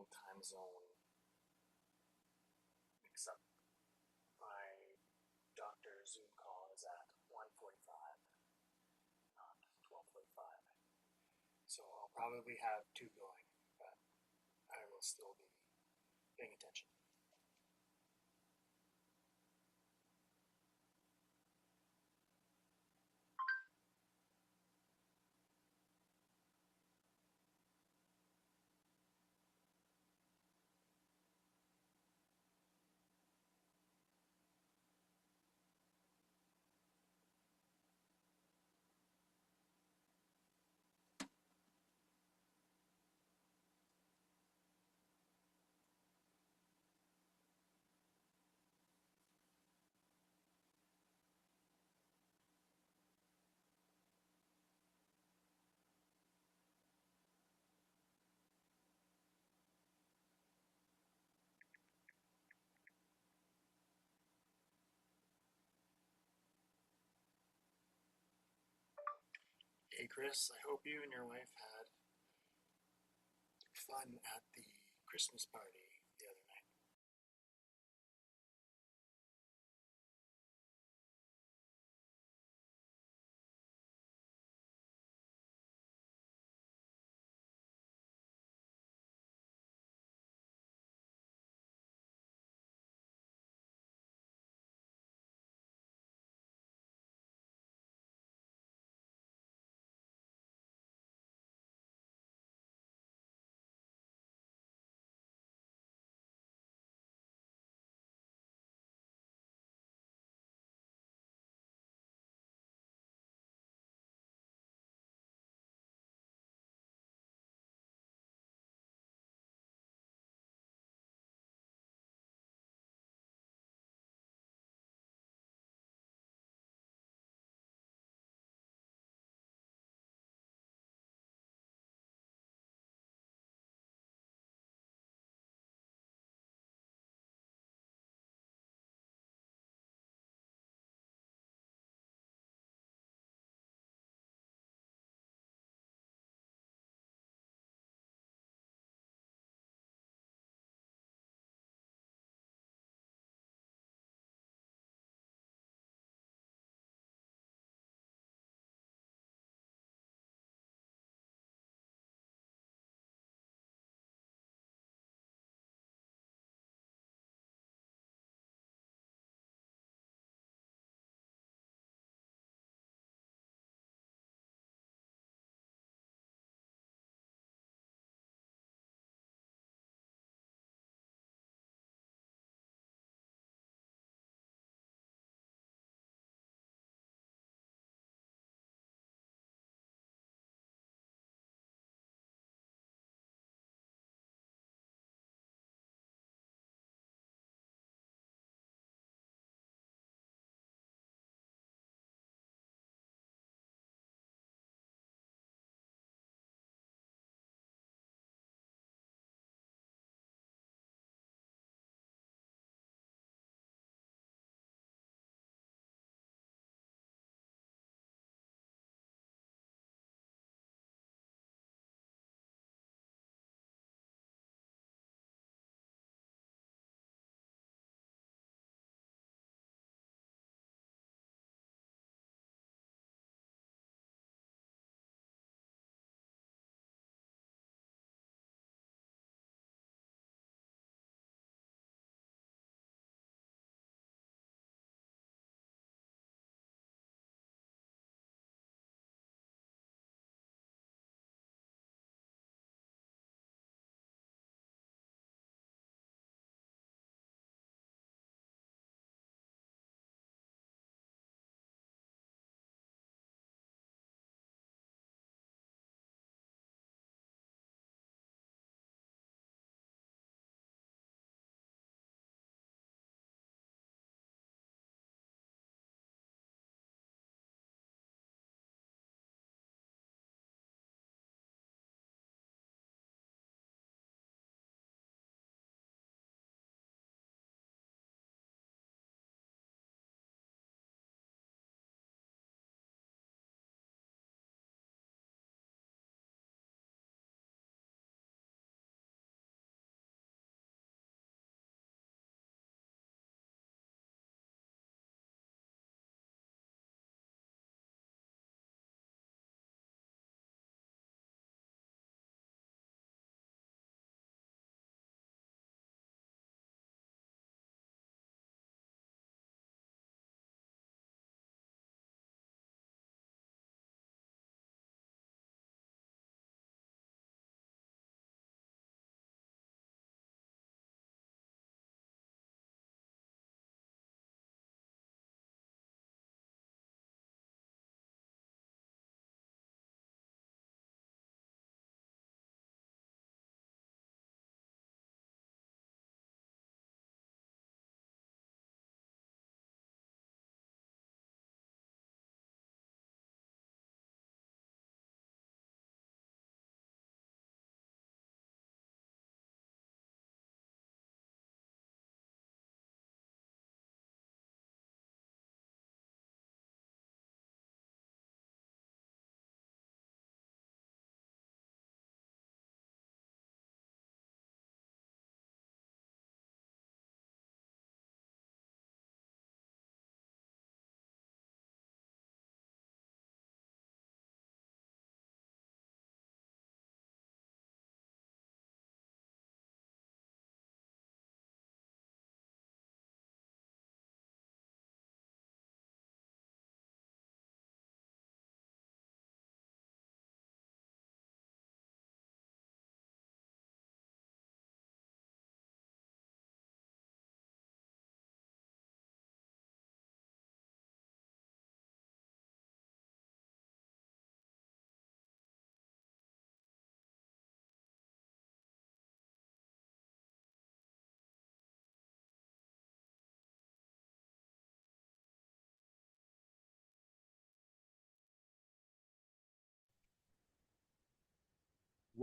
little time zone mix up. My doctor's Zoom call is at 1:45, not 12:45. So I'll probably have two going, but I will still be paying attention. Hey Chris, I hope you and your wife had fun at the Christmas party the other night.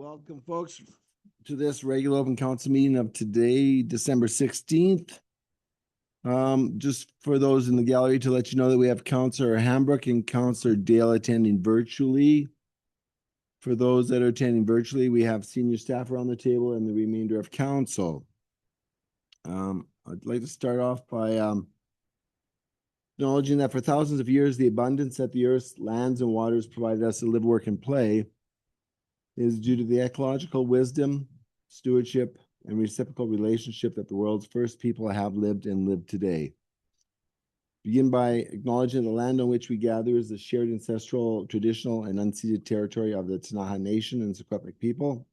Welcome, folks, to this regular open council meeting of today, December 16th. Just for those in the gallery to let you know that we have Councillor Hambrook and Councillor Dale attending virtually. For those that are attending virtually, we have senior staff around the table and the remainder of council. I'd like to start off by acknowledging that for thousands of years, the abundance that the earth's lands and waters provided us to live, work, and play is due to the ecological wisdom, stewardship, and reciprocal relationship that the world's first people have lived and live today. Begin by acknowledging the land on which we gather is the shared ancestral, traditional, and unceded territory of the Tanaha Nation and Secwepemc people.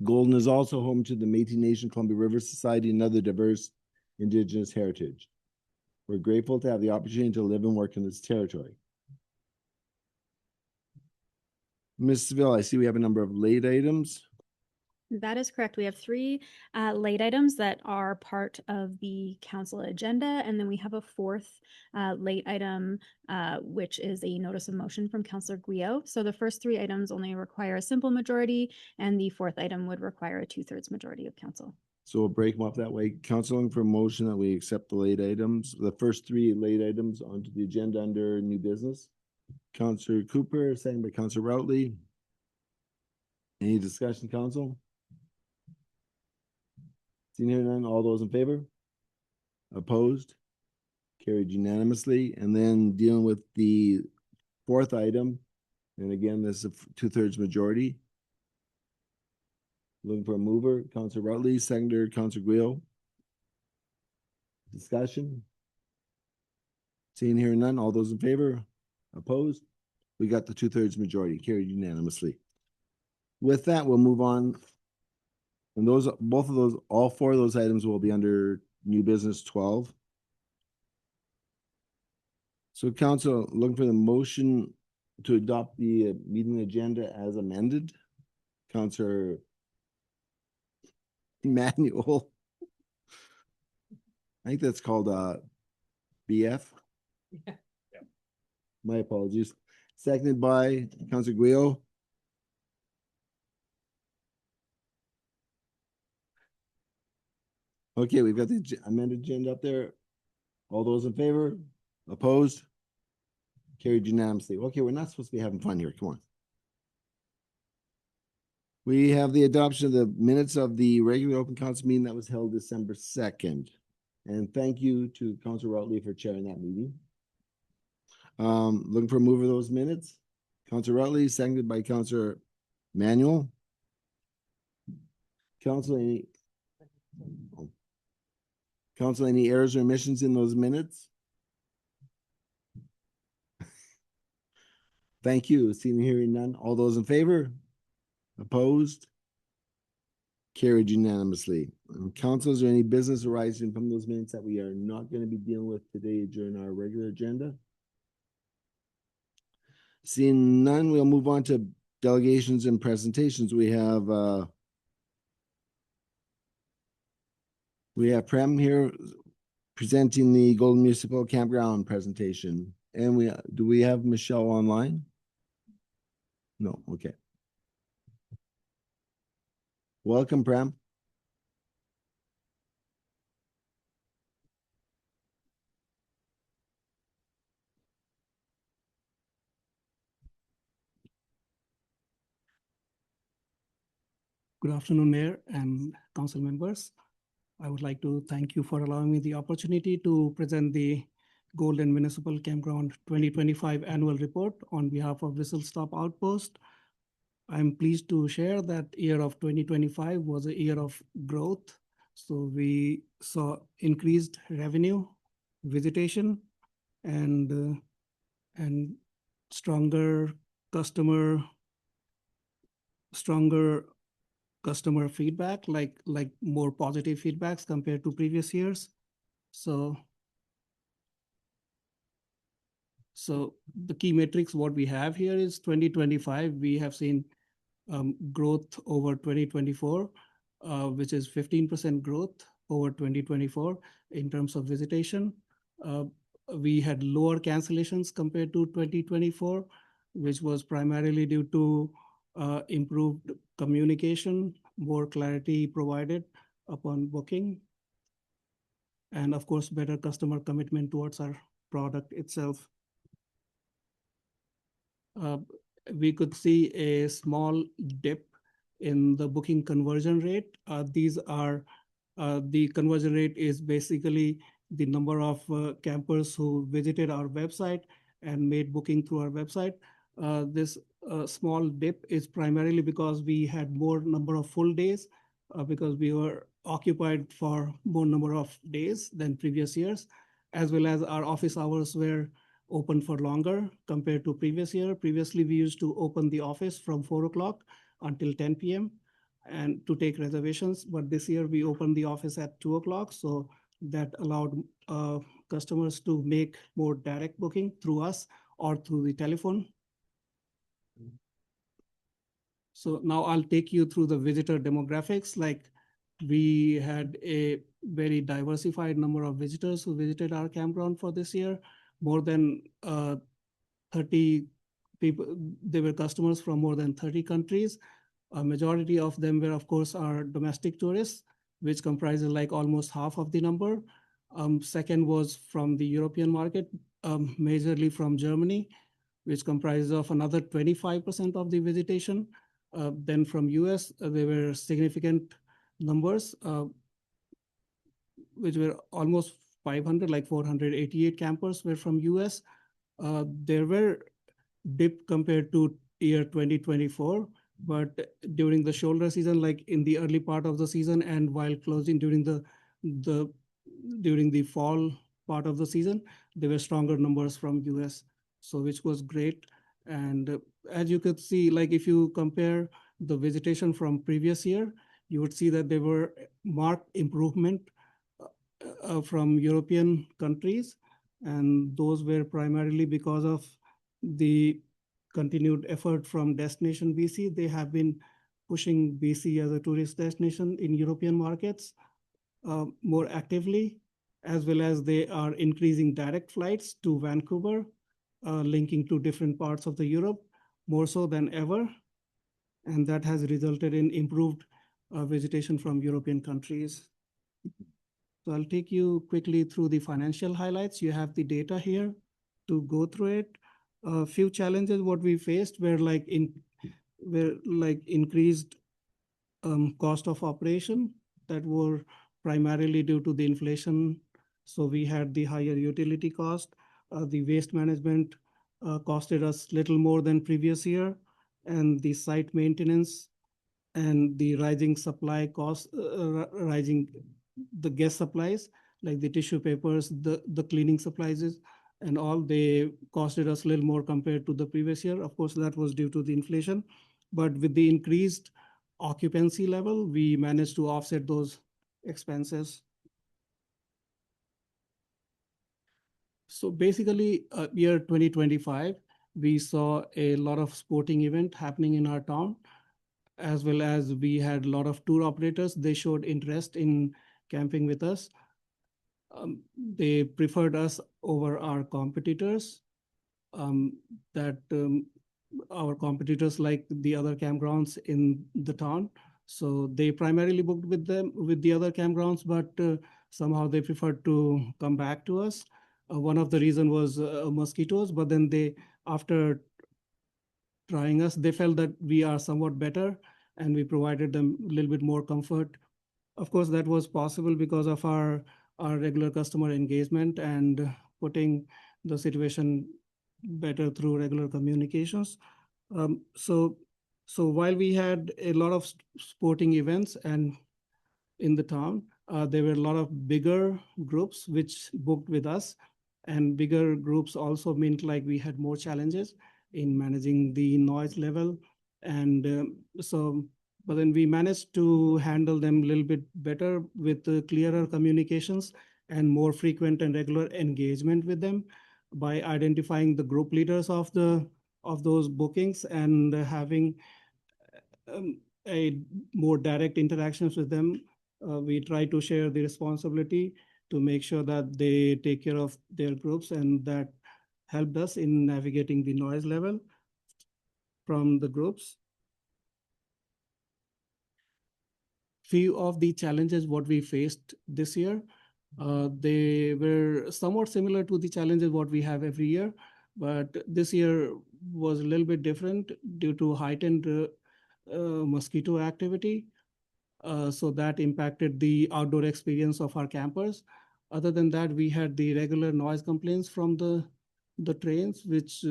Golden is also home to the Métis Nation, Columbia River Society, and other diverse Indigenous heritage. We're grateful to have the opportunity to live and work in this territory. Ms. Seville, I see we have a number of late items. That is correct. We have three late items that are part of the council agenda, and then we have a fourth late item, which is a notice of motion from Councillor Guillo. So the first three items only require a simple majority, and the fourth item would require a 2/3 majority of council. So we'll break them up that way. Counseling for motion that we accept the late items, the first three late items onto the agenda under new business. Councillor Cooper, second by Councillor Routley. Any discussion, council? Seeing here none, all those in favor? Opposed? Carried unanimously. And then dealing with the fourth item, and again, this is a 2/3 majority. Looking for a mover, Councillor Routley, seconder, Councillor Guillo. Discussion? Seeing here none, all those in favor? Opposed? We got the 2/3 majority, carried unanimously. With that, we'll move on. And those, both of those, all four of those items will be under new business 12. So council, looking for the motion to adopt the meeting agenda as amended. Councillor Manuel. I think that's called BF. Yeah. My apologies. Seconded by Councillor Guillo. Okay, we've got the amended agenda up there. All those in favor? Opposed? Carried unanimously. Okay, we're not supposed to be having fun here. Come on. We have the adoption of the minutes of the regular open council meeting that was held December 2nd. And thank you to Councillor Routley for chairing that meeting. Looking for a move of those minutes. Councillor Routley, seconded by Councillor Manuel. Council, any errors or omissions in those minutes? Thank you. Seeing and hearing none. All those in favor? Opposed? Carried unanimously. Council, is there any business arising from those minutes that we are not going to be dealing with today during our regular agenda? Seeing none, we'll move on to delegations and presentations. We have Prem here presenting the Golden Municipal Campground presentation. And do we have Michelle online? No, okay. Welcome, Prem. Good afternoon, Mayor and Council members. I would like to thank you for allowing me the opportunity to present the Golden Municipal Campground 2025 Annual Report on behalf of Whistle Stop Outpost. I'm pleased to share that year of 2025 was a year of growth. So we saw increased revenue, visitation, and stronger customer feedback, like more positive feedbacks compared to previous years. So the key metrics, what we have here is 2025, we have seen growth over 2024, which is 15% growth over 2024 in terms of visitation. We had lower cancellations compared to 2024, which was primarily due to improved communication, more clarity provided upon booking, and of course, better customer commitment towards our product itself. We could see a small dip in the booking conversion rate. The conversion rate is basically the number of campers who visited our website and made booking through our website. This small dip is primarily because we had more number of full days, because we were occupied for more number of days than previous years, as well as our office hours were open for longer compared to previous year. Previously, we used to open the office from 4 o'clock until 10 p.m. and to take reservations. But this year we opened the office at 2 o'clock. So that allowed customers to make more direct booking through us or through the telephone. So now I'll take you through the visitor demographics. Like, we had a very diversified number of visitors who visited our campground for this year. More than 30 people, they were customers from more than 30 countries. A majority of them were, of course, our domestic tourists, which comprises like almost half of the number. Second was from the European market, majorly from Germany, which comprises of another 25% of the visitation. Then from US, there were significant numbers, which were almost 500, like 488 campers were from US. There were dip compared to year 2024, but during the shoulder season, like in the early part of the season and while closing during the fall part of the season, there were stronger numbers from US, so which was great. And as you could see, like if you compare the visitation from previous year, you would see that there were marked improvement from European countries, and those were primarily because of the continued effort from Destination BC. They have been pushing BC as a tourist destination in European markets more actively, as well as they are increasing direct flights to Vancouver, linking to different parts of the Europe more so than ever. And that has resulted in improved visitation from European countries. So I'll take you quickly through the financial highlights. You have the data here to go through it. A few challenges what we faced were like increased cost of operation that were primarily due to the inflation. So we had the higher utility cost. The waste management costed us little more than previous year, and the site maintenance and the rising supply costs, rising the guest supplies, like the tissue papers, the cleaning supplies, and all, they costed us a little more compared to the previous year. Of course, that was due to the inflation, but with the increased occupancy level, we managed to offset those expenses. So basically, year 2025, we saw a lot of sporting event happening in our town, as well as we had a lot of tour operators. They showed interest in camping with us. They preferred us over our competitors. Our competitors like the other campgrounds in the town. So they primarily booked with the other campgrounds, but somehow they preferred to come back to us. One of the reasons was mosquitoes, but then after trying us, they felt that we are somewhat better and we provided them a little bit more comfort. Of course, that was possible because of our regular customer engagement and putting the situation better through regular communications. So while we had a lot of sporting events and in the town, there were a lot of bigger groups which booked with us, and bigger groups also meant like we had more challenges in managing the noise level. And but then we managed to handle them a little bit better with clearer communications and more frequent and regular engagement with them by identifying the group leaders of those bookings and having a more direct interactions with them. We try to share the responsibility to make sure that they take care of their groups, and that helped us in navigating the noise level from the groups. few of the challenges what we faced this year. They were somewhat similar to the challenges what we have every year, but this year was a little bit different due to heightened mosquito activity. So that impacted the outdoor experience of our campers. Other than that, we had the regular noise complaints from the trains, which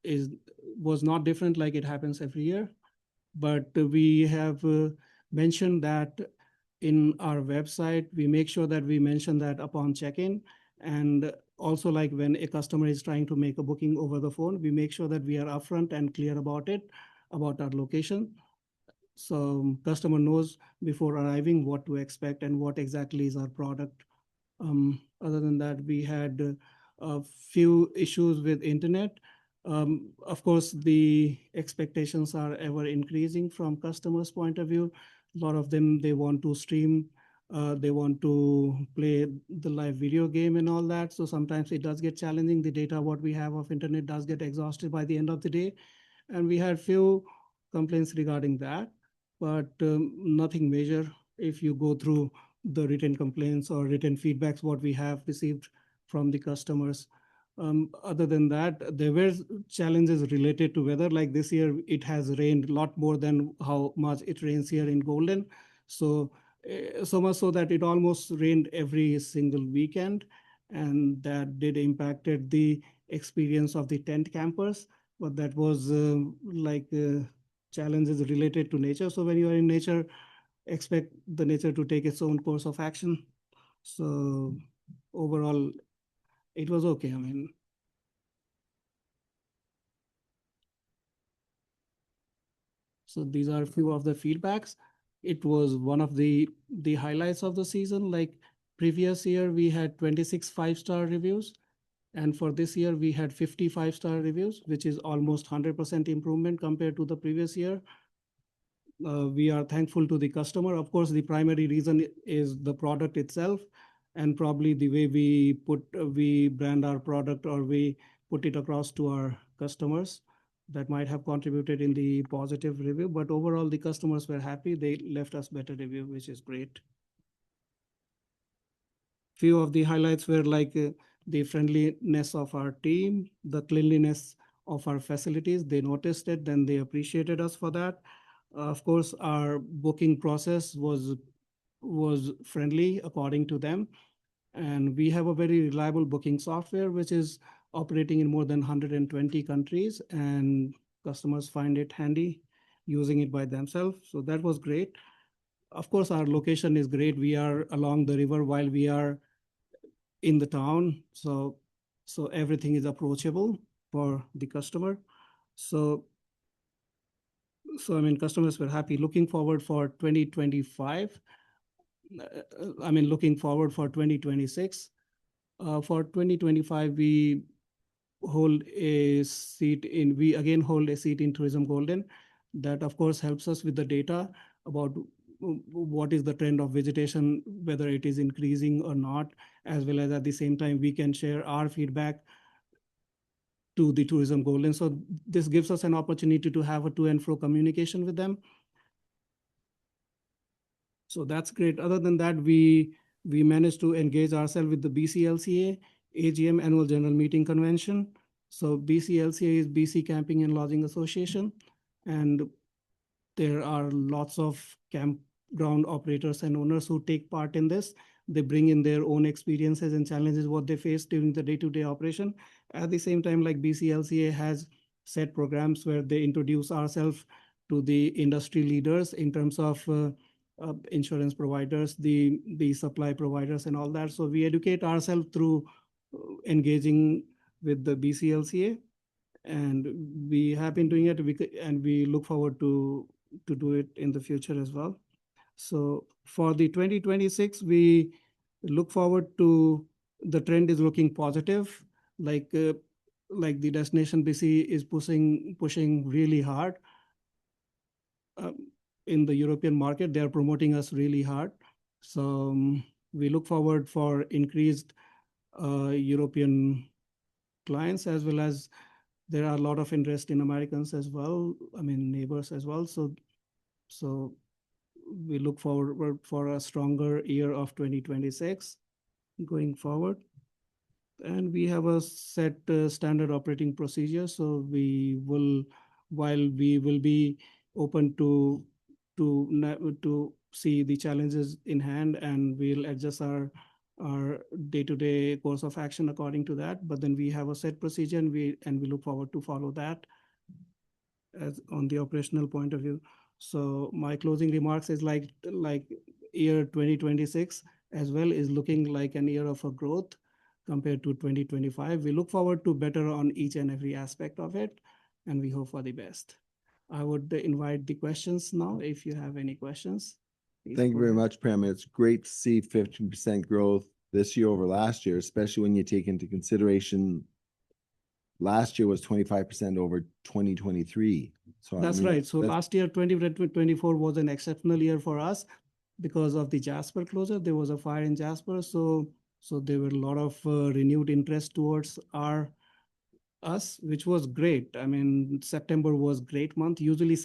is was not different like it happens every year. But we have mentioned that in our website. We make sure that we mention that upon check-in, and also like when a customer is trying to make a booking over the phone, we make sure that we are upfront and clear about it, about our location. So customer knows before arriving what to expect and what exactly is our product. Other than that, we had a few issues with internet. Of course, the expectations are ever increasing from customers' point of view. A lot of them, they want to stream, they want to play the live video game and all that. So sometimes it does get challenging. The data what we have of internet does get exhausted by the end of the day. And we had few complaints regarding that, but nothing major. If you go through the written complaints or written feedbacks what we have received from the customers. Other than that, there were challenges related to weather. Like this year, it has rained a lot more than how much it rains here in Golden. So, so much so that it almost rained every single weekend, and that did impacted the experience of the tent campers. But that was challenges related to nature. So when you are in nature, expect the nature to take its own course of action. So overall, it was okay. I mean, so these are a few of the feedbacks. It was one of the highlights of the season. Like previous year, we had 26 5-star reviews. And for this year, we had 50 5-star reviews, which is almost 100% improvement compared to the previous year. We are thankful to the customer. Of course, the primary reason is the product itself, and probably the way we brand our product or we put it across to our customers, that might have contributed in the positive review. But overall, the customers were happy. They left us better review, which is great. Few of the highlights were like the friendliness of our team, the cleanliness of our facilities. They noticed it, then they appreciated us for that. Of course, our booking process was friendly according to them. And we have a very reliable booking software, which is operating in more than 120 countries, and customers find it handy using it by themselves. So that was great. Of course, our location is great. We are along the river while we are in the town. So everything is approachable for the customer. So I mean, customers were happy. Looking forward for 2025. I mean, looking forward for 2026. For 2025, we again hold a seat in Tourism Golden. That of course helps us with the data about what is the trend of visitation, whether it is increasing or not, as well as at the same time, we can share our feedback to the Tourism Golden. So this gives us an opportunity to have a to and fro communication with them. So that's great. Other than that, we managed to engage ourselves with the BCLCA AGM Annual General Meeting Convention. So BCLCA is BC Camping and Lodging Association, and there are lots of campground operators and owners who take part in this. They bring in their own experiences and challenges what they face during the day-to-day operation. At the same time, like BCLCA has set programs where they introduce ourselves to the industry leaders in terms of insurance providers, the supply providers and all that. So we educate ourselves through engaging with the BCLCA, and we have been doing it, and we look forward to do it in the future as well. So for the 2026, we look forward to, the trend is looking positive. Like the destination BC is pushing really hard. In the European market, they are promoting us really hard. So we look forward for increased European clients, as well as there are a lot of interest in Americans as well. I mean, neighbors as well. So we look forward for a stronger year of 2026 going forward. And we have a set standard operating procedure. So while we will be open to see the challenges in hand, and we'll adjust our day-to-day course of action according to that. But then we have a set procedure, and we look forward to follow that as on the operational point of view. So my closing remarks is like year 2026 as well is looking like an year of a growth compared to 2025. We look forward to better on each and every aspect of it, and we hope for the best. I would invite the questions now. If you have any questions. Thank you very much, Prem. It's great to see 15% growth this year over last year, especially when you take into consideration last year was 25% over 2023. So that's right. So last year, 2024 was an exceptional year for us because of the Jasper closure. There was a fire in Jasper. So there were a lot of renewed interest towards us, which was great. I mean, September was great month. Usually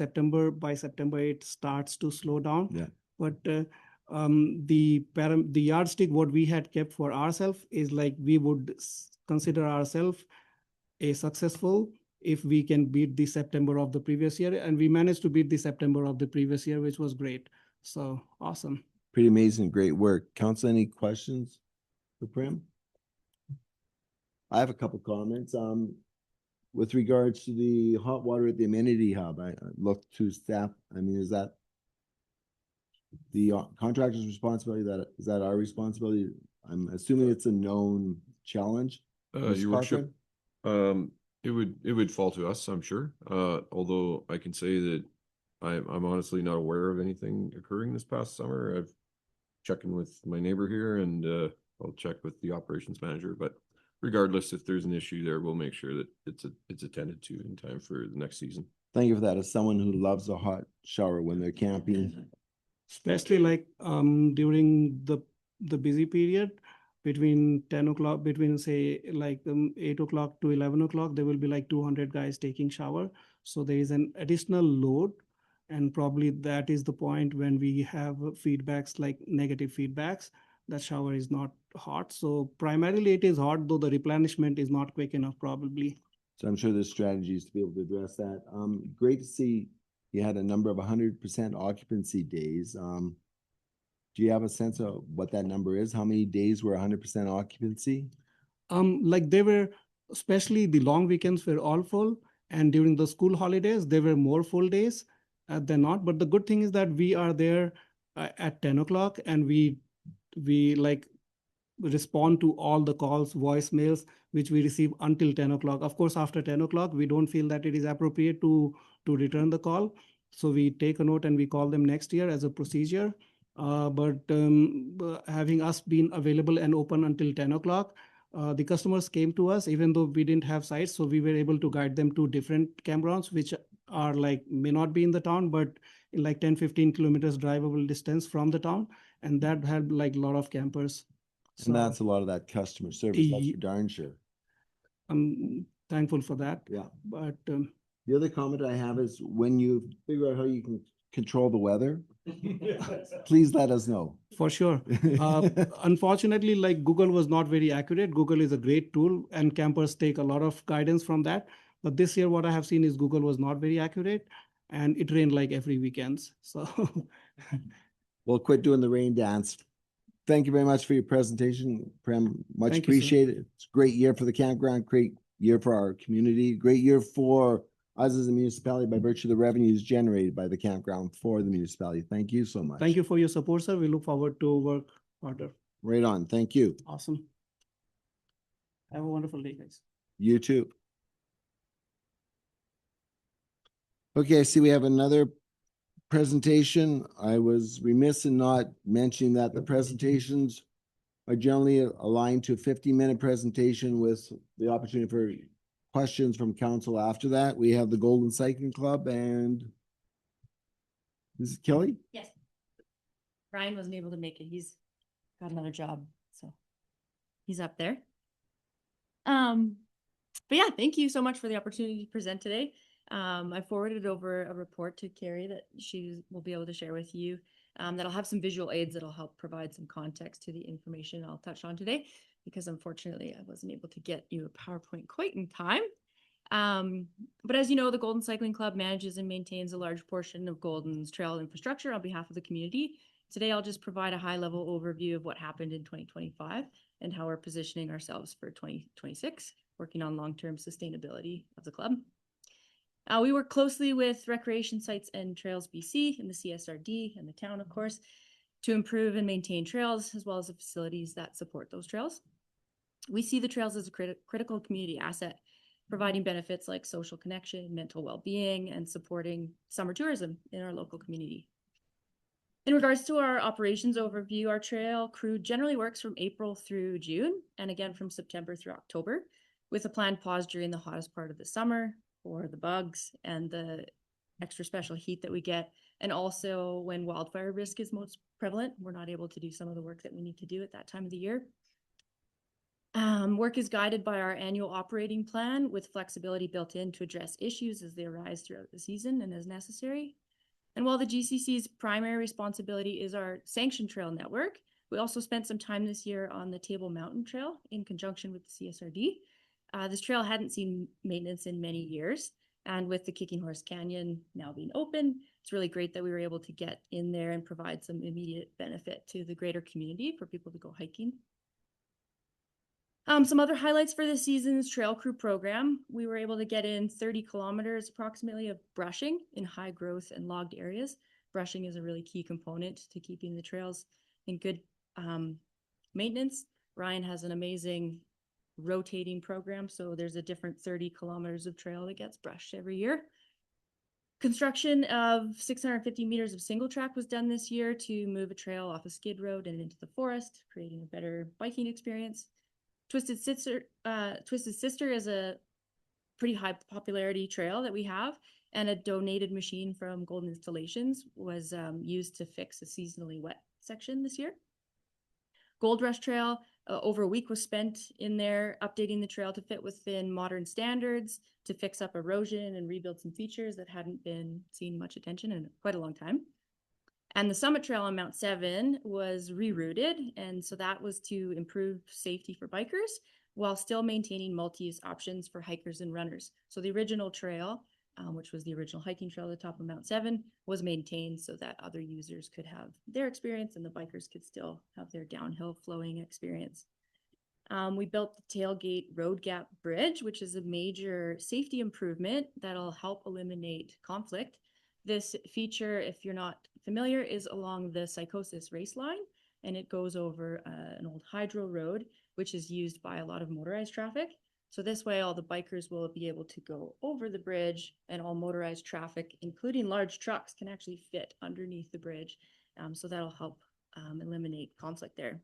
by September, it starts to slow down. Yeah. But the yardstick what we had kept for ourselves is like we would consider ourselves a successful if we can beat the September of the previous year. And we managed to beat the September of the previous year, which was great. So awesome. Pretty amazing. Great work. Council, any questions for Prem? I have a couple comments. With regards to the hot water at the amenity hub, I looked to staff. I mean, is that the contractor's responsibility? Is that our responsibility? I'm assuming it's a known challenge. Your worship, it would fall to us, I'm sure. Although I can say that I'm honestly not aware of anything occurring this past summer. I've checked in with my neighbor here, and I'll check with the operations manager. But regardless, if there's an issue there, we'll make sure that it's attended to in time for the next season. Thank you for that. As someone who loves a hot shower when they're camping, especially like during the busy period between 10 o'clock, between say like 8 o'clock to 11 o'clock, there will be like 200 guys taking shower. So there is an additional load, and probably that is the point when we have feedbacks, like negative feedbacks, that shower is not hot. So primarily it is hot, though the replenishment is not quick enough probably. So I'm sure there's strategies to be able to address that. Great to see you had a number of 100% occupancy days. Do you have a sense of what that number is? How many days were 100% occupancy? Like they were, especially the long weekends were all full, and during the school holidays, there were more full days than not. But the good thing is that we are there at 10 o'clock, and we like respond to all the calls, voicemails, which we receive until 10 o'clock. Of course, after 10 o'clock, we don't feel that it is appropriate to return the call. So we take a note and we call them next year as a procedure. But having us been available and open until 10 o'clock, the customers came to us, even though we didn't have sites. So we were able to guide them to different campgrounds, which are like, may not be in the town, but in like 10, 15 kilometers drivable distance from the town. And that had like a lot of campers. And that's a lot of that customer service. That's for darn sure. I'm thankful for that. Yeah. But the other comment I have is when you figure out how you can control the weather, please let us know. For sure. Unfortunately, like Google was not very accurate. Google is a great tool and campers take a lot of guidance from that. But this year, what I have seen is Google was not very accurate, and it rained like every weekends. So well, quit doing the rain dance. Thank you very much for your presentation, Prem. Much appreciated. It's a great year for the campground, great year for our community, great year for us as a municipality by virtue of the revenues generated by the campground for the municipality. Thank you so much. Thank you for your support, sir. We look forward to work harder. Right on. Thank you. Awesome. Have a wonderful day, guys. You too. Okay, I see we have another presentation. I was remiss in not mentioning that the presentations are generally aligned to a 15-minute presentation with the opportunity for questions from council after that. We have the Golden Cycling Club, and this is Kelly? Yes. Brian wasn't able to make it. He's got another job, so he's up there. But yeah, thank you so much for the opportunity to present today. I forwarded over a report to Carrie that she will be able to share with you. that'll have some visual aids that'll help provide some context to the information I'll touch on today, because unfortunately I wasn't able to get you a PowerPoint quite in time. But as you know, the Golden Cycling Club manages and maintains a large portion of Golden's trail infrastructure on behalf of the community. Today, I'll just provide a high-level overview of what happened in 2025 and how we're positioning ourselves for 2026, working on long-term sustainability of the club. We work closely with Recreation Sites and Trails BC and the CSRD and the town, of course, to improve and maintain trails, as well as the facilities that support those trails. We see the trails as a critical community asset, providing benefits like social connection, mental well-being, and supporting summer tourism in our local community. In regards to our operations overview, our trail crew generally works from April through June, and again from September through October, with a planned pause during the hottest part of the summer for the bugs and the extra special heat that we get, and also when wildfire risk is most prevalent. We're not able to do some of the work that we need to do at that time of the year. Work is guided by our annual operating plan with flexibility built in to address issues as they arise throughout the season and as necessary. And while the GCC's primary responsibility is our sanctioned trail network, we also spent some time this year on the Table Mountain Trail in conjunction with the CSRD. This trail hadn't seen maintenance in many years, and with the Kicking Horse Canyon now being open, it's really great that we were able to get in there and provide some immediate benefit to the greater community for people to go hiking. Some other highlights for the season's trail crew program: we were able to get in 30 kilometers approximately of brushing in high growth and logged areas. Brushing is a really key component to keeping the trails in good maintenance. Ryan has an amazing rotating program, so there's a different 30 kilometers of trail that gets brushed every year. Construction of 650 meters of single track was done this year to move a trail off a skid road and into the forest, creating a better biking experience. Twisted Sister is a pretty high popularity trail that we have, and a donated machine from Golden Installations was used to fix a seasonally wet section this year. Gold Rush Trail, over a week was spent in there updating the trail to fit within modern standards, to fix up erosion and rebuild some features that hadn't been seen much attention in quite a long time. And the Summit Trail on Mount 7 was rerouted, and so that was to improve safety for bikers while still maintaining multi-use options for hikers and runners. So the original trail, which was the original hiking trail at the top of Mount 7, was maintained so that other users could have their experience and the bikers could still have their downhill flowing experience. We built the Tailgate Road Gap Bridge, which is a major safety improvement that'll help eliminate conflict. This feature, if you're not familiar, is along the Psychosis race line, and it goes over an old hydro road, which is used by a lot of motorized traffic. So this way, all the bikers will be able to go over the bridge, and all motorized traffic, including large trucks, can actually fit underneath the bridge. So that'll help eliminate conflict there.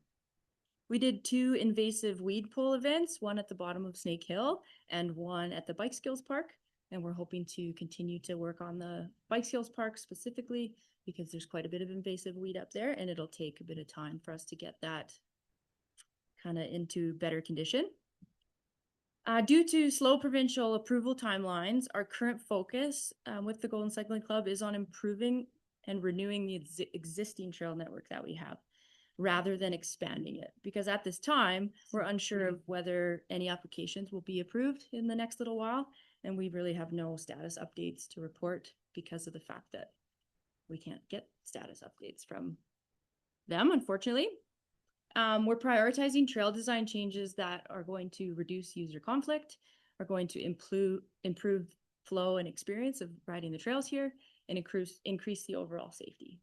We did 2 invasive weed pull events, one at the bottom of Snake Hill and one at the Bike Skills Park. And we're hoping to continue to work on the Bike Skills Park specifically because there's quite a bit of invasive weed up there, and it'll take a bit of time for us to get that kind of into better condition. Due to slow provincial approval timelines, our current focus with the Golden Cycling Club is on improving and renewing the existing trail network that we have, rather than expanding it. Because at this time, we're unsure of whether any applications will be approved in the next little while, and we really have no status updates to report because of the fact that we can't get status updates from them, unfortunately. We're prioritizing trail design changes that are going to reduce user conflict, are going to improve flow and experience of riding the trails here, and increase the overall safety.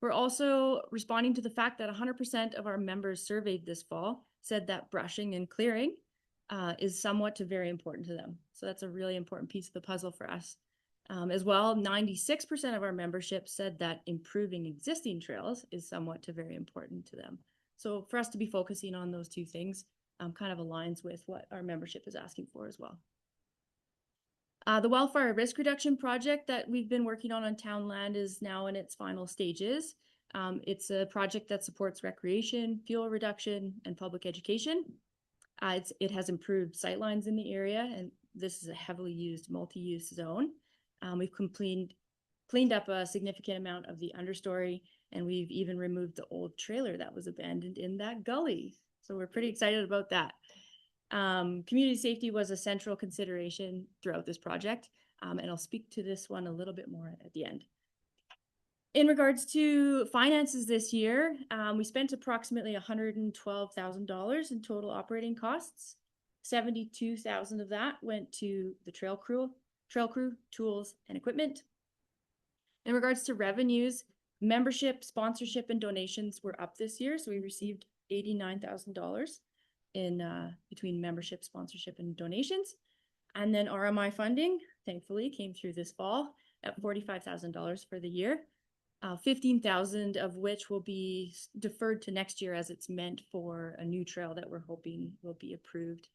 We're also responding to the fact that 100% of our members surveyed this fall said that brushing and clearing is somewhat to very important to them. So that's a really important piece of the puzzle for us. As well, 96% of our membership said that improving existing trails is somewhat to very important to them. So for us to be focusing on those 2 things kind of aligns with what our membership is asking for as well. The wildfire risk reduction project that we've been working on town land is now in its final stages. It's a project that supports recreation, fuel reduction, and public education. It has improved sightlines in the area, and this is a heavily used multi-use zone. We've cleaned up a significant amount of the understory And we've even removed the old trailer that was abandoned in that gully. So we're pretty excited about that. Community safety was a central consideration throughout this project, and I'll speak to this one a little bit more at the end. In regards to finances this year, we spent approximately $112,000 in total operating costs. $72,000 of that went to the trail crew, tools, and equipment. In regards to revenues, membership, sponsorship, and donations were up this year, so we received $89,000 in between membership, sponsorship, and donations. And then RMI funding, thankfully, came through this fall at $45,000 for the year. 15,000 of which will be deferred to next year, as it's meant for a new trail that we're hoping will be approved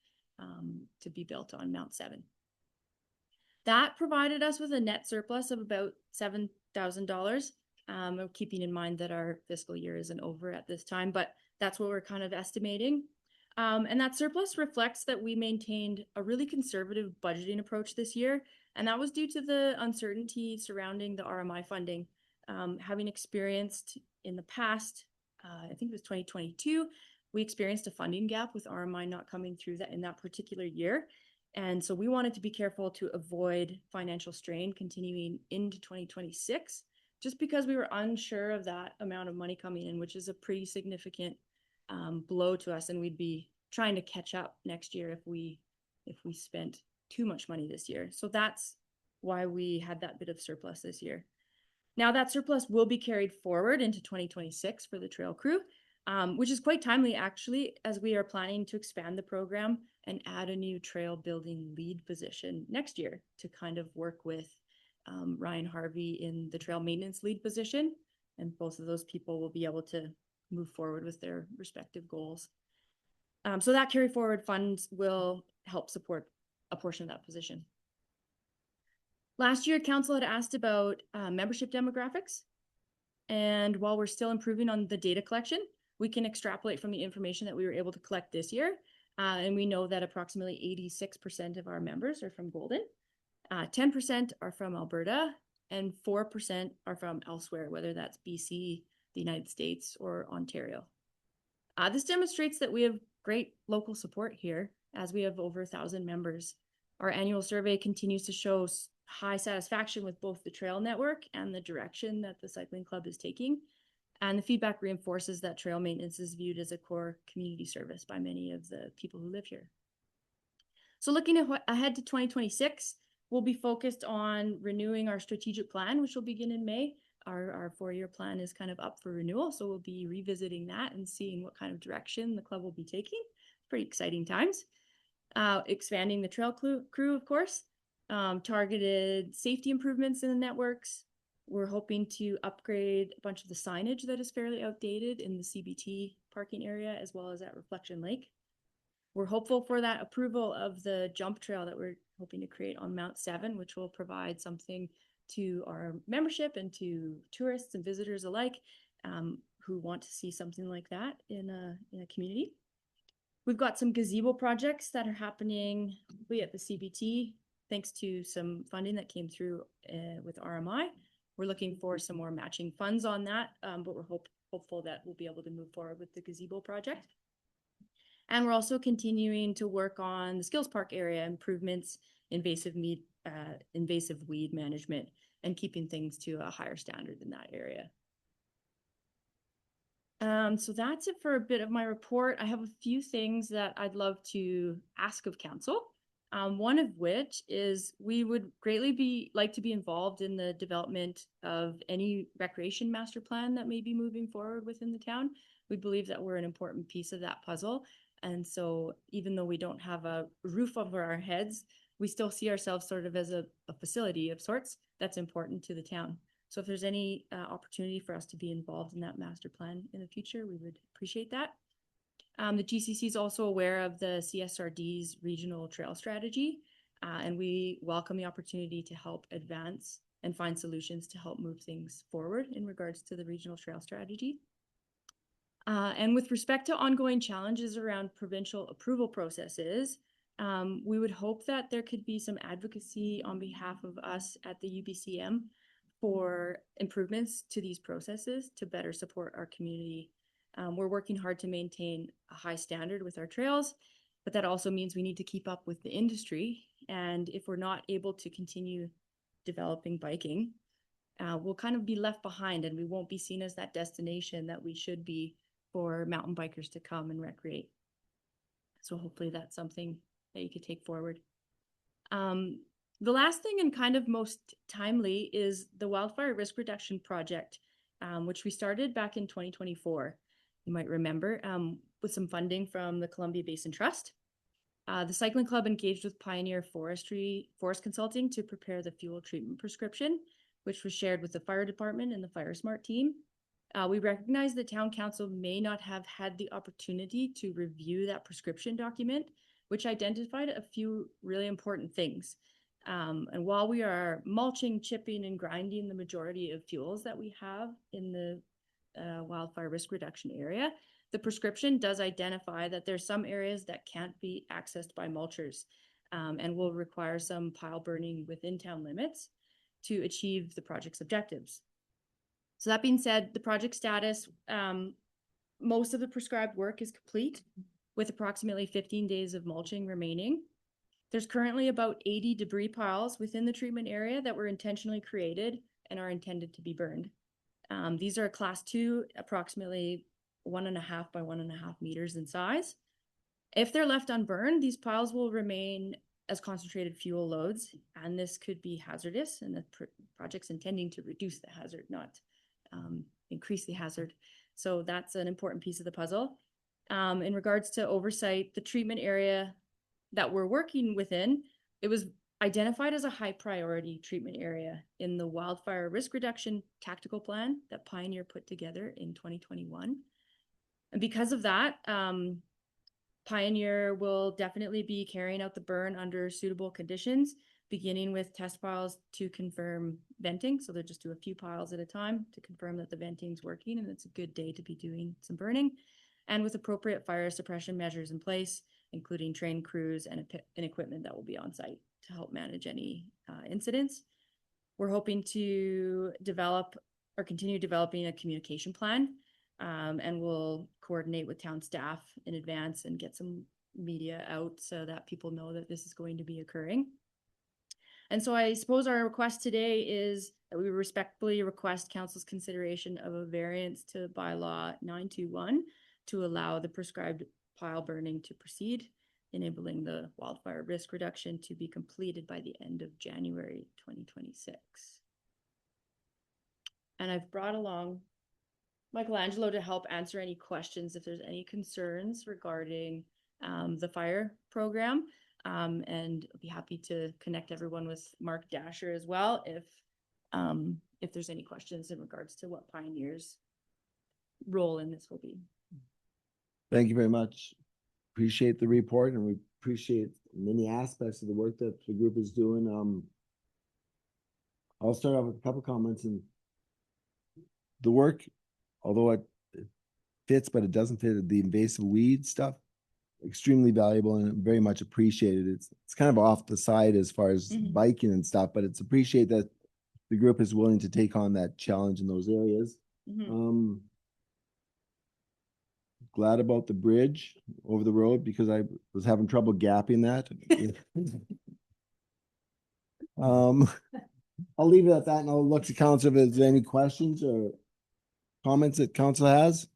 to be built on Mount 7. That provided us with a net surplus of about $7,000. Keeping in mind that our fiscal year isn't over at this time, but that's what we're kind of estimating. And that surplus reflects that we maintained a really conservative budgeting approach this year, and that was due to the uncertainty surrounding the RMI funding. Having experienced in the past, I think it was 2022, we experienced a funding gap with RMI not coming through that in that particular year. And so we wanted to be careful to avoid financial strain continuing into 2026, just because we were unsure of that amount of money coming in, which is a pretty significant blow to us. And we'd be trying to catch up next year if we spent too much money this year. So that's why we had that bit of surplus this year. Now that surplus will be carried forward into 2026 for the trail crew, which is quite timely actually, as we are planning to expand the program and add a new trail building lead position next year to kind of work with Ryan Harvey in the trail maintenance lead position. And both of those people will be able to move forward with their respective goals. So that carry forward funds will help support a portion of that position. Last year, council had asked about membership demographics. And while we're still improving on the data collection, we can extrapolate from the information that we were able to collect this year. And we know that approximately 86% of our members are from Golden, 10% are from Alberta, and 4% are from elsewhere, whether that's BC, the United States, or Ontario. This demonstrates that we have great local support here, as we have over 1,000 members. Our annual survey continues to show high satisfaction with both the trail network and the direction that the cycling club is taking. And the feedback reinforces that trail maintenance is viewed as a core community service by many of the people who live here. So looking ahead to 2026, we'll be focused on renewing our strategic plan, which will begin in May. Our 4-year plan is kind of up for renewal, so we'll be revisiting that and seeing what kind of direction the club will be taking. Pretty exciting times. Expanding the trail crew, of course. Targeted safety improvements in the networks. We're hoping to upgrade a bunch of the signage that is fairly outdated in the CBT parking area, as well as at Reflection Lake. We're hopeful for that approval of the jump trail that we're hoping to create on Mount 7, which will provide something to our membership and to tourists and visitors alike who want to see something like that in a community. We've got some gazebo projects that are hopefully at the CBT, thanks to some funding that came through with RMI. We're looking for some more matching funds on that, but we're hopeful that we'll be able to move forward with the gazebo project. And we're also continuing to work on the Skills Park area improvements, invasive weed management, and keeping things to a higher standard in that area. So that's it for a bit of my report. I have a few things that I'd love to ask of council. One of which is we would greatly like to be involved in the development of any recreation master plan that may be moving forward within the town. We believe that we're an important piece of that puzzle. And so even though we don't have a roof over our heads, we still see ourselves sort of as a facility of sorts that's important to the town. So if there's any opportunity for us to be involved in that master plan in the future, we would appreciate that. The GCC is also aware of the CSRD's regional trail strategy, and we welcome the opportunity to help advance and find solutions to help move things forward in regards to the regional trail strategy. And with respect to ongoing challenges around provincial approval processes, we would hope that there could be some advocacy on behalf of us at the UBCM for improvements to these processes to better support our community. We're working hard to maintain a high standard with our trails, but that also means we need to keep up with the industry. And if we're not able to continue developing biking, we'll kind of be left behind, and we won't be seen as that destination that we should be for mountain bikers to come and recreate. So hopefully that's something that you could take forward. The last thing and kind of most timely is the wildfire risk reduction project, which we started back in 2024. You might remember, with some funding from the Columbia Basin Trust. The cycling club engaged with Pioneer Forest Consulting to prepare the fuel treatment prescription, which was shared with the fire department and the Fire Smart team. We recognize the town council may not have had the opportunity to review that prescription document, which identified a few really important things. And while we are mulching, chipping, and grinding the majority of fuels that we have in the wildfire risk reduction area, the prescription does identify that there's some areas that can't be accessed by mulchers, and will require some pile burning within town limits to achieve the project's objectives. So that being said, the project status, most of the prescribed work is complete, with approximately 15 days of mulching remaining. There's currently about 80 debris piles within the treatment area that were intentionally created and are intended to be burned. These are class 2, approximately 1.5 by 1.5 meters in size. If they're left unburned, these piles will remain as concentrated fuel loads, and this could be hazardous, and the project's intending to reduce the hazard, not increase the hazard. So that's an important piece of the puzzle. In regards to oversight, the treatment area that we're working within, it was identified as a high priority treatment area in the wildfire risk reduction tactical plan that Pioneer put together in 2021. And because of that, Pioneer will definitely be carrying out the burn under suitable conditions, beginning with test piles to confirm venting. So they'll just do a few piles at a time to confirm that the venting's working and it's a good day to be doing some burning, and with appropriate fire suppression measures in place, including trained crews and equipment that will be on site to help manage any incidents. We're hoping to develop or continue developing a communication plan, and we'll coordinate with town staff in advance and get some media out so that people know that this is going to be occurring. And so I suppose our request today is that we respectfully request council's consideration of a variance to bylaw 921 to allow the prescribed pile burning to proceed, enabling the wildfire risk reduction to be completed by the end of January 2026. And I've brought along Michelangelo to help answer any questions if there's any concerns regarding the fire program. And I'll be happy to connect everyone with Mark Dasher as well if there's any questions in regards to what Pioneer's role in this will be. Thank you very much. Appreciate the report, and we appreciate many aspects of the work that the group is doing. I'll start off with a couple comments. And the work, although it fits, but it doesn't fit the invasive weed stuff, extremely valuable and very much appreciated. It's kind of off the side as far as biking and stuff, but it's appreciated that the group is willing to take on that challenge in those areas. Glad about the bridge over the road because I was having trouble gapping that. I'll leave it at that, and I'll look to council if there's any questions or comments that council has.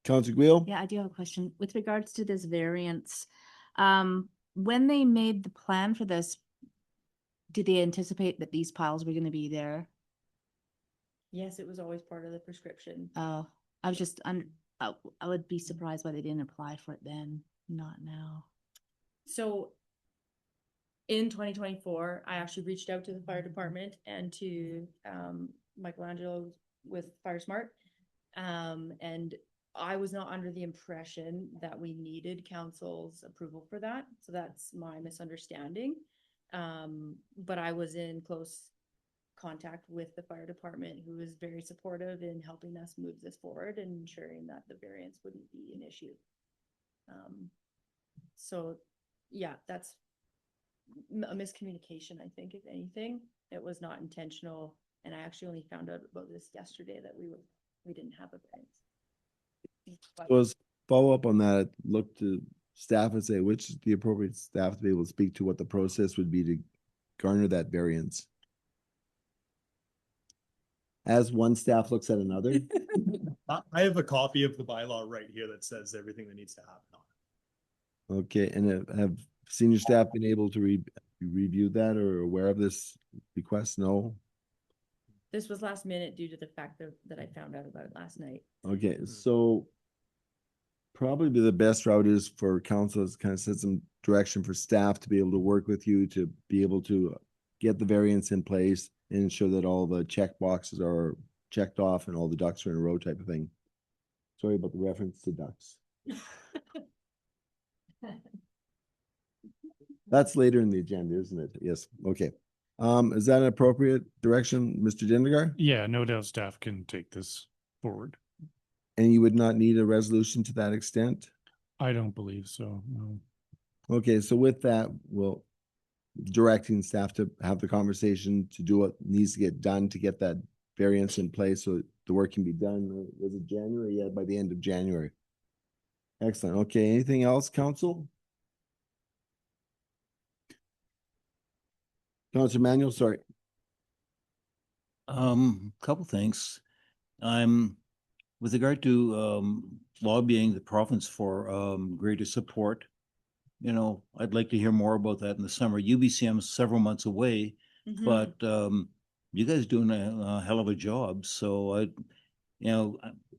Council Guil? Yeah, I do have a question with regards to this variance. When they made the plan for this, did they anticipate that these piles were going to be there? Yes, it was always part of the prescription. Oh, I was just I would be surprised why they didn't apply for it then, not now. So in 2024, I actually reached out to the fire department and to Michelangelo with Fire Smart, and I was not under the impression that we needed council's approval for that. So that's my misunderstanding. But I was in close contact with the fire department, who was very supportive in helping us move this forward and ensuring that the variance wouldn't be an issue. So yeah, that's a miscommunication, I think, if anything. It was not intentional. And I actually only found out about this yesterday that we didn't have a variance. But Was follow up on that, look to staff and say which is the appropriate staff to be able to speak to what the process would be to garner that variance. As one staff looks at another. I have a copy of the bylaw right here that says everything that needs to happen on it. Okay, and have senior staff been able to review that or aware of this request? No? this was last minute due to the fact that I found out about it last night. Okay, so probably the best route is for council to kind of set some direction for staff to be able to work with you to be able to get the variance in place and ensure that all the check boxes are checked off and all the ducks are in a row type of thing. Sorry about the reference to ducks. That's later in the agenda, isn't it? Yes, okay. Is that an appropriate direction, Mr. Dindergar? Yeah, no doubt staff can take this forward. And you would not need a resolution to that extent? I don't believe so, no. Okay, so with that, we'll directing staff to have the conversation to do what needs to get done to get that variance in place so the work can be done. Was it January? Yeah, by the end of January. Excellent. Okay, anything else, council? Councilor Manuel, sorry. Couple things. I'm with regard to lobbying the province for greater support. You know, I'd like to hear more about that in the summer. UBCM is several months away, Mhm. but you guys doing a hell of a job. So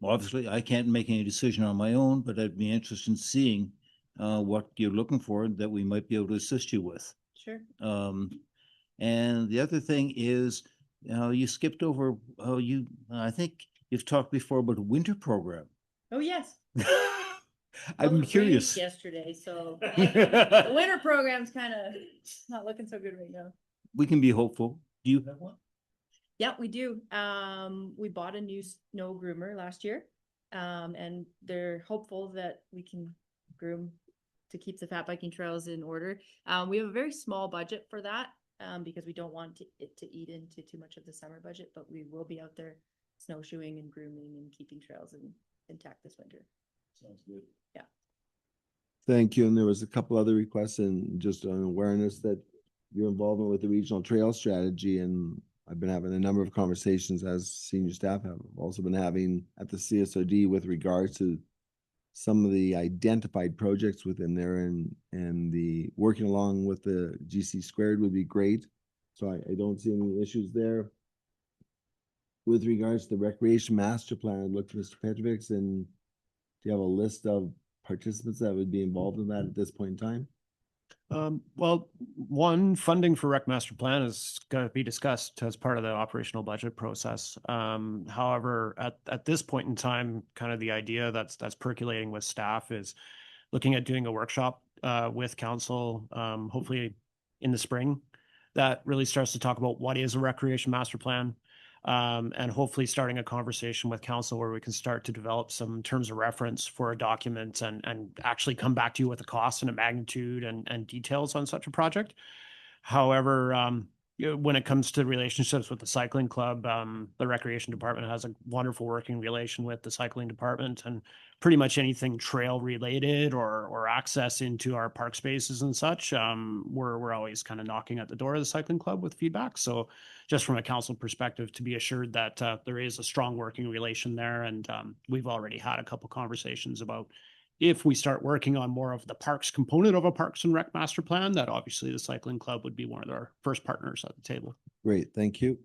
obviously I can't make any decision on my own, but I'd be interested in seeing what you're looking for that we might be able to assist you with. Sure. And the other thing is, you skipped over, I think you've talked before about a winter program. Oh, yes. I'm Well, it curious. rained yesterday, so the winter program's kind of not looking so good right now. We can be hopeful. Do you have one? Yeah, we do. We bought a new snow groomer last year. And they're hopeful that we can groom to keep the fat biking trails in order. We have a very small budget for that, because we don't want it to eat into too much of the summer budget, but we will be out there snowshoeing and grooming and keeping trails intact this winter. Sounds good. Yeah. Thank you. And there was a couple other requests and just an awareness that your involvement with the regional trail strategy. And I've been having a number of conversations as senior staff have also been having at the CSOD with regards to some of the identified projects within there and the working along with the GC squared would be great. So I don't see any issues there. With regards to the recreation master plan, I'd look for Mr. Petrovic, and do you have a list of participants that would be involved in that at this point in time? Well, one, funding for Rec Master Plan is going to be discussed as part of the operational budget process. However, at this point in time, kind of the idea that's percolating with staff is looking at doing a workshop with council, hopefully in the spring, that really starts to talk about what is a recreation master plan. And hopefully starting a conversation with council where we can start to develop some terms of reference for a document and actually come back to you with a cost and a magnitude and details on such a project. However, when it comes to relationships with the cycling club, the recreation department has a wonderful working relation with the cycling department, and pretty much anything trail related or access into our park spaces and such, we're always kind of knocking at the door of the cycling club with feedback. So just from a council perspective, to be assured that there is a strong working relation there. And we've already had a couple conversations about if we start working on more of the parks component of a Parks and Rec master plan, that obviously the cycling club would be one of our first partners at the table. Great, thank you.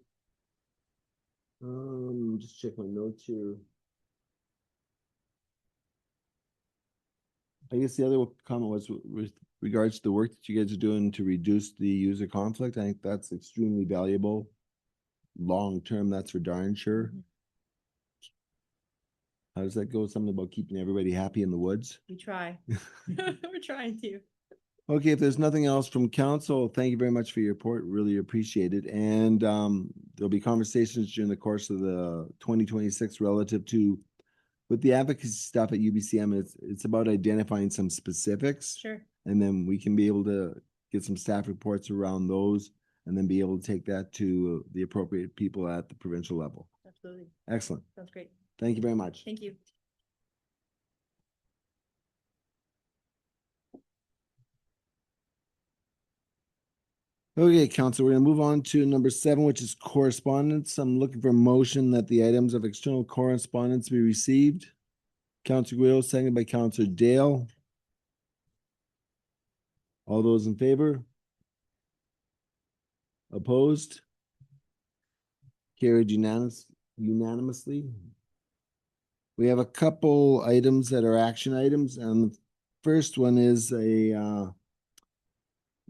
Just check my notes here. I guess the other comment was with regards to the work that you guys are doing to reduce the user conflict. I think that's extremely valuable. Long term, that's for darn sure. How does that go? Something about keeping everybody happy in the woods? We try. We're trying to. Okay, if there's nothing else from council, thank you very much for your report. Really appreciate it. And there'll be conversations during the course of the 2026 relative to with the advocacy stuff at UBCM. It's about identifying some specifics. Sure. And then we can be able to get some staff reports around those, and then be able to take that to the appropriate people at the provincial level. Absolutely. Excellent. Sounds great. Thank you very much. Thank you. Okay, council, we're gonna move on to number 7, which is correspondence. I'm looking for a motion that the items of external correspondence be received. Councilor Guido, seconded by Councilor Dale. All those in favor? Opposed? Carried unanimously. We have a couple items that are action items, and the first one is a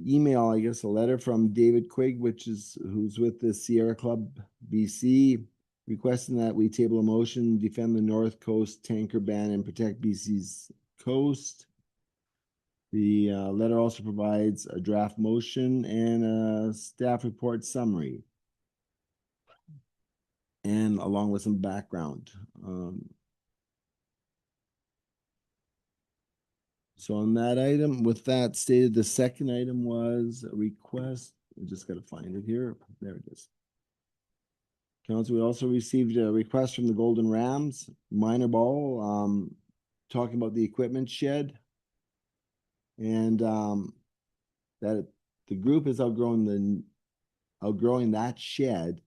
email, I guess, a letter from David Quigg, who's with the Sierra Club BC, requesting that we table a motion, defend the North Coast tanker ban and protect BC's coast. The letter also provides a draft motion and a staff report summary, and along with some background. So on that item, with that stated, the second item was a request. I just got to find it here. There it is. Council, we also received a request from the Golden Rams minor ball, talking about the equipment shed, and that the group is outgrowing that shed,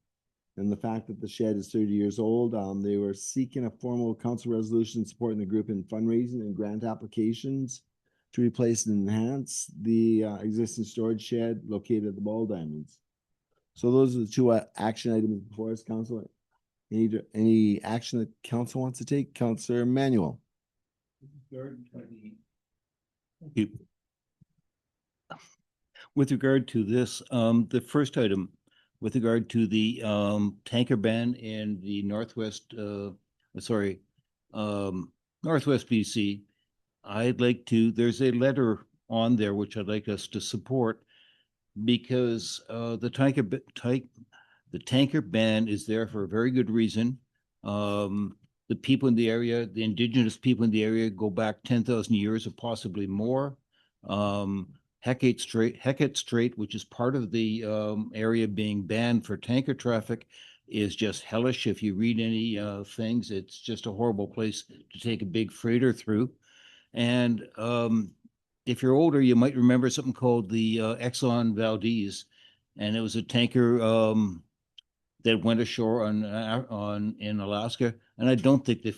and the fact that the shed is 30 years old. They were seeking a formal council resolution supporting the group in fundraising and grant applications to replace and enhance the existing storage shed located at the Ball Diamonds. So those are the two action items before us, council. Any action that council wants to take? Councilor Emmanuel. With regard to this, the first item, with regard to the tanker ban in the Northwest BC, I'd like to, there's a letter on there which I'd like us to support, because the tanker ban is there for a very good reason. The people in the area, the indigenous people in the area, go back 10,000 years or possibly more. Hecate Strait, which is part of the area being banned for tanker traffic, is just hellish. If you read any things, it's just a horrible place to take a big freighter through. And if you're older, you might remember something called the Exxon Valdez, and it was a tanker that went ashore in Alaska, and I don't think they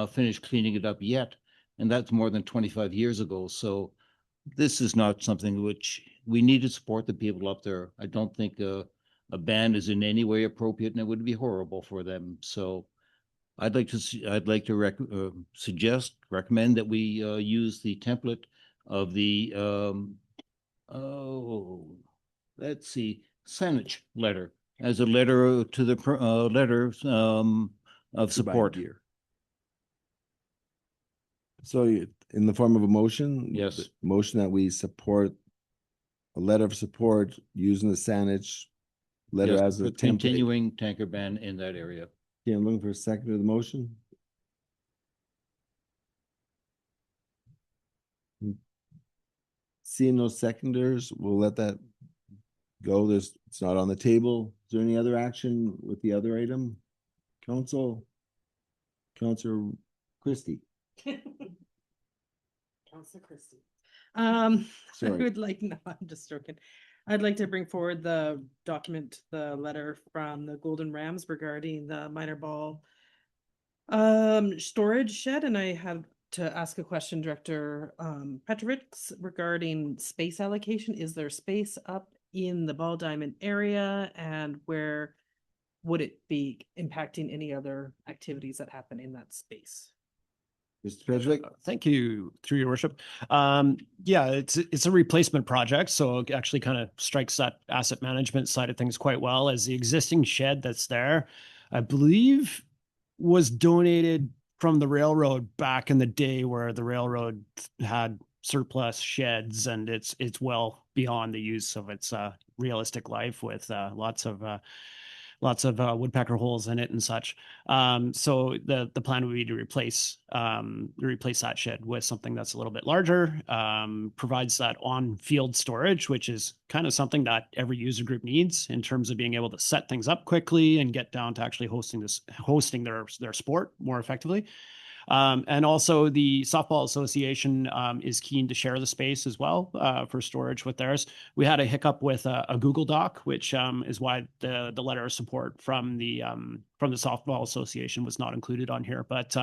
finished cleaning it up yet, and that's more than 25 years ago. So this is not something which we need to support the people up there. I don't think a ban is in any way appropriate, and it would be horrible for them. So I'd like to recommend that we use the template of the let's see, Saanich letter as a letter to the letter of support. So in the form of a motion? Yes. Motion that we support a letter of support using the Saanich letter Yes, as a for template. continuing tanker ban in that area. Okay, I'm looking for a second to the motion. Seeing no seconders, we'll let that go. It's not on the table. Is there any other action with the other item? Councilor Christie. Councilor Christie. I Sorry. would like, no, I'm just joking. I'd like to bring forward the letter from the Golden Rams regarding the minor ball storage shed, and I had to ask a question, Director Petrovich, regarding space allocation. Is there space up in the Ball Diamond area, and where would it be impacting any other activities that happen in that space? Mr. Petrovich? Thank you, through your worship. Yeah, it's a replacement project, so it actually kind of strikes that asset management side of things quite well, as the existing shed that's there, I believe, was donated from the railroad back in the day, where the railroad had surplus sheds, and it's well beyond the use of its realistic life, with lots of woodpecker holes in it and such. So the plan would be to replace that shed with something that's a little bit larger, provides that on-field storage, which is kind of something that every user group needs in terms of being able to set things up quickly and get down to actually hosting their sport more effectively. And also the Softball Association is keen to share the space as well for storage with theirs. We had a hiccup with a Google Doc, which is why the letter of support from the Softball Association was not included on here. But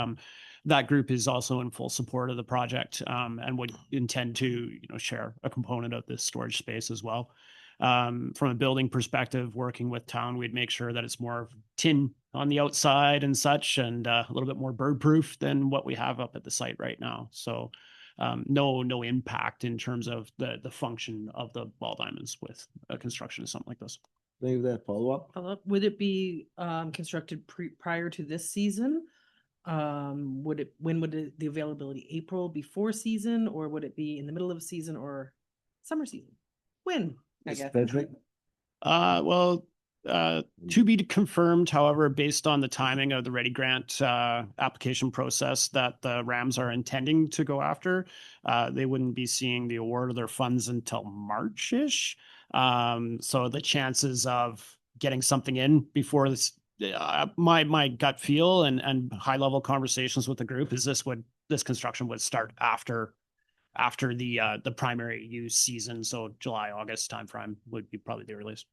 that group is also in full support of the project and would intend to share a component of this storage space as well. From a building perspective, working with town, we'd make sure that it's more tin on the outside and such, and a little bit more bird proof than what we have up at the site right now. So no impact in terms of the function of the ball diamonds with construction of something like this. Thank you for that follow-up. Would it be constructed prior to this season? When would the availability, April before season, or would it be in the middle of season or summer season? When? I guess. Well, to be confirmed, however, based on the timing of the Ready Grant application process that the Rams are intending to go after, they wouldn't be seeing the award of their funds until March-ish. So the chances of getting something in before this, my gut feel and high level conversations with the group is this construction would start after the primary use season. So July, August timeframe would be probably the earliest.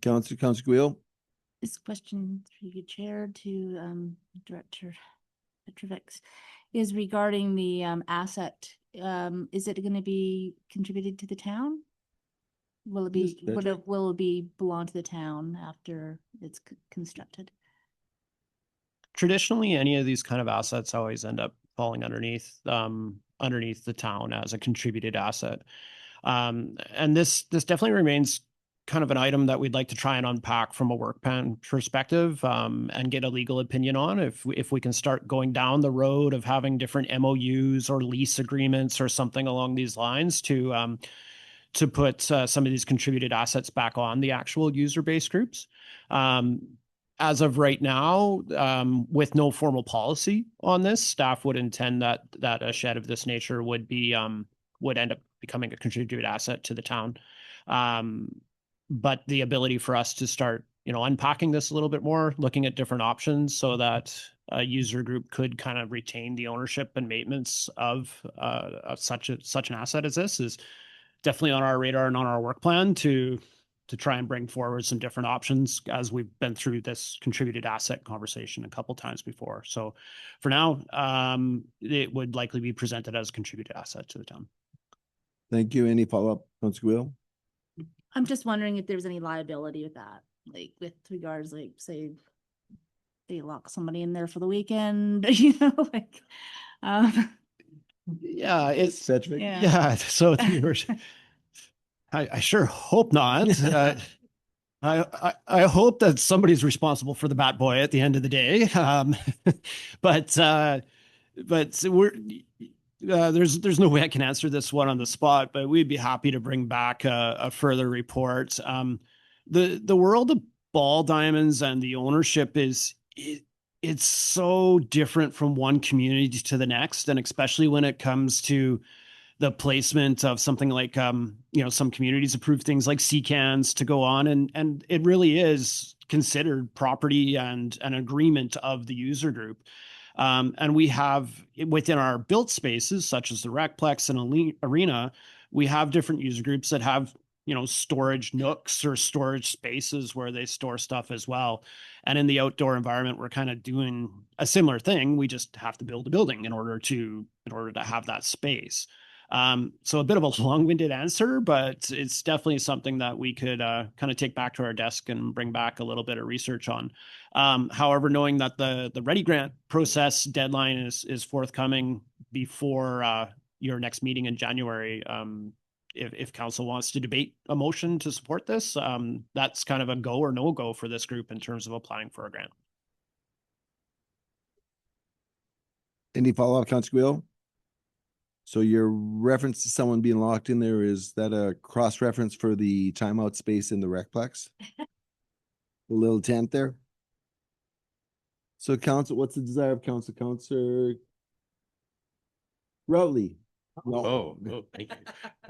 Councillor Guil. This question through your chair to Director Petrovic is regarding the asset. Is it going to be contributed to the town? Will it be will it be belong to the town after it's constructed? Traditionally, any of these kind of assets always end up falling underneath the town as a contributed asset. And this definitely remains kind of an item that we'd like to try and unpack from a work plan perspective and get a legal opinion on if we can start going down the road of having different MOUs or lease agreements or something along these lines to put some of these contributed assets back on the actual user base groups. As of right now, with no formal policy on this, staff would intend that a shed of this nature would end up becoming a contributed asset to the town. But the ability for us to start, unpacking this a little bit more, looking at different options so that a user group could kind of retain the ownership and maintenance of such an asset as this is definitely on our radar and on our work plan to try and bring forward some different options as we've been through this contributed asset conversation a couple times before. So for now, it would likely be presented as a contributed asset to the town. Thank you. Any follow-up, Councillor Guil? I'm just wondering if there's any liability with that, like with regards, like say they lock somebody in there for the weekend, like. Yeah, it's Cedric. yeah. So I sure hope not. I hope that somebody's responsible for the bat boy at the end of the day. But we're there's no way I can answer this one on the spot, but we'd be happy to bring back a further report. The world of ball diamonds and the ownership it's so different from one community to the next, and especially when it comes to the placement of something like some communities approve things like CCANs to go on, and it really is considered property and an agreement of the user group. And we have within our built spaces, such as the Recplex and Arena, we have different user groups that have storage nooks or storage spaces where they store stuff as well. And in the outdoor environment, we're kind of doing a similar thing. We just have to build a building in order to have that space. So a bit of a long-winded answer, but it's definitely something that we could kind of take back to our desk and bring back a little bit of research on. However, knowing that the Ready Grant process deadline is forthcoming before your next meeting in January, if council wants to debate a motion to support this, that's kind of a go or no go for this group in terms of applying for a grant. Any follow-up, Councillor Guil? So your reference to someone being locked in there, is that a cross-reference for the timeout space in the Recplex? the little tent there. So council, what's the desire of council? Councillor Routley? No. Thank you.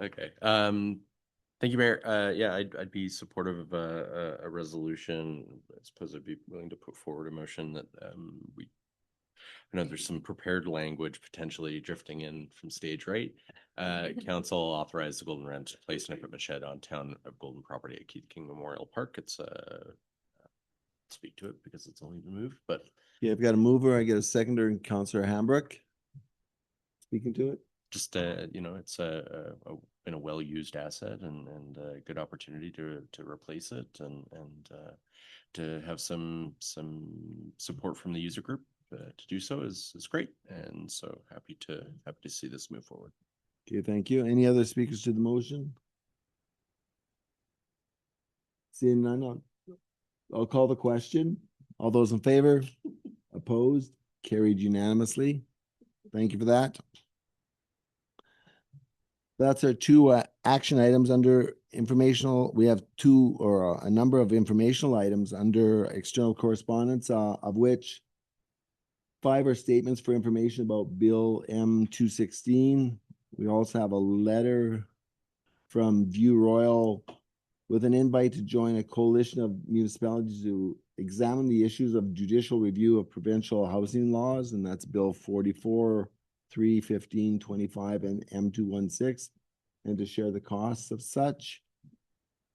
Okay. Thank you, Mayor. Yeah, I'd be supportive of a resolution. I suppose I'd be willing to put forward a motion that I know there's some prepared language potentially drifting in from stage right. Council authorized the Golden Rams to place an equipment shed on town of Golden property at Keith King Memorial Park. It's speak to it because it's only been moved, but Yeah, I've got a mover. I get a seconder, and Councillor Hambrook speaking to it. just it's been a well-used asset and a good opportunity to replace it and to have some support from the user group to do so is great, and so happy to see this move forward. Okay, thank you. Any other speakers to the motion? Seeing none, I'll call the question. All those in favor? Opposed? Carried unanimously. Thank you for that. That's our two action items under informational. We have two or a number of informational items under external correspondence, of which 5 are statements for information about Bill M216. We also have a letter from View Royal with an invite to join a coalition of municipalities to examine the issues of judicial review of provincial housing laws, and that's Bill 44, 3, 15, 25, and M216, and to share the costs of such.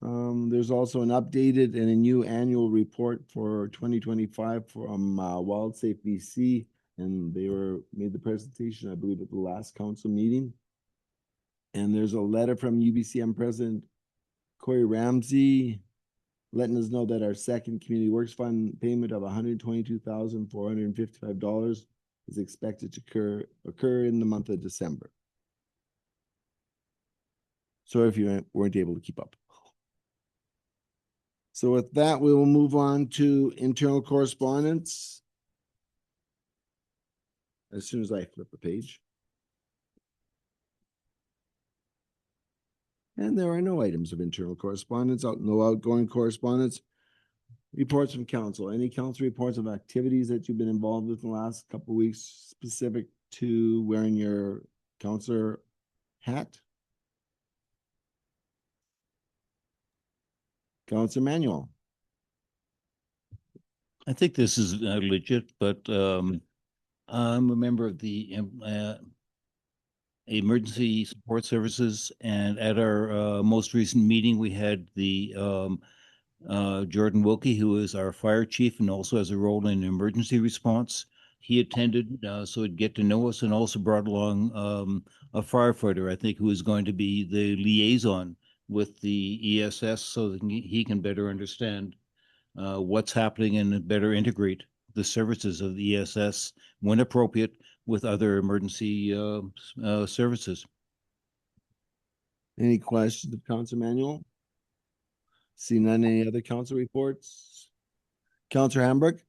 There's also an updated and a new annual report for 2025 from WildSafe BC, and they made the presentation, I believe, at the last council meeting. And there's a letter from UBCM President Corey Ramsey letting us know that our second Community Works Fund payment of $122,455 is expected to occur in the month of December. Sorry if you weren't able to keep up. So with that, we will move on to internal correspondence as soon as I flip the page. And there are no items of internal correspondence, no outgoing correspondence. Reports from council. Any council reports of activities that you've been involved with in the last couple of weeks, specific to wearing your councillor hat? Councillor Manuel. I think this is legit, but I'm a member of the emergency support services, and at our most recent meeting, we had the Jordan Wilkie, who is our fire chief and also has a role in emergency response. He attended, so he'd get to know us, and also brought along a firefighter, I think, who is going to be the liaison with the ESS so that he can better understand what's happening and better integrate the services of the ESS when appropriate with other emergency services. Any questions of Councillor Manuel? See none. Any other council reports? Councillor Hamburg?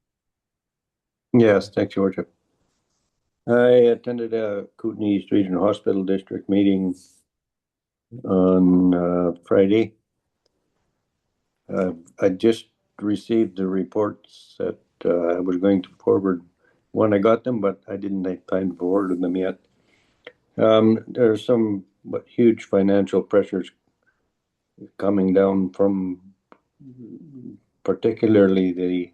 Yes, thanks, George. I attended a Kootenai East Regional Hospital District meeting on Friday. I just received the reports that I was going to forward when I got them, but I didn't have time to forward them yet. There are some huge financial pressures coming down from particularly the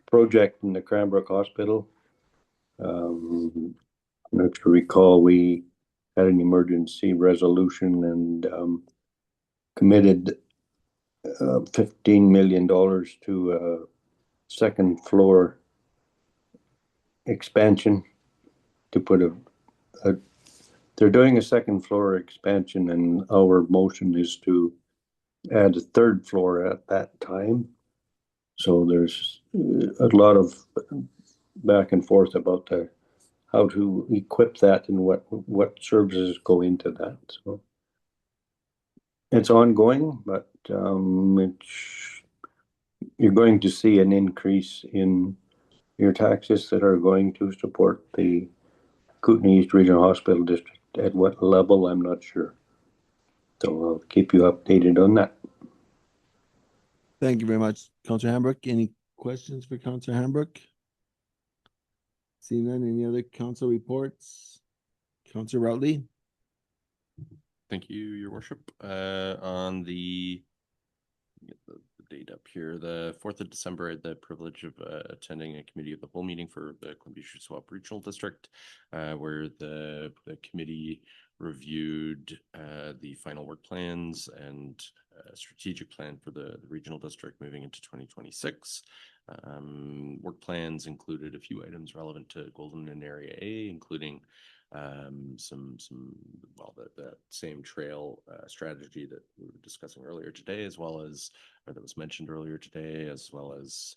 project in the Cranbrook Hospital. If you recall, we had an emergency resolution and committed $15 million to a second floor expansion to put they're doing a second floor expansion, and our motion is to add a third floor at that time. So there's a lot of back and forth about how to equip that and what services go into that. So it's ongoing, but you're going to see an increase in your taxes that are going to support the Kootenai East Regional Hospital District. At what level, I'm not sure. So I'll keep you updated on that. Thank you very much, Councillor Hambrook. Any questions for Councillor Hambrook? Seeing none, any other council reports? Councillor Routley? Thank you, Your Worship. On the date up here, the 4th of December, I had the privilege of attending a committee of the whole meeting for the Columbia-Shuswap Regional District, where the committee reviewed the final work plans and strategic plan for the regional district moving into 2026. Work plans included a few items relevant to Golden and Area A, including the same trail strategy that we were discussing earlier today, as well as, or that was mentioned earlier today, as well as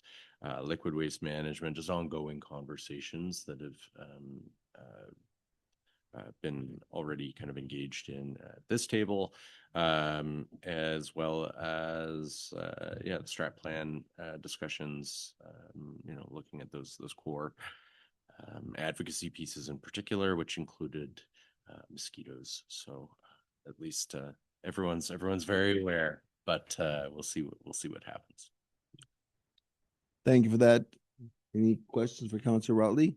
liquid waste management, just ongoing conversations that have been already kind of engaged in at this table, as well as the strat plan discussions, looking at those core advocacy pieces in particular, which included mosquitoes. So at least everyone's very aware, but we'll see what happens. Thank you for that. Any questions for Councillor Routley?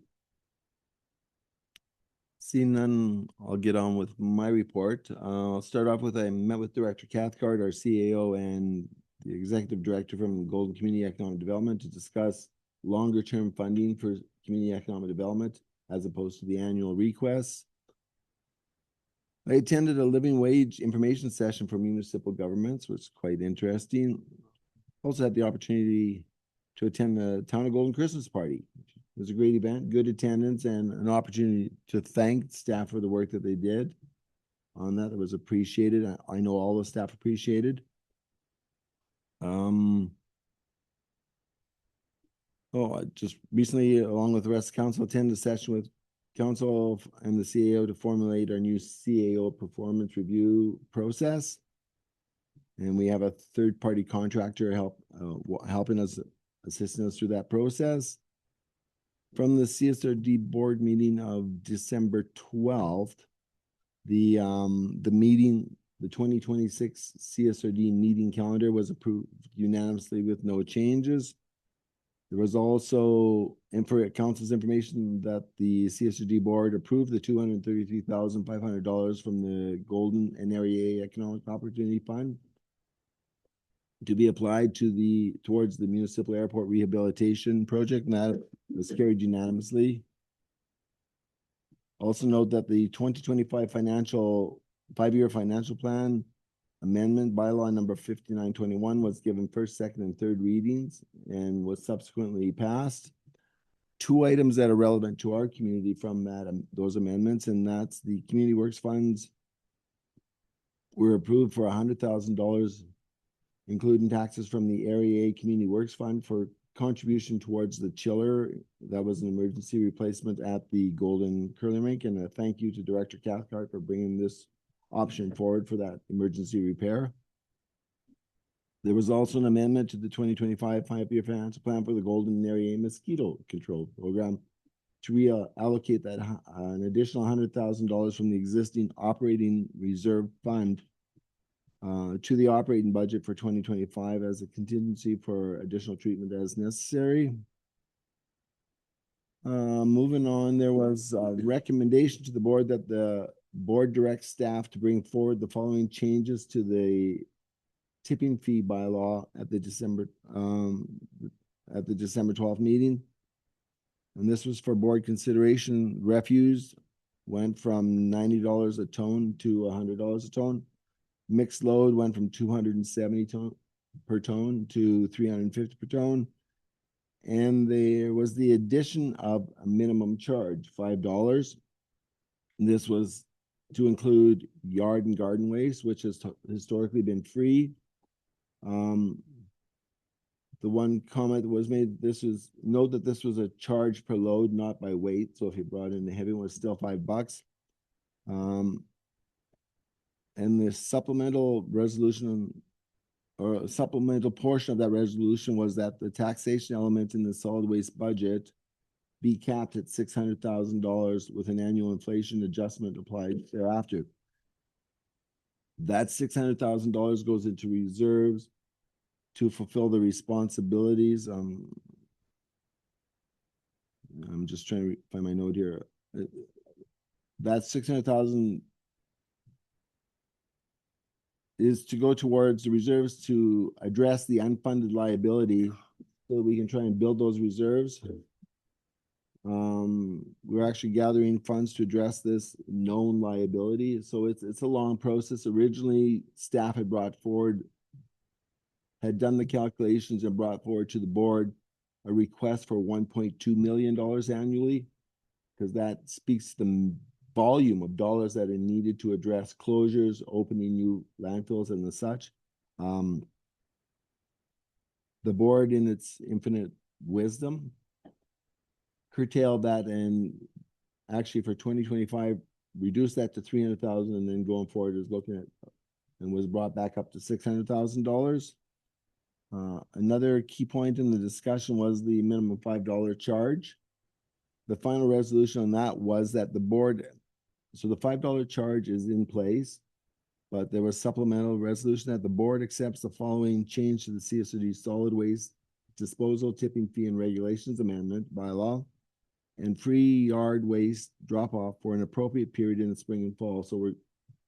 Seeing none, I'll get on with my report. I'll start off with I met with Director Cathcart, our CAO, and the Executive Director from Golden Community Economic Development to discuss longer-term funding for community economic development as opposed to the annual requests. I attended a living wage information session for municipal governments, which was quite interesting. Also had the opportunity to attend the Town of Golden Christmas Party. It was a great event, good attendance, and an opportunity to thank staff for the work that they did on that. It was appreciated. I know all the staff appreciated. I just recently, along with the rest of council, attended a session with council and the CAO to formulate our new CAO performance review process. And we have a third-party contractor helping us, assisting us through that process. From the CSRD board meeting of December 12th, the meeting, the 2026 CSRD meeting calendar was approved unanimously with no changes. There was also, and for council's information, that the CSRD board approved the $233,500 from the Golden and Area Economic Opportunity Fund to be applied towards the municipal airport rehabilitation project, and that was carried unanimously. Also note that the 2025 5-year financial plan amendment bylaw number 5921 was given first, second, and third readings and was subsequently passed. 2 items that are relevant to our community from those amendments, and that's the community works funds were approved for $100,000, including taxes from the Area A Community Works Fund for contribution towards the chiller. That was an emergency replacement at the Golden Curling Rink, and a thank you to Director Cathcart for bringing this option forward for that emergency repair. There was also an amendment to the 2025 5-year financial plan for the Golden Area Mosquito Control Program to reallocate that an additional $100,000 from the existing operating reserve fund to the operating budget for 2025 as a contingency for additional treatment as necessary. Moving on, there was a recommendation to the board that the board directs staff to bring forward the following changes to the tipping fee bylaw at the December 12th meeting. And this was for board consideration. Refuse went from $90 a ton to $100 a ton. Mixed load went from 270 per ton to 350 per ton. And there was the addition of a minimum charge, $5. And this was to include yard and garden waste, which has historically been free. The one comment that was made, note that this was a charge per load, not by weight. So if you brought in the heavy one, it was still $5. And the supplemental resolution or a supplemental portion of that resolution was that the taxation element in the solid waste budget be capped at $600,000 with an annual inflation adjustment applied thereafter. That $600,000 goes into reserves to fulfill the responsibilities. I'm just trying to find my note here. That 600,000 is to go towards the reserves to address the unfunded liability so that we can try and build those reserves. We're actually gathering funds to address this known liability. So it's a long process. Originally, staff had done the calculations and brought forward to the board a request for $1.2 million annually, because that speaks to the volume of dollars that are needed to address closures, opening new landfills and the such. The board, in its infinite wisdom, curtailed that and actually for 2025 reduced that to 300,000, and then going forward is looking at and was brought back up to $600,000. Another key point in the discussion was the minimum $5 charge. The final resolution on that was that the board, so the $5 charge is in place, but there was supplemental resolution that the board accepts the following change to the CSRD solid waste disposal tipping fee and regulations amendment bylaw and free yard waste drop off for an appropriate period in the spring and fall. So we're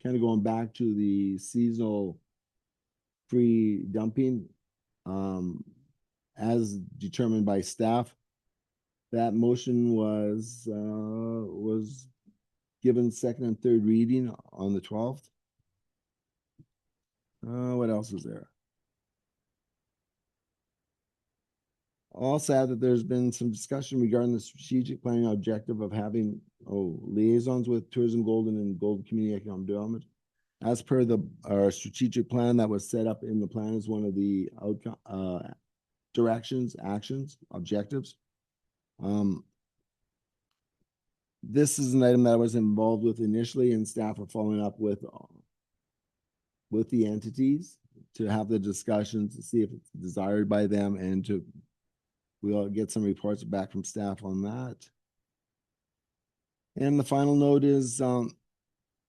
kind of going back to the seasonal free dumping as determined by staff. That motion was given second and third reading on the 12th. What else is there? Also add that there's been some discussion regarding the strategic planning objective of having liaisons with tourism, golden, and golden community economic development. As per our strategic plan that was set up in the plan as one of the outcome directions, actions, objectives. This is an item that I was involved with initially, and staff are following up with the entities to have the discussions to see if it's desired by them, and we'll get some reports back from staff on that. And the final note is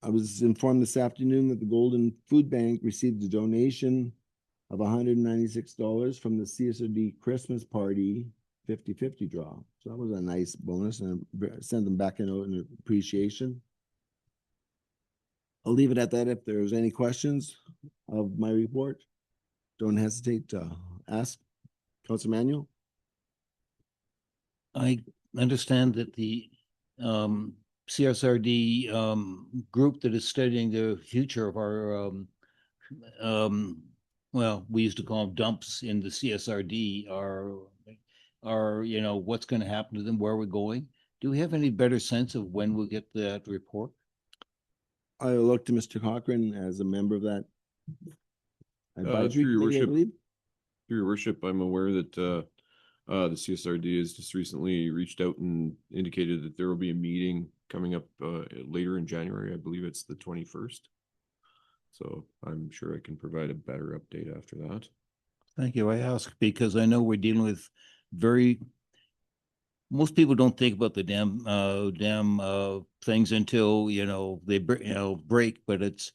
I was informed this afternoon that the Golden Food Bank received a donation of $196 from the CSRD Christmas Party 50-50 draw. So that was a nice bonus, and I sent them back a note in appreciation. I'll leave it at that. If there's any questions of my report, don't hesitate to ask. Councilor Manuel? I understand that the CSRD group that is studying the future of our well, we used to call them dumps in the CSRD are what's going to happen to them, where we're going. Do we have any better sense of when we'll get that report? I look to Mr. Cochran as a member of that advisory through your committee, I worship, believe. Through your worship, I'm aware that the CSRD has just recently reached out and indicated that there will be a meeting coming up later in January. I believe it's the 21st. So I'm sure I can provide a better update after that. Thank you. I ask because I know we're dealing with most people don't think about the damn things until they break, but it's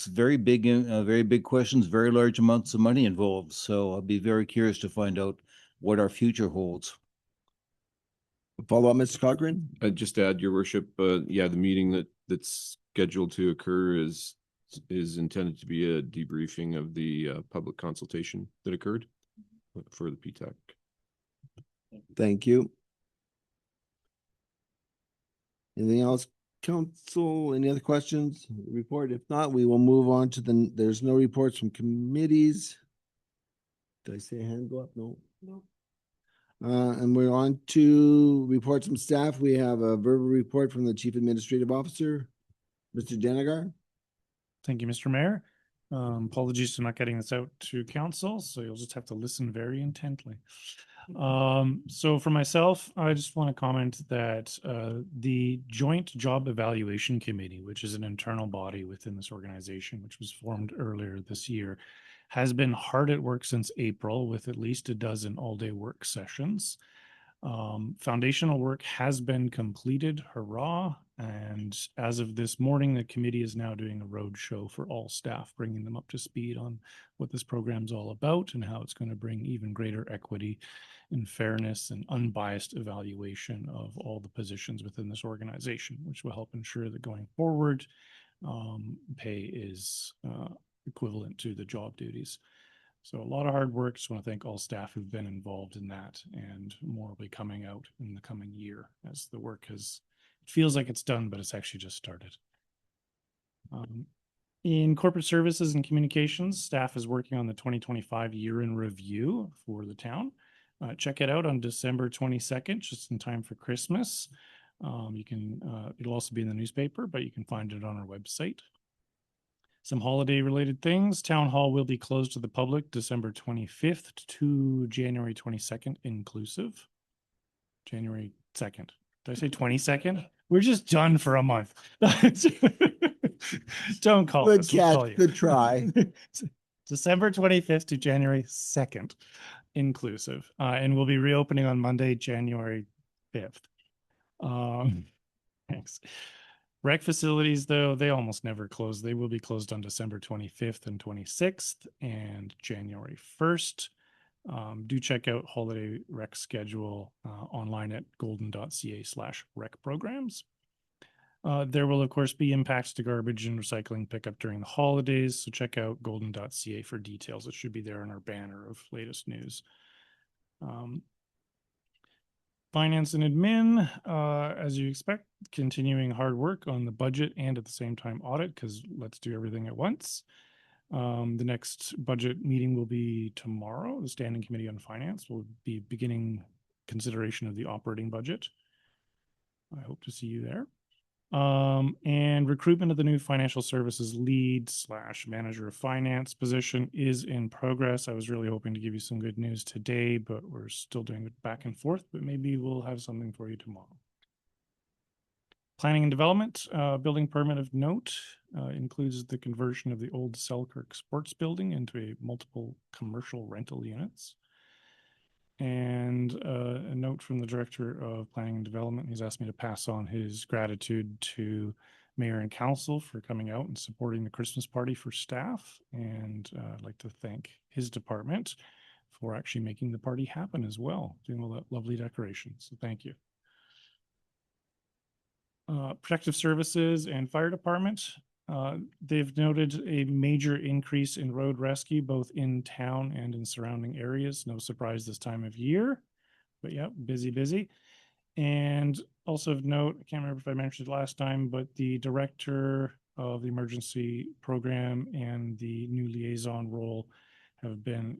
very big questions, very large amounts of money involved. So I'll be very curious to find out what our future holds. Follow up, Mr. Cochran? I'd just add, your worship, yeah, the meeting that's scheduled to occur is intended to be a debriefing of the public consultation that occurred for the PTAC. Thank you. Anything else, council? Any other questions? Report? If not, we will move on to there's no reports from committees. Did I say a hand go up? No. No. And we're on to reports from staff. We have a verbal report from the Chief Administrative Officer, Mr. Denegar. Thank you, Mr. Mayor. Apologies for not getting this out to council, so you'll just have to listen very intently. So for myself, I just want to comment that the Joint Job Evaluation Committee, which is an internal body within this organization, which was formed earlier this year, has been hard at work since April with at least a dozen all-day work sessions. Foundational work has been completed, hurrah. And as of this morning, the committee is now doing a road show for all staff, bringing them up to speed on what this program's all about and how it's going to bring even greater equity and fairness and unbiased evaluation of all the positions within this organization, which will help ensure that going forward, pay is equivalent to the job duties. So a lot of hard work. Just want to thank all staff who've been involved in that, and more will be coming out in the coming year as the work has, it feels like it's done, but it's actually just started. In corporate services and communications, staff is working on the 2025 year in review for the town. Check it out on December 22nd, just in time for Christmas. It'll also be in the newspaper, but you can find it on our website. Some holiday related things. Town Hall will be closed to the public December 25th to January 22nd inclusive. January 2nd. Did I say 22nd? We're just done for a month. Don't call Good us. We'll catch, call you. good try. December 25th to January 2nd inclusive. And we'll be reopening on Monday, January 5th. Thanks. Rec facilities, though, they almost never close. They will be closed on December 25th and 26th and January 1st. Do check out holiday rec schedule online at golden.ca/rec programs. There will, of course, be impacts to garbage and recycling pickup during the holidays. So check out golden.ca for details. It should be there in our banner of latest news. Finance and admin, as you expect, continuing hard work on the budget and at the same time audit, because let's do everything at once. The next budget meeting will be tomorrow. The Standing Committee on Finance will be beginning consideration of the operating budget. I hope to see you there. And recruitment of the new financial services lead / manager of finance position is in progress. I was really hoping to give you some good news today, but we're still doing it back and forth, but maybe we'll have something for you tomorrow. Planning and development, building permit of note includes the conversion of the old Selkirk Sports Building into a multiple commercial rental units. And a note from the Director of Planning and Development. He's asked me to pass on his gratitude to Mayor and Council for coming out and supporting the Christmas party for staff. And I'd like to thank his department for actually making the party happen as well, doing all that lovely decoration. So thank you. Protective Services and Fire Department. They've noted a major increase in road rescue, both in town and in surrounding areas. No surprise this time of year, but yeah, busy. And also of note, I can't remember if I mentioned it last time, but the director of the emergency program and the new liaison role have been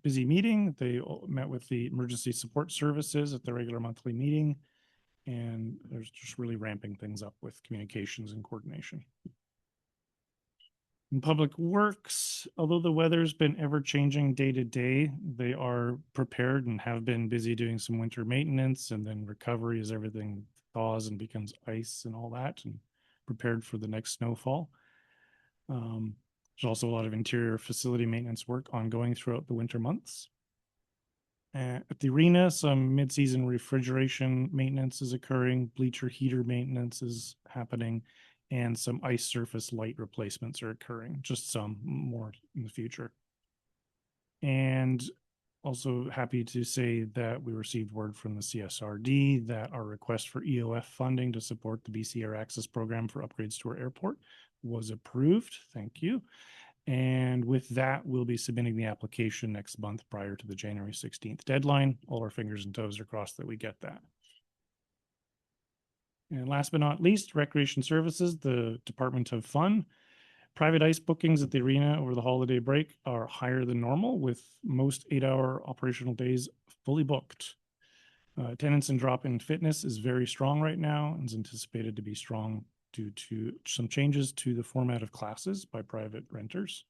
busy meeting. They met with the emergency support services at the regular monthly meeting, and there's just really ramping things up with communications and coordination. In public works, although the weather's been ever changing day to day, they are prepared and have been busy doing some winter maintenance and then recovery as everything thaws and becomes ice and all that, and prepared for the next snowfall. There's also a lot of interior facility maintenance work ongoing throughout the winter months. At the arena, some mid-season refrigeration maintenance is occurring, bleacher heater maintenance is happening, and some ice surface light replacements are occurring, just some more in the future. And also happy to say that we received word from the CSRD that our request for EOF funding to support the BC Air Access program for upgrades to our airport was approved. Thank you. And with that, we'll be submitting the application next month prior to the January 16th deadline. All our fingers and toes are crossed that we get that. And last but not least, recreation services, the Department of Fun. Private ice bookings at the arena over the holiday break are higher than normal, with most 8-hour operational days fully booked. Attendance and drop-in fitness is very strong right now and is anticipated to be strong due to some changes to the format of classes by private renters.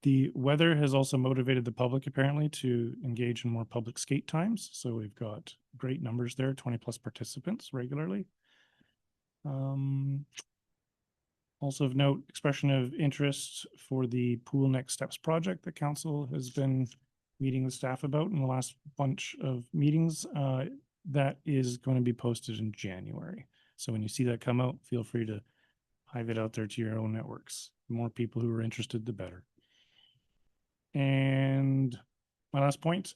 The weather has also motivated the public apparently to engage in more public skate times. So we've got great numbers there, 20+ participants regularly. Also of note, expression of interest for the Pool Next Steps project that Council has been meeting with staff about in the last bunch of meetings. That is going to be posted in January. So when you see that come out, feel free to hive it out there to your own networks. The more people who are interested, the better. And my last point,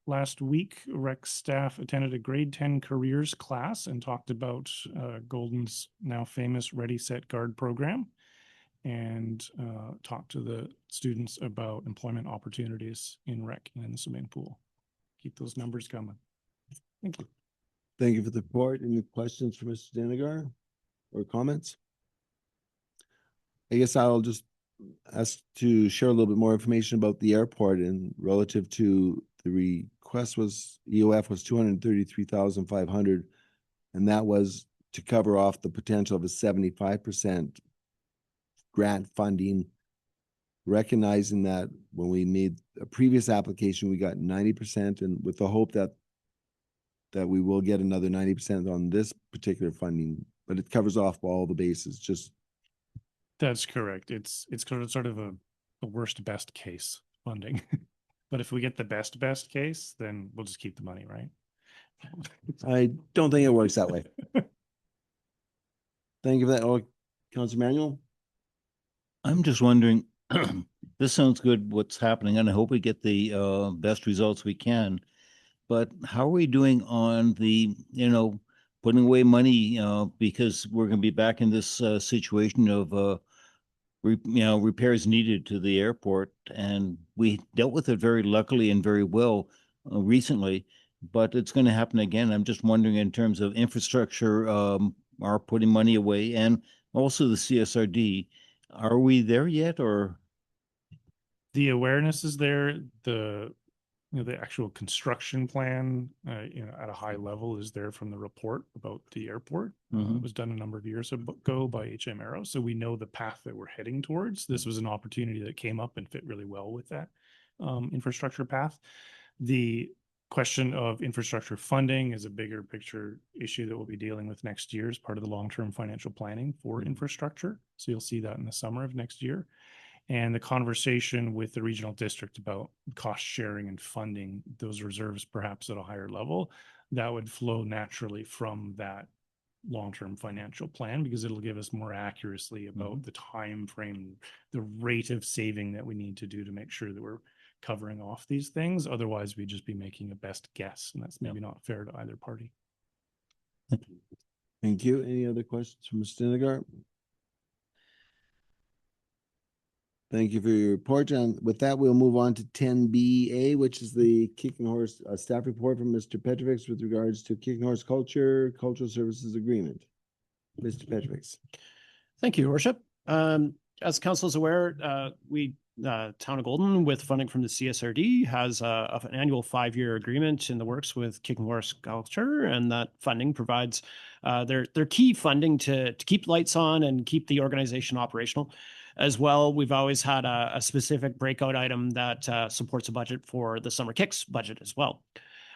last week, rec staff attended a grade 10 careers class and talked about Golden's now famous Ready, Set, Guard program, and talked to the students about employment opportunities in rec and in the swimming pool. Keep those numbers coming. Thank you. Thank you for the report. Any questions for Mr. Denigar or comments? I guess I'll just ask to share a little bit more information about the airport, and relative to the request was EOF was 233,500, and that was to cover off the potential of a 75% grant funding, recognizing that when we made a previous application, we got 90%, and with the hope that we will get another 90% on this particular funding, but it covers off all the bases. Just That's correct. It's sort of a worst best case funding. But if we get the best case, then we'll just keep the money, right? I don't think it works that way. Thank you for that. Oh, Councilor Manuel? I'm just wondering, this sounds good, what's happening, and I hope we get the best results we can. But how are we doing on the, putting away money, because we're going to be back in this situation of, repairs needed to the airport, and we dealt with it very luckily and very well recently, but it's going to happen again. I'm just wondering, in terms of infrastructure, are putting money away, and also the CSRD, are we there yet, or? The awareness is there. The actual construction plan, at a high level is there from the report about the airport. It was done a number of years ago by HM Aero. So we know the path that we're heading towards. This was an opportunity that came up and fit really well with that infrastructure path. The question of infrastructure funding is a bigger picture issue that we'll be dealing with next year as part of the long-term financial planning for infrastructure. So you'll see that in the summer of next year. And the conversation with the regional district about cost sharing and funding those reserves perhaps at a higher level, that would flow naturally from that long-term financial plan, because it'll give us more accuracy about the time frame, the rate of saving that we need to do to make sure that we're covering off these things. Otherwise, we'd just be making a best guess, and that's maybe not fair to either party. Thank you. Any other questions from Mr. Denigar? Thank you for your report. And with that, we'll move on to 10BA, which is the Kicking Horse staff report from Mr. Petrovic with regards to Kicking Horse Cultural Services Agreement. Mr. Petrovic. Thank you, Your Worship. As council is aware, Town of Golden, with funding from the CSRD, has an annual 5-year agreement in the works with Kicking Horse Culture, and that funding provides their key funding to keep lights on and keep the organization operational. As well, we've always had a specific breakout item that supports a budget for the Summer Kicks budget as well.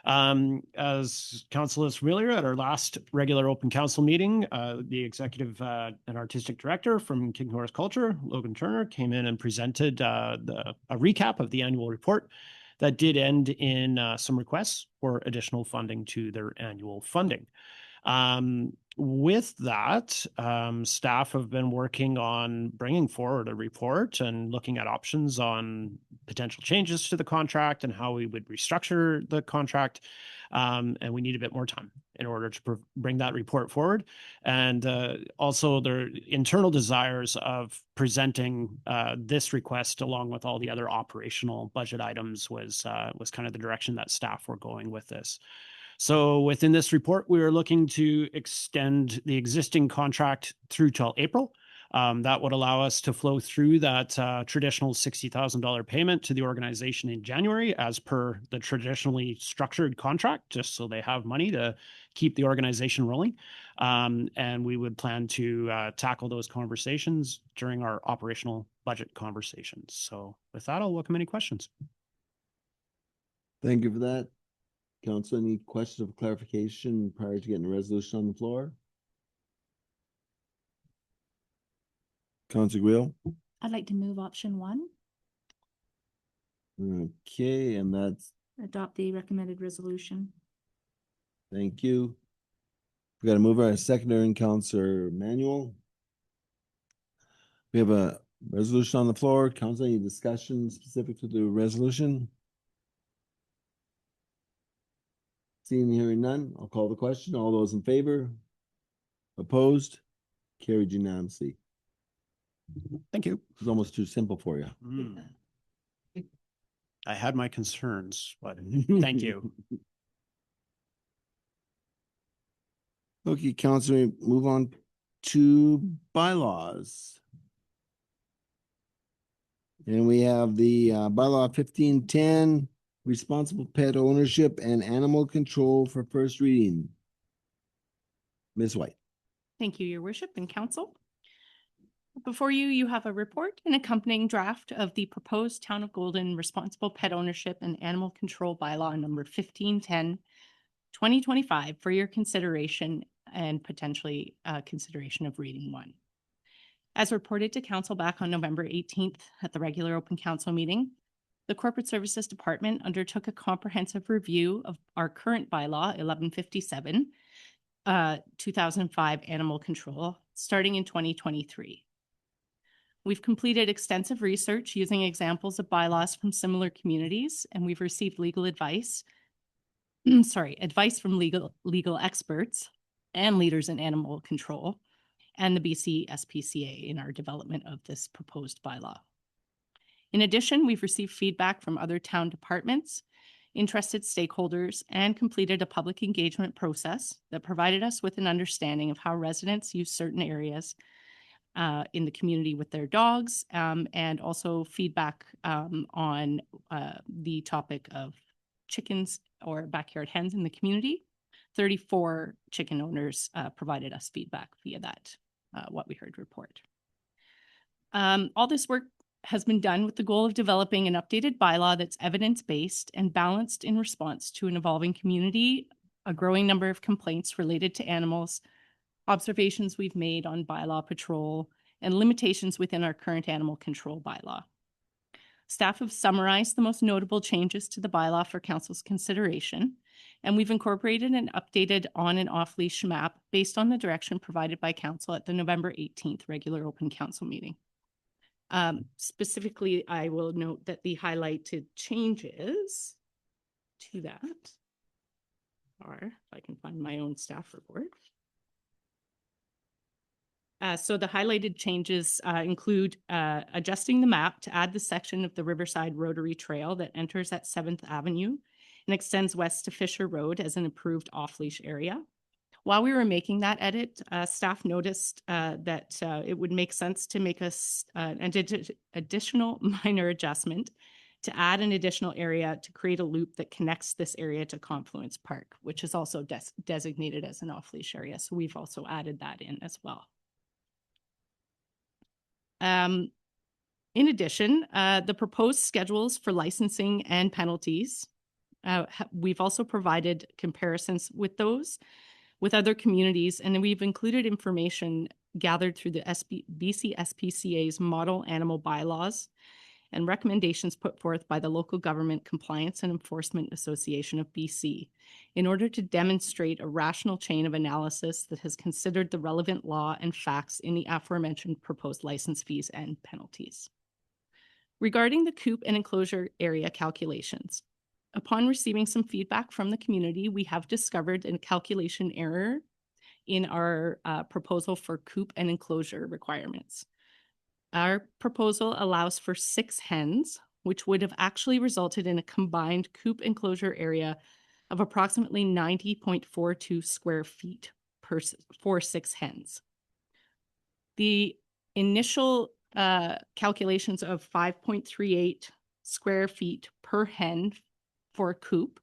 As council is familiar, at our last regular open council meeting, the executive and artistic director from Kicking Horse Culture, Logan Turner, came in and presented a recap of the annual report that did end in some requests for additional funding to their annual funding. With that, staff have been working on bringing forward a report and looking at options on potential changes to the contract and how we would restructure the contract. And we need a bit more time in order to bring that report forward. And also their internal desires of presenting this request along with all the other operational budget items was kind of the direction that staff were going with this. So within this report, we are looking to extend the existing contract through till April. That would allow us to flow through that traditional $60,000 payment to the organization in January as per the traditionally structured contract, just so they have money to keep the organization rolling. And we would plan to tackle those conversations during our operational budget conversations. So with that, I'll welcome any questions. Thank you for that. Council, any questions of clarification prior to getting a resolution on the floor? Councilor Guil? I'd like to move option 1. Okay, and that's, Adopt the recommended resolution. thank you. We got to move our secondary and Counselor Manuel. We have a resolution on the floor. Council, any discussion specific to the resolution? Seeing and hearing none, I'll call the question. All those in favor? Opposed? Carried unanimously. Thank you. It's almost too simple for you. I had my concerns, but thank you. Okay, Councilor, move on to bylaws. And we have the bylaw 1510, responsible pet ownership and animal control for first reading. Ms. White. Thank you, Your Worship and Council. Before you, you have a report and accompanying draft of the proposed Town of Golden Responsible Pet Ownership and Animal Control Bylaw number 1510, 2025 for your consideration and potentially consideration of reading one. As reported to Council back on November 18th at the regular open council meeting, the Corporate Services Department undertook a comprehensive review of our current bylaw 1157, 2005 animal control, starting in 2023. We've completed extensive research using examples of bylaws from similar communities, and we've received legal advice, advice from legal experts and leaders in animal control and the BC SPCA in our development of this proposed bylaw. In addition, we've received feedback from other town departments, interested stakeholders, and completed a public engagement process that provided us with an understanding of how residents use certain areas in the community with their dogs, and also feedback on the topic of chickens or backyard hens in the community. 34 chicken owners provided us feedback via that What We Heard report. All this work has been done with the goal of developing an updated bylaw that's evidence-based and balanced in response to an evolving community, a growing number of complaints related to animals, observations we've made on bylaw patrol, and limitations within our current animal control bylaw. Staff have summarized the most notable changes to the bylaw for Council's consideration, and we've incorporated an updated on and off leash map based on the direction provided by Council at the November 18th regular open council meeting. Specifically, I will note that the highlighted changes to that are, if I can find my own staff report. So the highlighted changes include adjusting the map to add the section of the Riverside Rotary Trail that enters at 7th Avenue and extends west to Fisher Road as an approved off-leash area. While we were making that edit, staff noticed that it would make sense to make an additional minor adjustment to add an additional area to create a loop that connects this area to Confluence Park, which is also designated as an off-leash area. So we've also added that in as well. In addition, the proposed schedules for licensing and penalties, we've also provided comparisons with those with other communities, and we've included information gathered through the BC SPCA's model animal bylaws and recommendations put forth by the Local Government Compliance and Enforcement Association of BC in order to demonstrate a rational chain of analysis that has considered the relevant law and facts in the aforementioned proposed license fees and penalties. Regarding the coop and enclosure area calculations, upon receiving some feedback from the community, we have discovered a calculation error in our proposal for coop and enclosure requirements. Our proposal allows for 6 hens, which would have actually resulted in a combined coop enclosure area of approximately 90.42 square feet for 6 hens. The initial calculations of 5.38 square feet per hen for a coop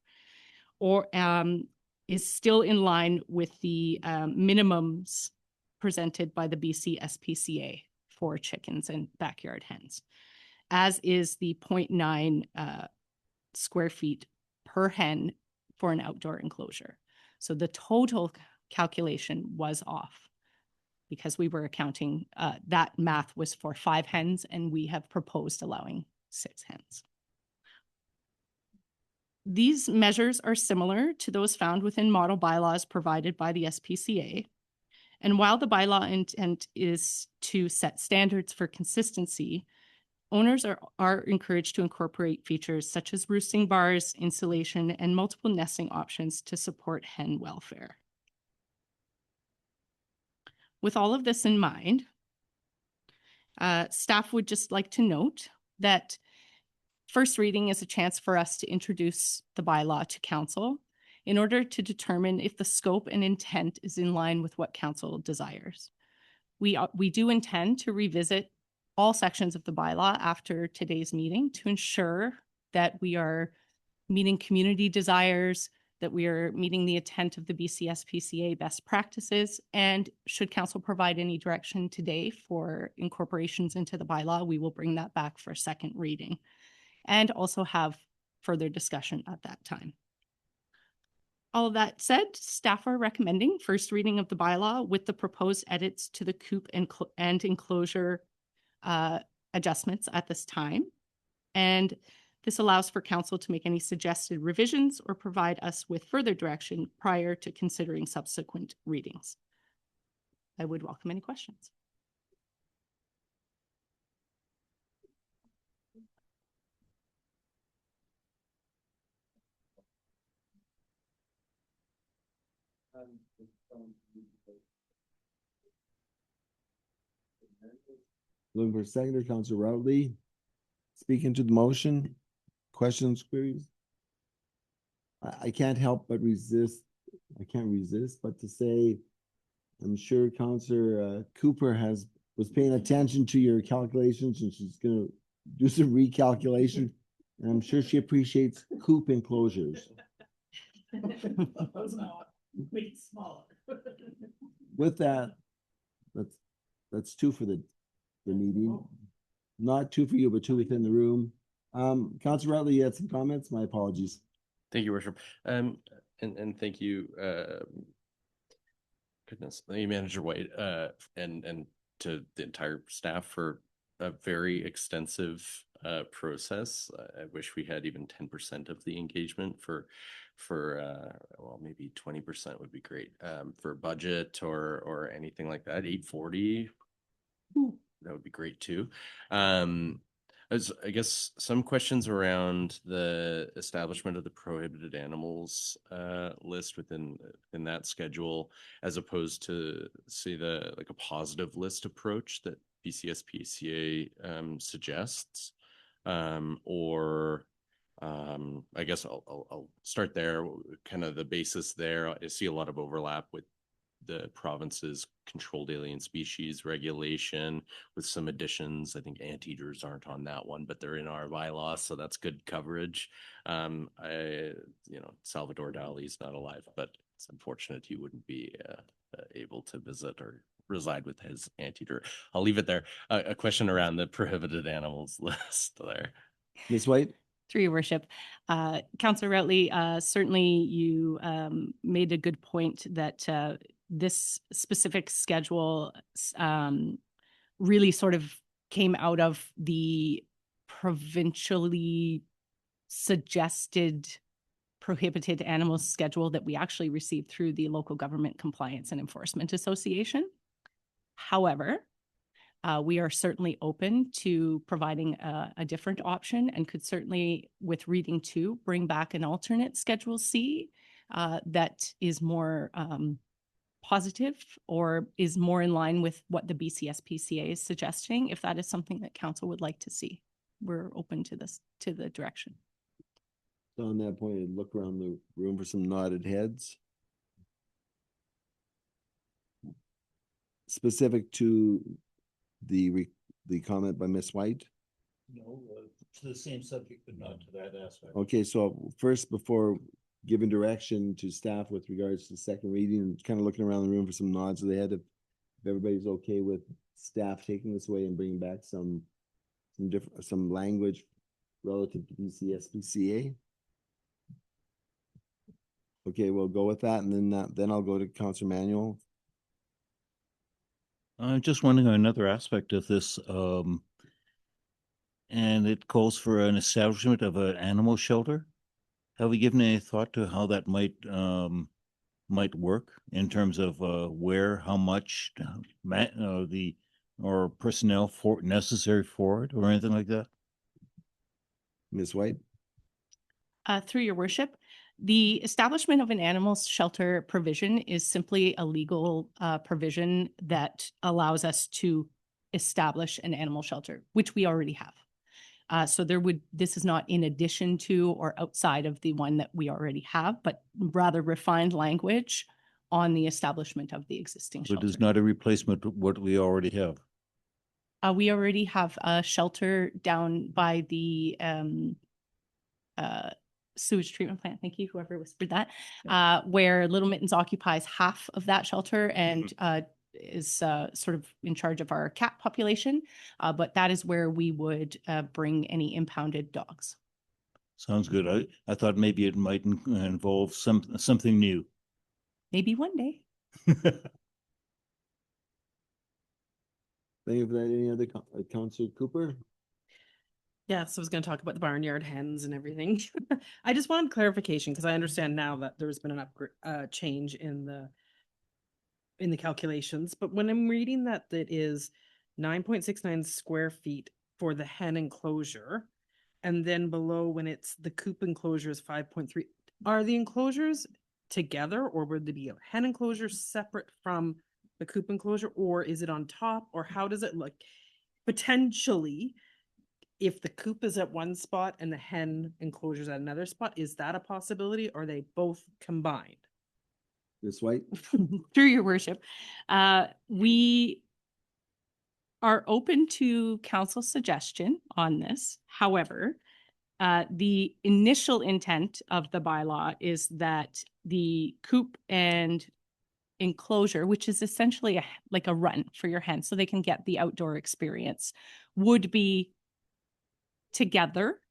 is still in line with the minimums presented by the BC SPCA for chickens and backyard hens, as is the 0.9 square feet per hen for an outdoor enclosure. So the total calculation was off because we were accounting, that math was for 5 hens and we have proposed allowing 6 hens. These measures are similar to those found within model bylaws provided by the SPCA. And while the bylaw intent is to set standards for consistency, owners are encouraged to incorporate features such as roosting bars, insulation, and multiple nesting options to support hen welfare. With all of this in mind, staff would just like to note that first reading is a chance for us to introduce the bylaw to council in order to determine if the scope and intent is in line with what council desires. We do intend to revisit all sections of the bylaw after today's meeting to ensure that we are meeting community desires, that we are meeting the intent of the BCSPCA best practices, and should council provide any direction today for incorporations into the bylaw, we will bring that back for second reading and also have further discussion at that time. All of that said, staff are recommending first reading of the bylaw with the proposed edits to the coop and enclosure adjustments at this time. And this allows for council to make any suggested revisions or provide us with further direction prior to considering subsequent readings. I would welcome any questions. Looking for seconder, Councilor Routley. Speaking to the motion, questions, queries? I can't help but resist. I can't resist but to say, I'm sure Councilor Cooper was paying attention to your calculations and she's gonna do some recalculation. And I'm sure she appreciates coop enclosures. Make it smaller. With that, that's two for the meeting. Not two for you, but two within the room. Councilor Routley, you had some comments? My apologies. Thank you, Worship. And thank you, Manager White, and to the entire staff for a very extensive process. I wish we had even 10% of the engagement for well, maybe 20% would be great for budget or anything like that. 840, that would be great too. As I guess some questions around the establishment of the prohibited animals list within that schedule, as opposed to say like a positive list approach that BCSPCA suggests, or I guess I'll start there. Kind of the basis there. I see a lot of overlap with the province's controlled alien species regulation with some additions. I think anteaters aren't on that one, but they're in our bylaw, so that's good coverage. Salvador Dali's not alive, but it's unfortunate he wouldn't be able to visit or reside with his anteater. I'll leave it there. A question around the prohibited animals list there. Ms. White? Through your worship. Councillor Routley, certainly you made a good point that this specific schedule really sort of came out of the provincially suggested prohibited animals schedule that we actually received through the Local Government Compliance and Enforcement Association. However, we are certainly open to providing a different option and could certainly, with reading 2, bring back an alternate Schedule C that is more positive or is more in line with what the BCSPCA is suggesting, if that is something that council would like to see. We're open to this, to the direction. So on that point, I'd look around the room for some nodded heads. Specific to the comment by Ms. White? No, to the same subject, but not to that aspect. Okay, so first, before giving direction to staff with regards to second reading, kind of looking around the room for some nods of the head, if everybody's okay with staff taking this away and bringing back some language relative to BCSPCA. Okay, we'll go with that, and then I'll go to Councillor Manuel. I'm just wondering another aspect of this, and it calls for an establishment of an animal shelter. have we given any thought to how that might work in terms of where, how much or personnel for necessary for it or anything like that? Ms. White? Through your worship, the establishment of an animal shelter provision is simply a legal provision that allows us to establish an animal shelter, which we already have. So this is not in addition to or outside of the one that we already have, but rather refined language on the establishment of the existing So it shelter. is not a replacement of what we already have. We already have a shelter down by the sewage treatment plant. Thank you, whoever whispered that, where Little Mittens occupies half of that shelter and is sort of in charge of our cat population. But that is where we would bring any impounded dogs. Sounds good. I thought maybe it might involve something new. Maybe one day. Thank you for that. Any other Councilor Cooper? Yeah, so I was going to talk about the barnyard hens and everything. I just wanted clarification because I understand now that there's been an upgrade, change in the calculations. But when I'm reading that is 9.69 square feet for the hen enclosure, and then below when it's the coop enclosure is 5.3, are the enclosures together, or would there be a hen enclosure separate from the coop enclosure, or is it on top, or how does it look? Potentially, if the coop is at one spot and the hen enclosure is at another spot, is that a possibility, or are they both combined? Ms. White? Through your worship, we are open to council suggestion on this. However, the initial intent of the bylaw is that the coop and enclosure, which is essentially like a run for your hen so they can get the outdoor experience, would be together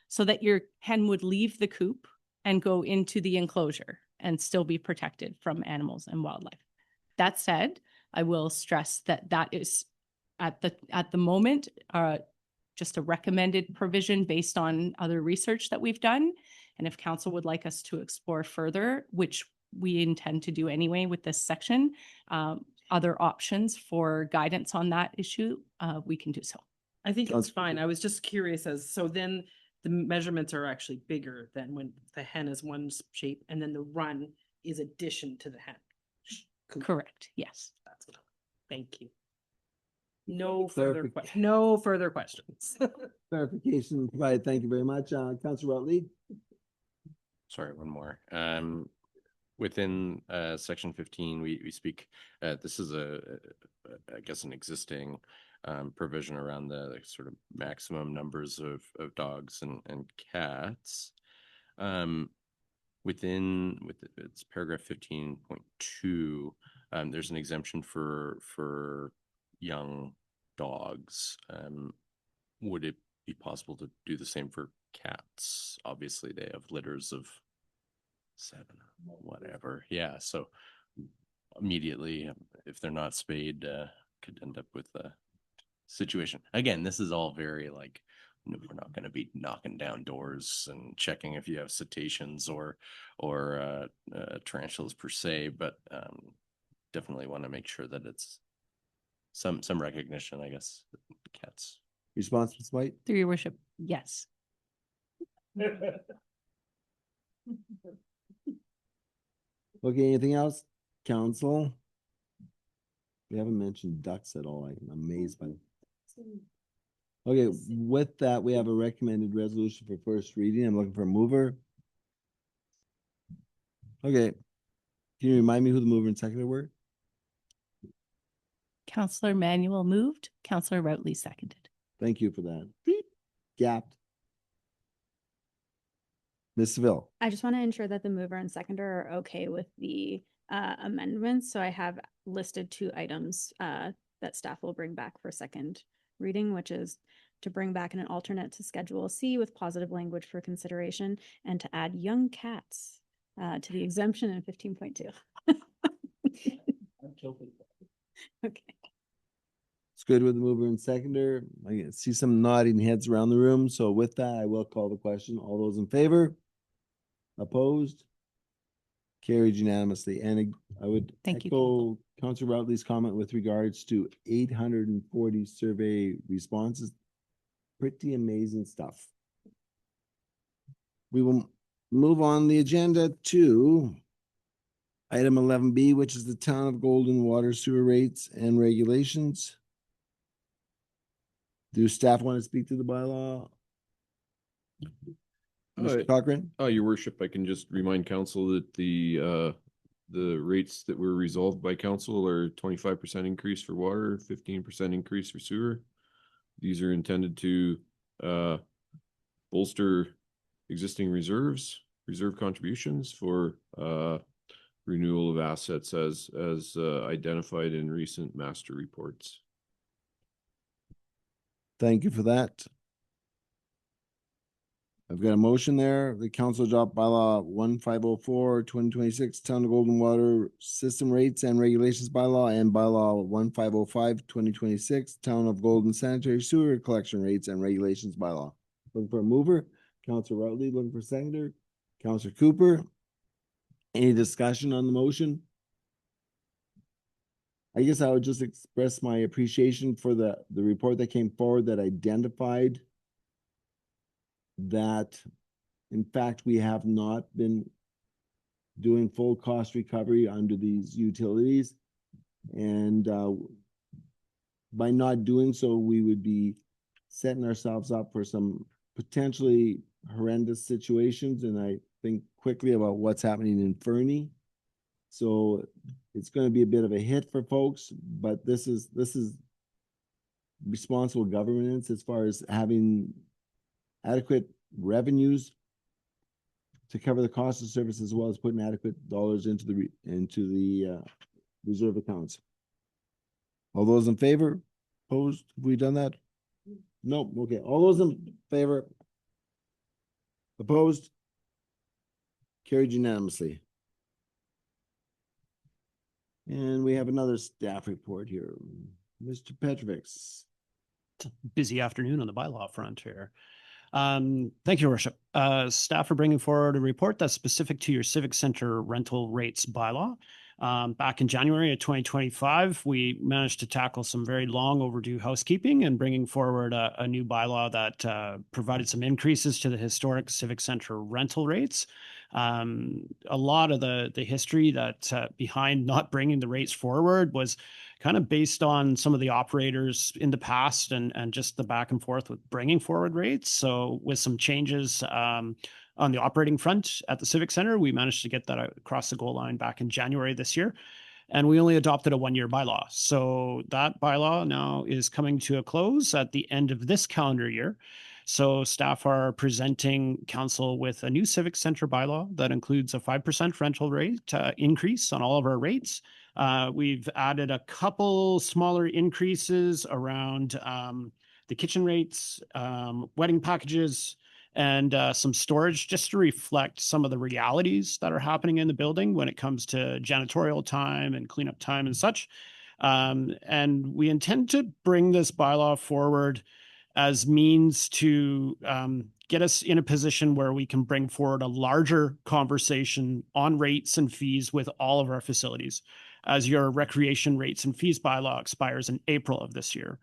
so that your hen would leave the coop and go into the enclosure and still be protected from animals and wildlife. That said, I will stress that that is at the moment just a recommended provision based on other research that we've done. And if council would like us to explore further, which we intend to do anyway with this section, other options for guidance on that issue, we can do so. I think it's fine. I was just curious so then the measurements are actually bigger than when the hen is one shape and then the run is addition to the hen. Correct. Yes. That's what thank you. No further questions. Clarification provided. Thank you very much. Councilor Rutley? Sorry, one more. Within section 15, we speak, this is I guess an existing provision around the sort of maximum numbers of dogs and cats. It's paragraph 15.2, there's an exemption for young dogs. Would it be possible to do the same for cats? Obviously, they have litters of 7, whatever. Yeah, so immediately, if they're not spayed, could end up with a situation. Again, this is all very like, we're not going to be knocking down doors and checking if you have cetaceans or tarantulas per se, but definitely want to make sure that it's some recognition, I guess. Cats. Response, Ms. White? Through your worship, yes. Okay, anything else? Council? We haven't mentioned ducks at all. I'm amazed by it. Okay, with that, we have a recommended resolution for first reading. I'm looking for a mover. Okay. Can you remind me who the mover and seconder were? Councillor Manuel moved, Councillor Routley seconded. Thank you for that. Gapped. Ms. Seville? I just want to ensure that the mover and seconder are okay with the amendments. So I have listed 2 items that staff will bring back for second reading, which is to bring back an alternate to Schedule C with positive language for consideration and to add young cats to the exemption in 15.2. Okay. It's good with the mover and seconder. I see some nodding heads around the room. So with that, I will call the question. All those in favor? Opposed? Carried unanimously. And I would Thank you, echo Councillor Routley's comment with regards to 840 survey responses. Pretty amazing stuff. We will move on the agenda to item 11B, which is the Town of Golden water sewer rates and regulations. Do staff want to speak to the bylaw? Mr. Cochran? Oh, your worship, I can just remind council that the rates that were resolved by council are 25% increase for water, 15% increase for sewer. These are intended to bolster existing reserve contributions for renewal of assets as identified in recent master reports. Thank you for that. I've got a motion there. The council adopt bylaw 1504, 2026, Town of Golden Water System Rates and Regulations bylaw, and bylaw 1505, 2026, Town of Golden Sanitary Sewer Collection Rates and Regulations bylaw. Looking for a mover, Councilor Routley. Looking for seconder, Councilor Cooper. Any discussion on the motion? I guess I would just express my appreciation for the report that came forward that identified that, in fact, we have not been doing full cost recovery under these utilities. And by not doing so, we would be setting ourselves up for some potentially horrendous situations. And I think quickly about what's happening in Fernie. So it's going to be a bit of a hit for folks, but this is responsible governance as far as having adequate revenues to cover the cost of service, as well as putting adequate dollars into the reserve accounts. All those in favor? Opposed? Have we done that? Nope. Okay. All those in favor? Opposed? Carried unanimously. And we have another staff report here. Mr. Petrovics. Busy afternoon on the bylaw front here. Thank you, Your Worship. Staff are bringing forward a report that's specific to your Civic Center rental rates bylaw. Back in January of 2025, we managed to tackle some very long overdue housekeeping and bringing forward a new bylaw that provided some increases to the historic Civic Center rental rates. A lot of the history that behind not bringing the rates forward was kind of based on some of the operators in the past and just the back and forth with bringing forward rates. So with some changes on the operating front at the Civic Center, we managed to get that across the goal line back in January this year. And we only adopted a one-year bylaw. So that bylaw now is coming to a close at the end of this calendar year. So staff are presenting council with a new Civic Center bylaw that includes a 5% rental rate increase on all of our rates. We've added a couple smaller increases around the kitchen rates, wedding packages, and some storage, just to reflect some of the realities that are happening in the building when it comes to janitorial time and cleanup time and such. And we intend to bring this bylaw forward as means to get us in a position where we can bring forward a larger conversation on rates and fees with all of our facilities, as your recreation rates and fees bylaw expires in April of this year.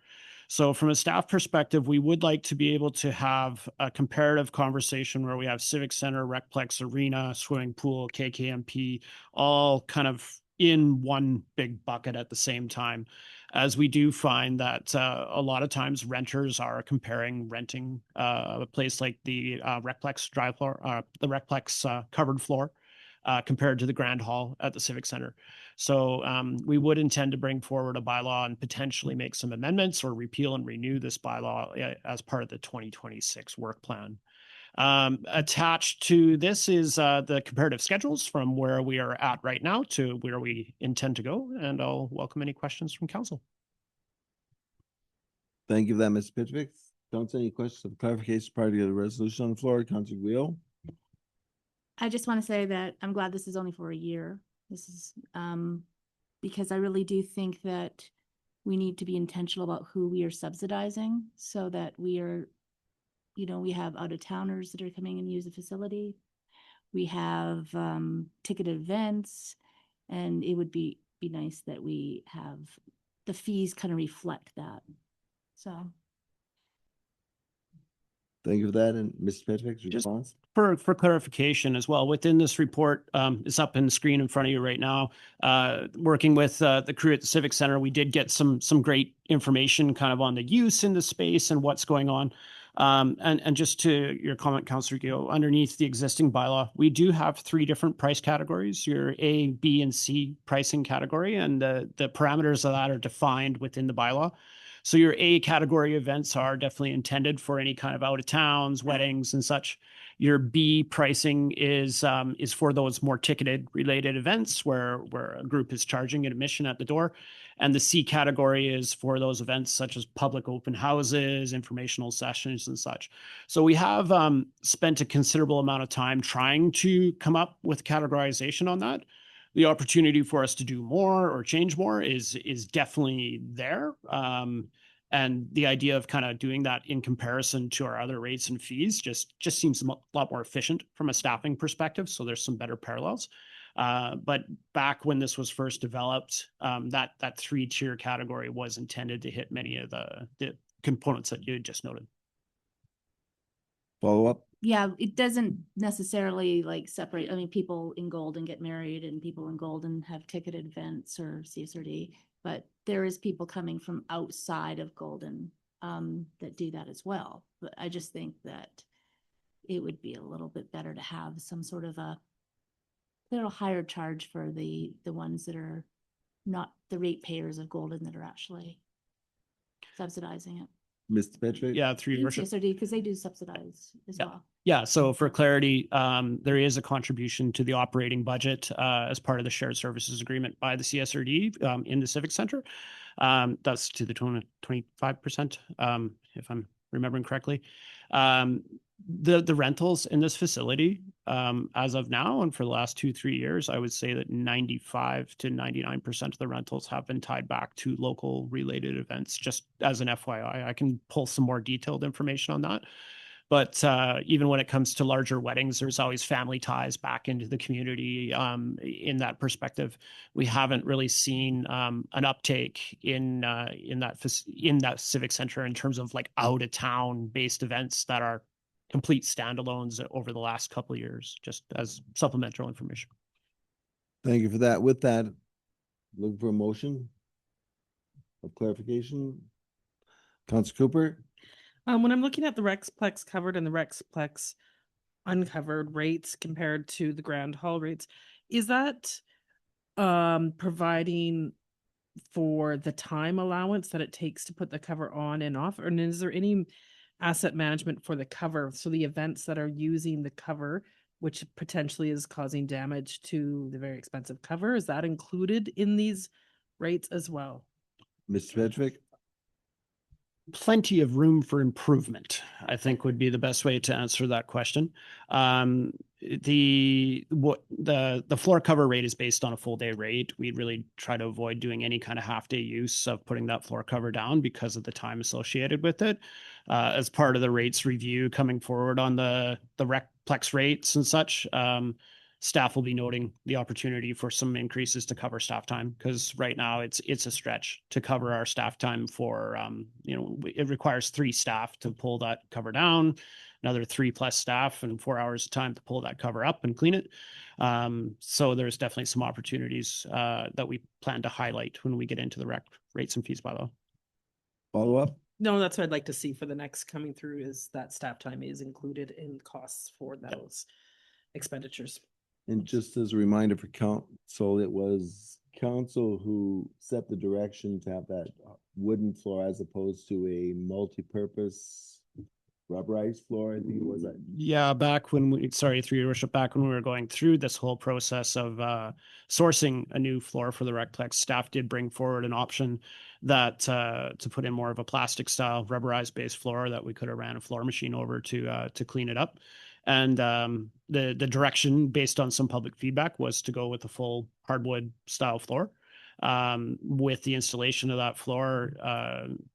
So from a staff perspective, we would like to be able to have a comparative conversation where we have Civic Center, Recplex Arena, swimming pool, KKMP, all kind of in one big bucket at the same time, as we do find that a lot of times renters are comparing renting a place like the Recplex dry floor, the Recplex covered floor, compared to the Grand Hall at the Civic Center. So we would intend to bring forward a bylaw and potentially make some amendments or repeal and renew this bylaw as part of the 2026 work plan. Attached to this is the comparative schedules from where we are at right now to where we intend to go, and I'll welcome any questions from council. Thank you for that, Mr. Petrovic. Council, any questions of clarification prior to the resolution on the floor? Councilor Guillaume. I just want to say that I'm glad this is only for a year. This is because I really do think that we need to be intentional about who we are subsidizing so that we are, we have out-of-towners that are coming and use the facility. We have ticketed events, and it would be nice that we have the fees kind of reflect that. So. Thank you for that. And Mr. Petrovic, response? For clarification as well, within this report, it's up in the screen in front of you right now. Working with the crew at the Civic Center, we did get some great information kind of on the use in the space and what's going on. And just to your comment, Councillor Gill, underneath the existing bylaw, we do have 3 different price categories, your A, B, and C pricing category, and the parameters of that are defined within the bylaw. So your A category events are definitely intended for any kind of out of towns, weddings and such. Your B pricing is for those more ticketed related events where a group is charging admission at the door. And the C category is for those events such as public open houses, informational sessions and such. So we have spent a considerable amount of time trying to come up with categorization on that. The opportunity for us to do more or change more is definitely there. And the idea of kind of doing that in comparison to our other rates and fees just seems a lot more efficient from a staffing perspective. So there's some better parallels. But back when this was first developed, that 3-tier category was intended to hit many of the components that you just noted. Follow up? Yeah, it doesn't necessarily like separate. I mean, people in Golden get married and people in Golden have ticketed events or CSRD, but there is people coming from outside of Golden that do that as well. But I just think that it would be a little bit better to have some sort of a little higher charge for the ones that are not the ratepayers of Golden that are actually subsidizing it. Mr. Petrovic? Yeah, through your worship. CSRD, because they do subsidize as well. Yeah, so for clarity, there is a contribution to the operating budget as part of the shared services agreement by the CSRD in the Civic Center. That's to the 25%, if I'm remembering correctly. The rentals in this facility, as of now and for the last 2-3 years, I would say that 95 to 99% of the rentals have been tied back to local related events. Just as an FYI, I can pull some more detailed information on that. But even when it comes to larger weddings, there's always family ties back into the community. In that perspective, we haven't really seen an uptake in that civic center in terms of like out of town based events that are complete standalones over the last couple of years, just as supplemental information. Thank you for that. With that, looking for a motion of clarification. Councilor Cooper? When I'm looking at the Rexplex covered and the Rexplex uncovered rates compared to the Grand Hall rates, is that providing for the time allowance that it takes to put the cover on and off? Or is there any asset management for the cover? So the events that are using the cover, which potentially is causing damage to the very expensive cover, is that included in these rates as well? Mr. Petrovic? Plenty of room for improvement, I think would be the best way to answer that question. The floor cover rate is based on a full day rate. We really try to avoid doing any kind of half day use of putting that floor cover down because of the time associated with it. As part of the rates review coming forward on the Recplex rates and such, staff will be noting the opportunity for some increases to cover staff time, because right now it's a stretch to cover our staff time for, it requires 3 staff to pull that cover down, another 3+ staff and 4 hours of time to pull that cover up and clean it. So there's definitely some opportunities that we plan to highlight when we get into the rec rates and fees bylaw. Follow up? No, that's what I'd like to see for the next coming through, is that staff time is included in costs for those expenditures. And just as a reminder for council, it was council who set the direction to have that wooden floor as opposed to a multi-purpose rubberized floor. I think it was that. Yeah, through your worship, back when we were going through this whole process of sourcing a new floor for the Recplex, staff did bring forward an option that to put in more of a plastic style rubberized based floor that we could have ran a floor machine over to clean it up. And the direction based on some public feedback was to go with a full hardwood style floor. With the installation of that floor,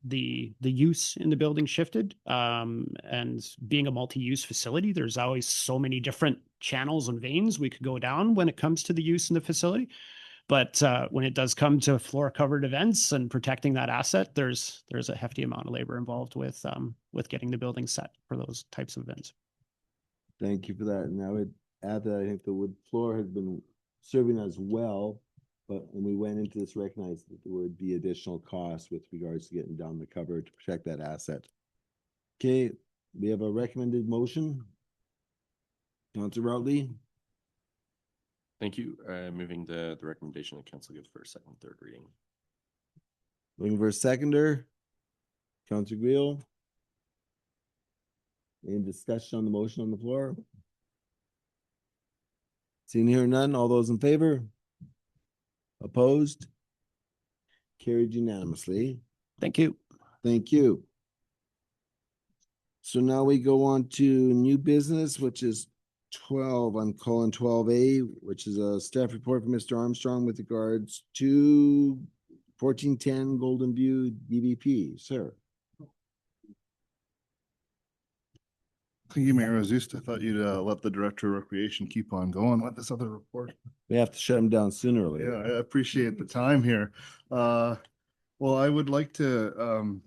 the use in the building shifted. And being a multi-use facility, there's always so many different channels and veins we could go down when it comes to the use in the facility. But when it does come to floor covered events and protecting that asset, there's a hefty amount of labor involved with getting the building set for those types of events. Thank you for that. And I would add that I think the wood floor has been serving us well, but when we went into this, recognized that there would be additional costs with regards to getting down the cover to protect that asset. Okay, we have a recommended motion. Councilor Routley. Thank you. Moving the recommendation that council gives for a second and third reading. Looking for a seconder. Councilor Guile. Any discussion on the motion on the floor? Seeing here none, all those in favor? Opposed? Carried unanimously. Thank you. Thank you. So now we go on to new business, which is 12. I'm calling 12A, which is a staff report from Mr. Armstrong with regards to 1410 Golden View DVP. Sir. Thank you, Mayor Azust. I thought you'd let the Director of Recreation keep on going with this other report. We have to shut him down sooner or later. Yeah, I appreciate the time here. Well, I would like to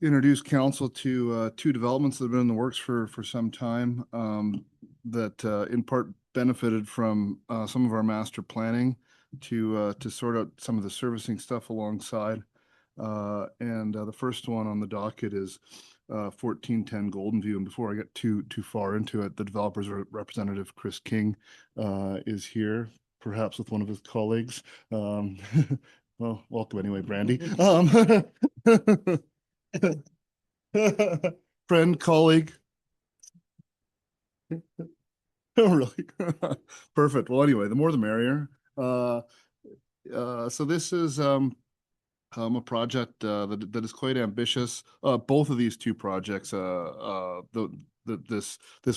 introduce council to two developments that have been in the works for some time that in part benefited from some of our master planning to sort out some of the servicing stuff alongside. And the first one on the docket is 1410 Golden View. And before I get too far into it, the developer's representative, Chris King, is here, perhaps with one of his colleagues. Well, welcome anyway, Brandy. Friend, colleague. Oh, really? Perfect. Well, anyway, the more the merrier. So this is a project that is quite ambitious. Both of these two projects, this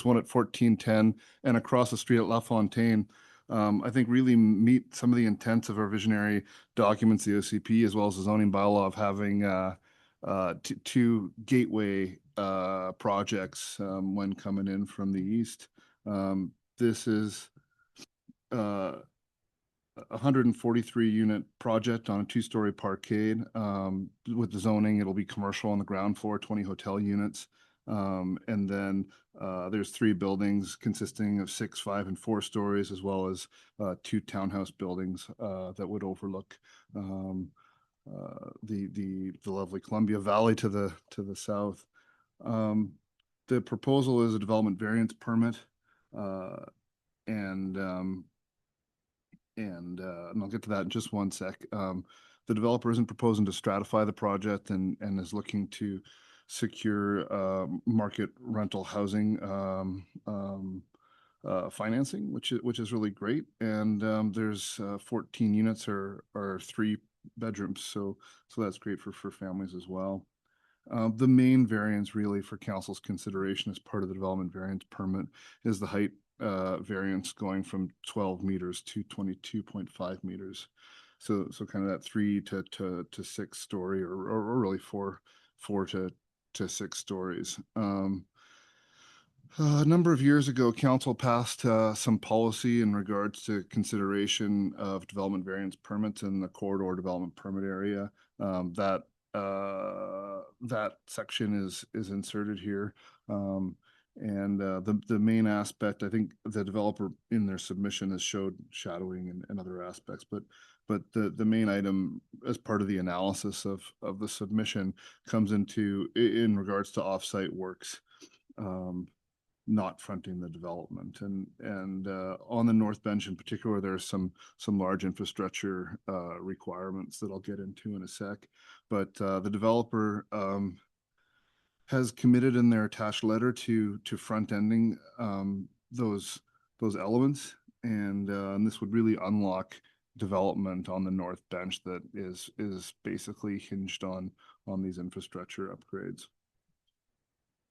one at 1410 and across the street at La Fontaine, I think really meet some of the intents of our visionary documents, the OCP, as well as the zoning bylaw of having two gateway projects when coming in from the east. This is a 143 unit project on a 2-story parkade. With the zoning, it'll be commercial on the ground floor, 20 hotel units. And then there's 3 buildings consisting of 6, 5, and 4 stories, as well as 2 townhouse buildings that would overlook the lovely Columbia Valley to the south. The proposal is a development variance permit, and I'll get to that in just one sec. The developer isn't proposing to stratify the project and is looking to secure market rental housing financing, which is really great. And there's 14 units or 3 bedrooms, so that's great for families as well. The main variance really for council's consideration as part of the development variance permit is the height variance going from 12 meters to 22.5 meters. So kind of that 3 to 6 story or really 4 to 6 stories. A number of years ago, council passed some policy in regards to consideration of development variance permits in the corridor development permit area. That section is inserted here. And the main aspect, I think the developer in their submission has showed shadowing and other aspects, but the main item as part of the analysis of the submission comes into in regards to offsite works, not fronting the development. And on the North Bench in particular, there's some large infrastructure requirements that I'll get into in a sec. But the developer has committed in their attached letter to front-ending those elements, and this would really unlock development on the North Bench that is basically hinged on these infrastructure upgrades.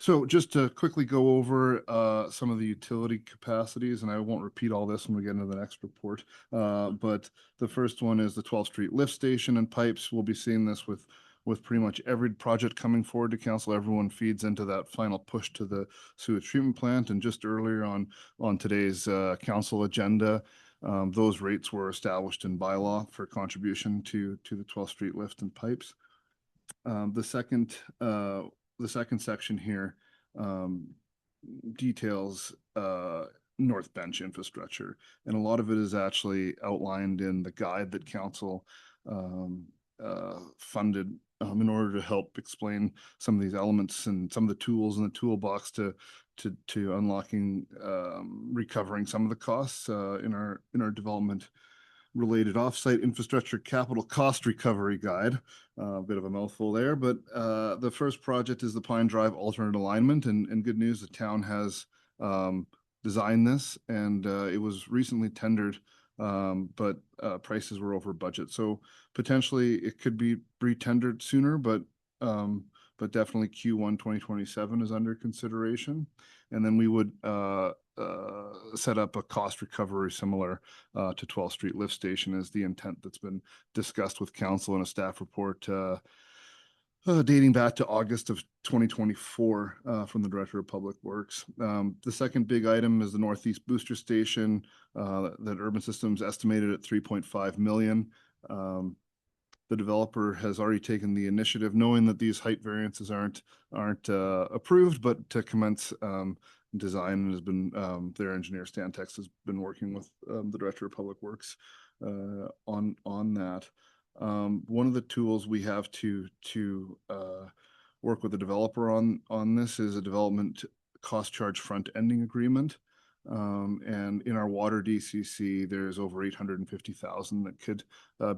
So just to quickly go over some of the utility capacities, and I won't repeat all this when we get into the next report. But the first one is the 12th Street lift station and pipes. We'll be seeing this with pretty much every project coming forward to council. Everyone feeds into that final push to the sewage treatment plant. And just earlier on today's council agenda, those rates were established in bylaw for contribution to the 12th Street lift and pipes. The second section here details North Bench infrastructure, and a lot of it is actually outlined in the guide that council funded in order to help explain some of these elements and some of the tools in the toolbox to unlocking recovering some of the costs in our development related offsite infrastructure capital cost recovery guide. A bit of a mouthful there, but the first project is the Pine Drive alternate alignment, and good news, the town has designed this, and it was recently tendered, but prices were over budget. So potentially it could be re-tendered sooner, but definitely Q1 2027 is under consideration. And then we would set up a cost recovery similar to 12th Street lift station is the intent that's been discussed with council in a staff report dating back to August of 2024 from the Director of Public Works. The second big item is the Northeast Booster Station that Urban Systems estimated at 3.5 million. The developer has already taken the initiative, knowing that these height variances aren't approved, but to commence design has been their engineer Stantex has been working with the Director of Public Works on that. One of the tools we have to work with the developer on this is a development cost charge front ending agreement. And in our water DCC, there's over 850,000 that could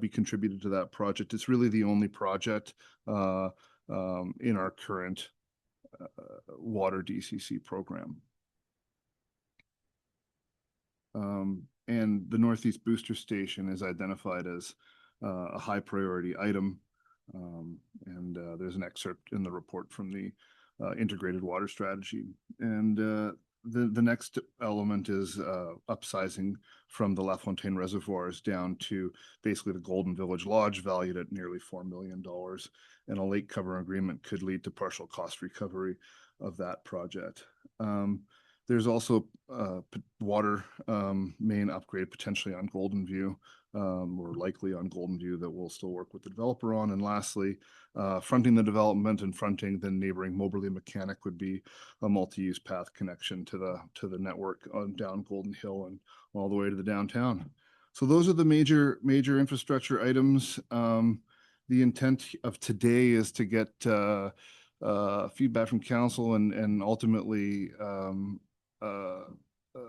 be contributed to that project. It's really the only project in our current water DCC program. And the Northeast Booster Station is identified as a high priority item. And there's an excerpt in the report from the integrated water strategy. And the next element is upsizing from the La Fontaine reservoirs down to basically the Golden Village Lodge, valued at nearly $4 million. And a lake cover agreement could lead to partial cost recovery of that project. There's also water main upgrade potentially on Golden View, or likely on Golden View, that we'll still work with the developer on. And lastly, fronting the development and fronting the neighboring Moberly Mechanic would be a multi-use path connection to the network on down Golden Hill and all the way to the downtown. So those are the major infrastructure items. The intent of today is to get feedback from council and ultimately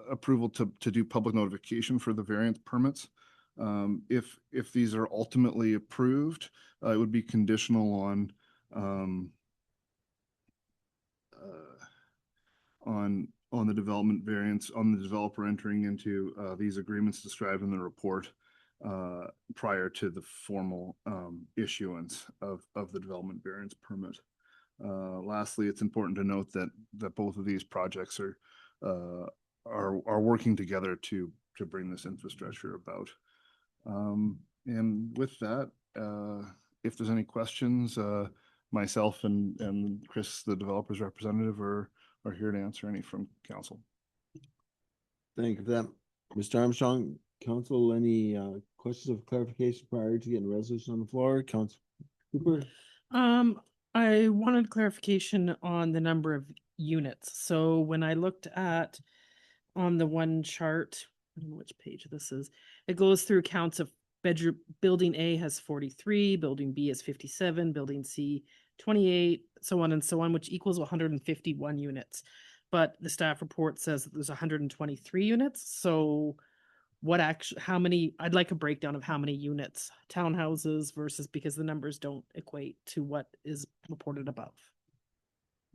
approval to do public notification for the variance permits. If these are ultimately approved, it would be conditional on the development variance, on the developer entering into these agreements described in the report prior to the formal issuance of the development variance permit. Lastly, it's important to note that both of these projects are working together to bring this infrastructure about. And with that, if there's any questions, myself and Chris, the developer's representative, are here to answer any from council. Thank you for that. Mr. Armstrong, council, any questions of clarification prior to getting a resolution on the floor? Council Cooper? I wanted clarification on the number of units. So when I looked at on the one chart, I don't know which page this is, it goes through counts of bedroom. Building A has 43, building B is 57, building C 28, so on and so on, which equals 151 units. But the staff report says that there's 123 units. So what actually, how many, I'd like a breakdown of how many units, townhouses versus, because the numbers don't equate to what is reported above.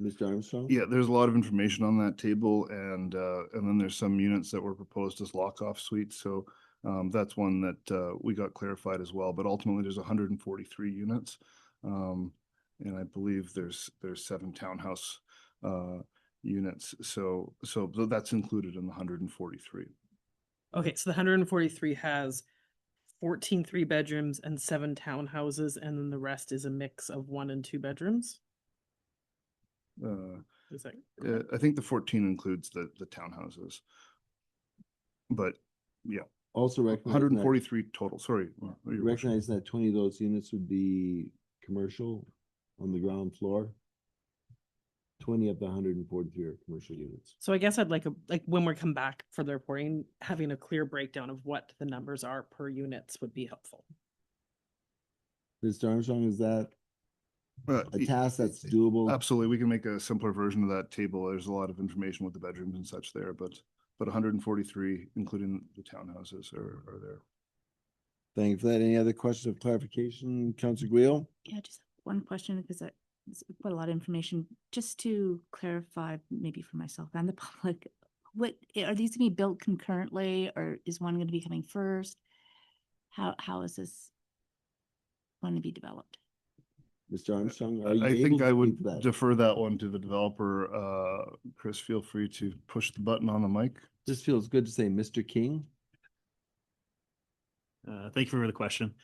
Mr. Armstrong? Yeah, there's a lot of information on that table, and then there's some units that were proposed as lock-off suites. So that's one that we got clarified as well. But ultimately, there's 143 units, and I believe there's 7 townhouse units. So that's included in the 143. Okay, so the 143 has 14 3-bedrooms and 7 townhouses, and then the rest is a mix of 1 and 2 bedrooms. Is that I think the 14 includes the townhouses, but yeah. Also recognize 143 total. Sorry, recognize that 20 of those units would be commercial on the ground floor. 20 of the 143 are commercial units. So I guess I'd like when we come back for the reporting, having a clear breakdown of what the numbers are per units would be helpful. Mr. Armstrong, is that a task that's doable? Absolutely. We can make a simpler version of that table. There's a lot of information with the bedrooms and such there, but 143, including the townhouses, are there. Thank you for that. Any other questions of clarification, Councillor Guile? Yeah, just one question, because it's quite a lot of information. Just to clarify, maybe for myself and the public, what are these going to be built concurrently, or is one going to be coming first? How is this going to be developed? Mr. Armstrong, are you I able think to I speak would to that? defer that one to the developer. Chris, feel free to push the button on the mic. This feels good to say, Mr. King. Thank you for the question.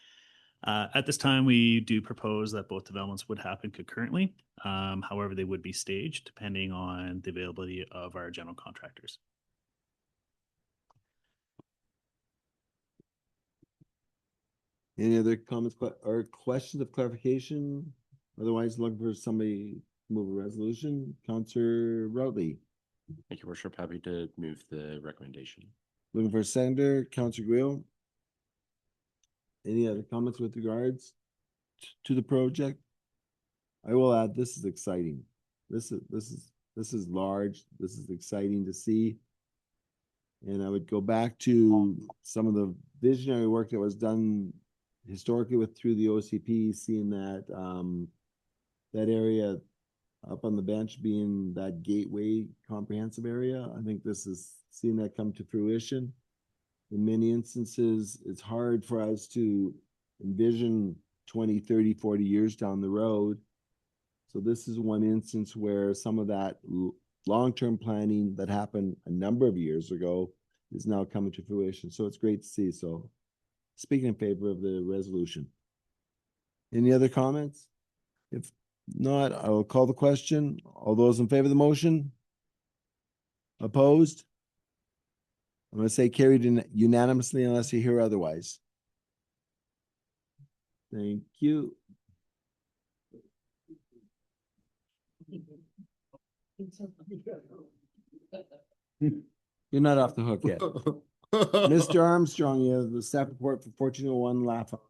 At this time, we do propose that both developments would happen concurrently. However, they would be staged depending on the availability of our general contractors. Any other comments or questions of clarification? Otherwise, looking for somebody to move a resolution. Councillor Routley. Thank you, Worship. Happy to move the recommendation. Looking for a seconder. Councillor Guile. Any other comments with regards to the project? I will add, this is exciting. This is large. This is exciting to see. And I would go back to some of the visionary work that was done historically through the OCP, seeing that that area up on the bench being that gateway comprehensive area. I think this is seeing that come to fruition. In many instances, it's hard for us to envision 20, 30, 40 years down the road. So this is one instance where some of that long-term planning that happened a number of years ago is now coming to fruition. So it's great to see. So speaking in favor of the resolution. Any other comments? If not, I will call the question. All those in favor of the motion? Opposed? I'm going to say carried unanimously unless you hear otherwise. Thank you. You're not off the hook yet. Mr. Armstrong, you have the staff report for 1401 Lafayette.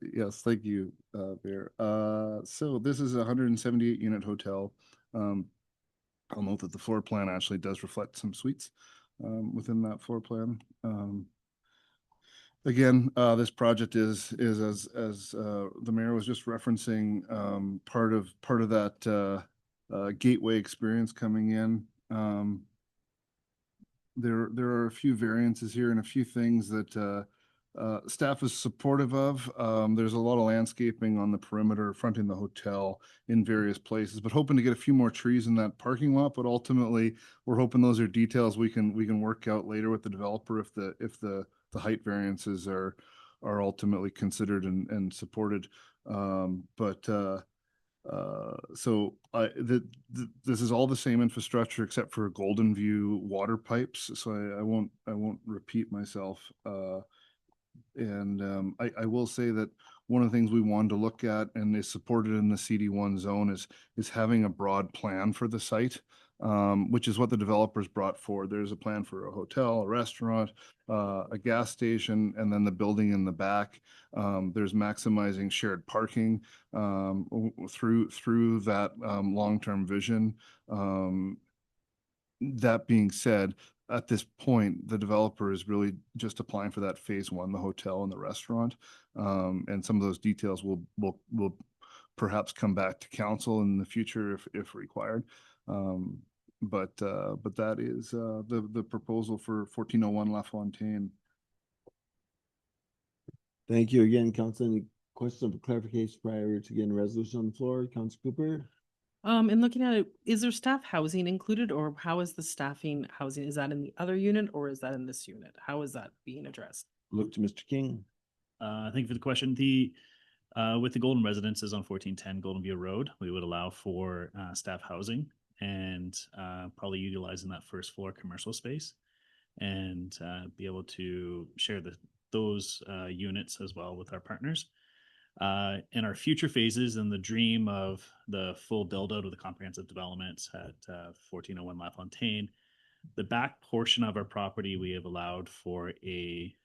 Yes, thank you, Mayor. So this is a 178 unit hotel. I'll note that the floor plan actually does reflect some suites within that floor plan. Again, this project is as the mayor was just referencing, part of that gateway experience coming in. There are a few variances here and a few things that staff is supportive of. There's a lot of landscaping on the perimeter fronting the hotel in various places, but hoping to get a few more trees in that parking lot. But ultimately, we're hoping those are details we can work out later with the developer if the height variances are ultimately considered and supported. So this is all the same infrastructure except for Golden View water pipes. So I won't repeat myself. And I will say that one of the things we wanted to look at and is supported in the CD1 zone is having a broad plan for the site, which is what the developers brought forward. There's a plan for a hotel, a restaurant, a gas station, and then the building in the back. There's maximizing shared parking through that long-term vision. That being said, at this point, the developer is really just applying for that phase one, the hotel and the restaurant. And some of those details will perhaps come back to council in the future if required. But that is the proposal for 1401 La Fontaine. Thank you again, Council. Any questions of clarification prior to getting a resolution on the floor? Council Cooper? And looking at it, is there staff housing included, or how is the staffing housing? Is that in the other unit or is that in this unit? How is that being addressed? Look to Mr. King. Thank you for the question. With the Golden Residences on 1410 Golden View Road, we would allow for staff housing and probably utilizing that first floor commercial space and be able to share those units as well with our partners. In our future phases and the dream of the full build out of the comprehensive developments at 1401 La Fontaine, the back portion of our property we have allowed for a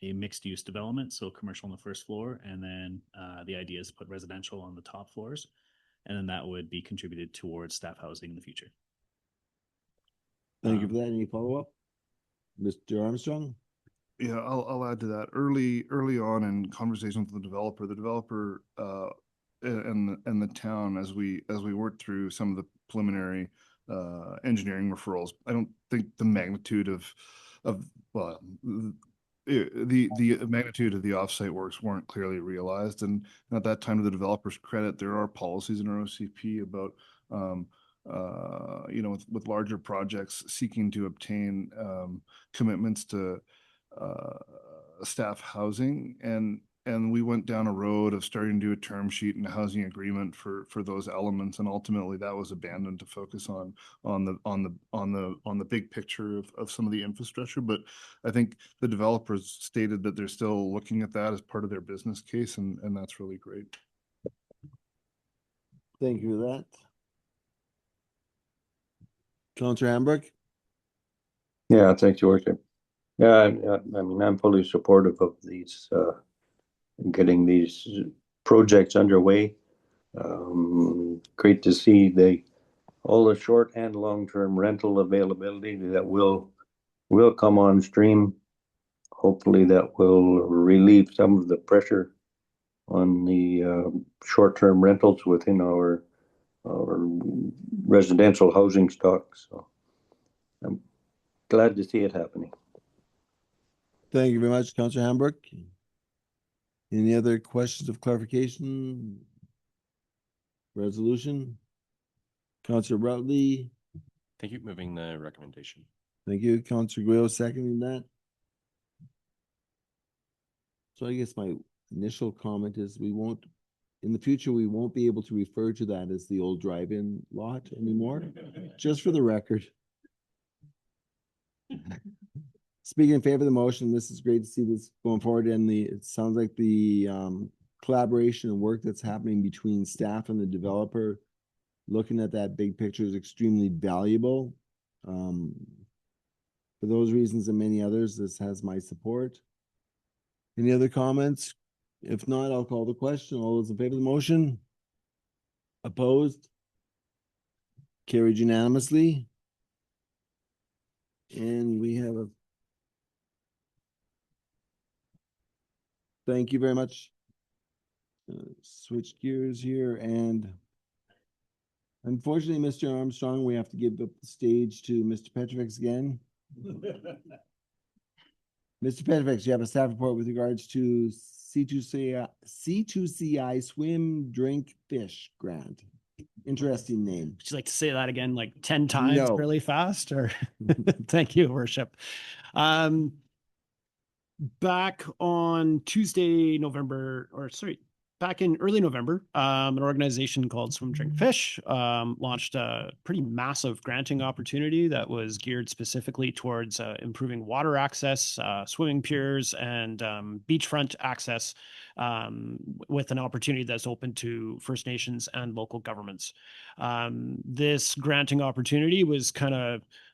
mixed use development, so commercial on the first floor, and then the idea is to put residential on the top floors, and then that would be contributed towards staff housing in the future. Thank you for that. Any follow-up? Mr. Armstrong? Yeah, I'll add to that. Early on in conversations with the developer and the town as we worked through some of the preliminary engineering referrals, I don't think the magnitude of well the magnitude of the offsite works weren't clearly realized. And at that time, to the developer's credit, there are policies in our OCP about with larger projects seeking to obtain commitments to staff housing, and we went down a road of starting to do a term sheet and a housing agreement for those elements, and ultimately that was abandoned to focus on the big picture of some of the infrastructure. But I think the developers stated that they're still looking at that as part of their business case, and that's really great. Thank you for that. Councillor Hambrick? Yeah, thank you, Worship. Yeah, I mean, I'm fully supportive of these, getting these projects underway. Great to see all the short and long-term rental availability that will come on stream. Hopefully that will relieve some of the pressure on the short-term rentals within our residential housing stock. So I'm glad to see it happening. Thank you very much, Councillor Hambrick. Any other questions of clarification? Resolution? Councillor Routley? Thank you. Moving the recommendation. Thank you. Councillor Guo seconding that. So I guess my initial comment is in the future, we won't be able to refer to that as the old drive-in lot anymore, just for the record. Speaking in favor of the motion, this is great to see this going forward, and it sounds like the collaboration and work that's happening between staff and the developer, looking at that big picture, is extremely valuable. For those reasons and many others, this has my support. Any other comments? If not, I'll call the question. All those in favor of the motion? Opposed? Carried unanimously. And we have a thank you very much. Switch gears here, and unfortunately, Mr. Armstrong, we have to give up the stage to Mr. Petrovic again. Mr. Petrovic, you have a staff report with regards to C2CI Swim, Drink, Fish grant. Interesting name. Would you like to say that again like 10 times really fast? Or thank you, Worship. Back on back in early November, an organization called Swim, Drink, Fish launched a pretty massive granting opportunity that was geared specifically towards improving water access, swimming piers, and beachfront access, with an opportunity that's open to First Nations and local governments. This granting opportunity was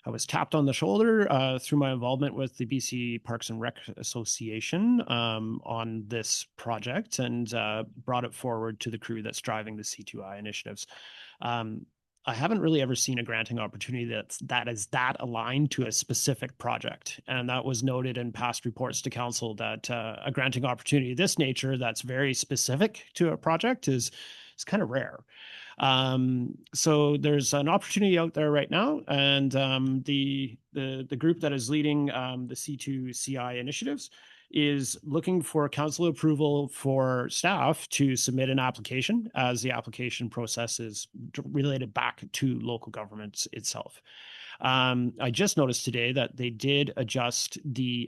I was tapped on the shoulder through my involvement with the BC Parks and Rec Association on this project, and brought it forward to the crew that's driving the C2I initiatives. I haven't really ever seen a granting opportunity that is aligned to a specific project. And that was noted in past reports to council that a granting opportunity of this nature that's very specific to a project is kind of rare. So there's an opportunity out there right now, and the group that is leading the C2CI initiatives is looking for council approval for staff to submit an application as the application process is related back to local governments itself. I just noticed today that they did adjust the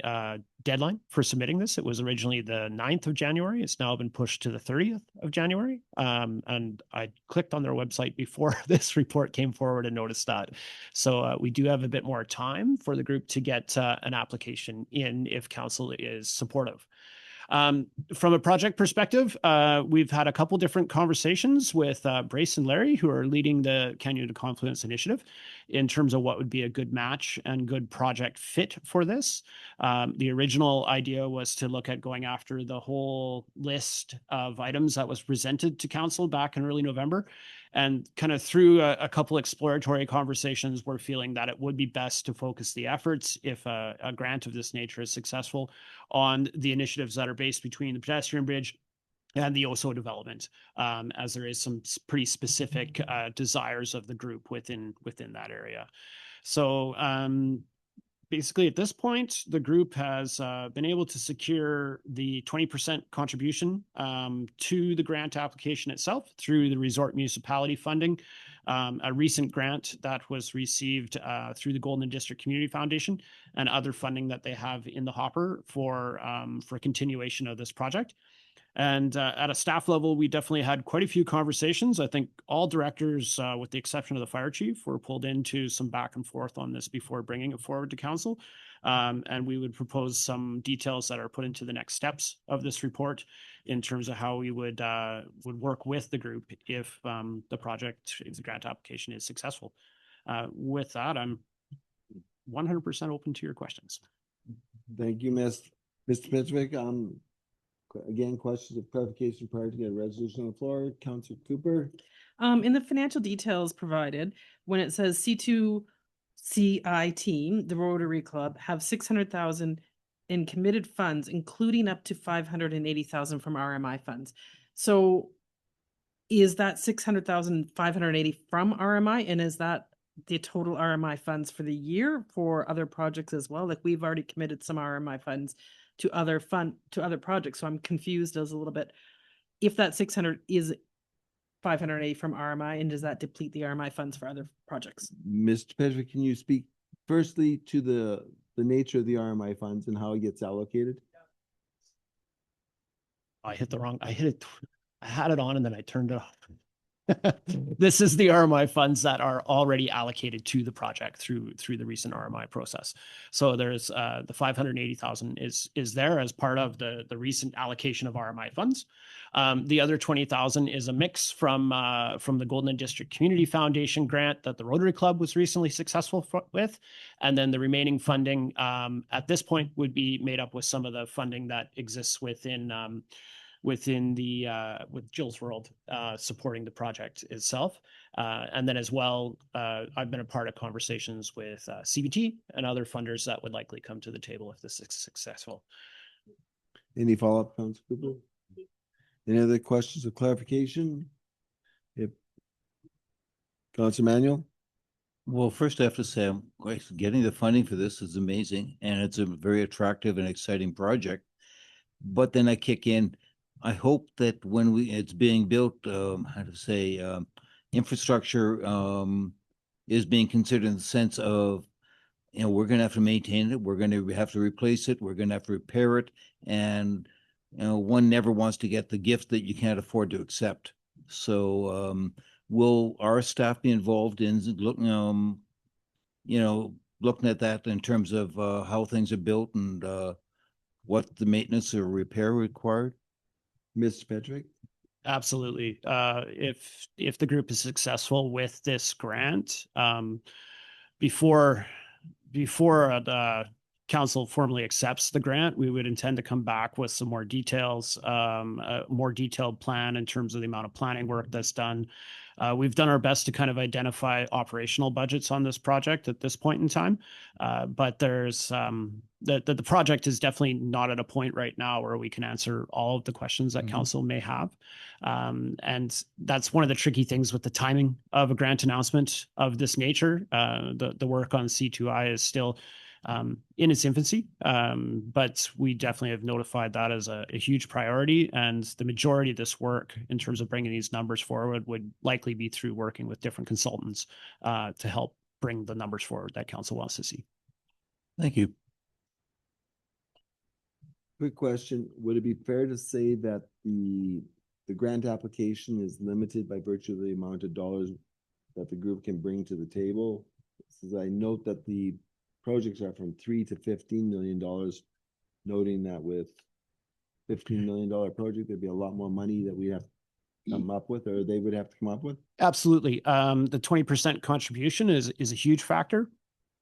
deadline for submitting this. It was originally the 9th of January. It's now been pushed to the 30th of January. And I clicked on their website before this report came forward and noticed that. So we do have a bit more time for the group to get an application in if council is supportive. From a project perspective, we've had a couple different conversations with Brace and Larry, who are leading the Canyon to Confluence initiative, in terms of what would be a good match and good project fit for this. The original idea was to look at going after the whole list of items that was presented to council back in early November. And kind of through a couple exploratory conversations, we're feeling that it would be best to focus the efforts, if a grant of this nature is successful, on the initiatives that are based between the pedestrian bridge and the OSO development, as there is some pretty specific desires of the group within that area. So basically, at this point, the group has been able to secure the 20% contribution to the grant application itself through the resort municipality funding, a recent grant that was received through the Golden District Community Foundation, and other funding that they have in the hopper for continuation of this project. And at a staff level, we definitely had quite a few conversations. I think all directors, with the exception of the fire chief, were pulled into some back and forth on this before bringing it forward to council. And we would propose some details that are put into the next steps of this report in terms of how we would work with the group if the project, if the grant application is successful. With that, I'm 100% open to your questions. Thank you, Mr. Petrovic. Again, questions of clarification prior to get a resolution on the floor. Councillor Cooper. In the financial details provided, when it says C2CI team, the Rotary Club, have 600,000 in committed funds, including up to 580,000 from RMI funds. So is that 600,580 from RMI? And is that the total RMI funds for the year for other projects as well? Like, we've already committed some RMI funds to other projects. So I'm confused as a little bit. If that 600 is 580 from RMI, and does that deplete the RMI funds for other projects? Mr. Petrovic, can you speak firstly to the nature of the RMI funds and how it gets allocated? I had it on and then I turned it off. This is the RMI funds that are already allocated to the project through the recent RMI process. So there's the 580,000 is there as part of the recent allocation of RMI funds. The other 20,000 is a mix from the Golden District Community Foundation grant that the Rotary Club was recently successful with, and then the remaining funding at this point would be made up with some of the funding that exists within with Jill's World supporting the project itself. And then as well, I've been a part of conversations with CBT and other funders that would likely come to the table if this is successful. Any follow-up, Councilor Cooper? Any other questions of clarification? Yep. Councilor Manuel? Well, first I have to say, getting the funding for this is amazing, and it's a very attractive and exciting project. But then I kick in, I hope that when it's being built, infrastructure is being considered in the sense of, we're going to have to maintain it, we're going to have to replace it, we're going to have to repair it, and one never wants to get the gift that you can't afford to accept. So will our staff be involved in looking at that in terms of how things are built and what the maintenance or repair required? Mr. Petrovic? Absolutely. If the group is successful with this grant, before the council formally accepts the grant, we would intend to come back with some more details, a more detailed plan in terms of the amount of planning work that's done. We've done our best to kind of identify operational budgets on this project at this point in time, but there's the project is definitely not at a point right now where we can answer all of the questions that council may have. And that's one of the tricky things with the timing of a grant announcement of this nature. The work on C2I is still in its infancy. But we definitely have notified that as a huge priority. And the majority of this work in terms of bringing these numbers forward would likely be through working with different consultants to help bring the numbers forward that council wants to see. Thank you. Quick question, would it be fair to say that the grant application is limited by virtue of the amount of dollars that the group can bring to the table? As I note that the projects are from $3 to $15 million, noting that with $15 million project, there'd be a lot more money that we have to come up with, or they would have to come up with? Absolutely. The 20% contribution is a huge factor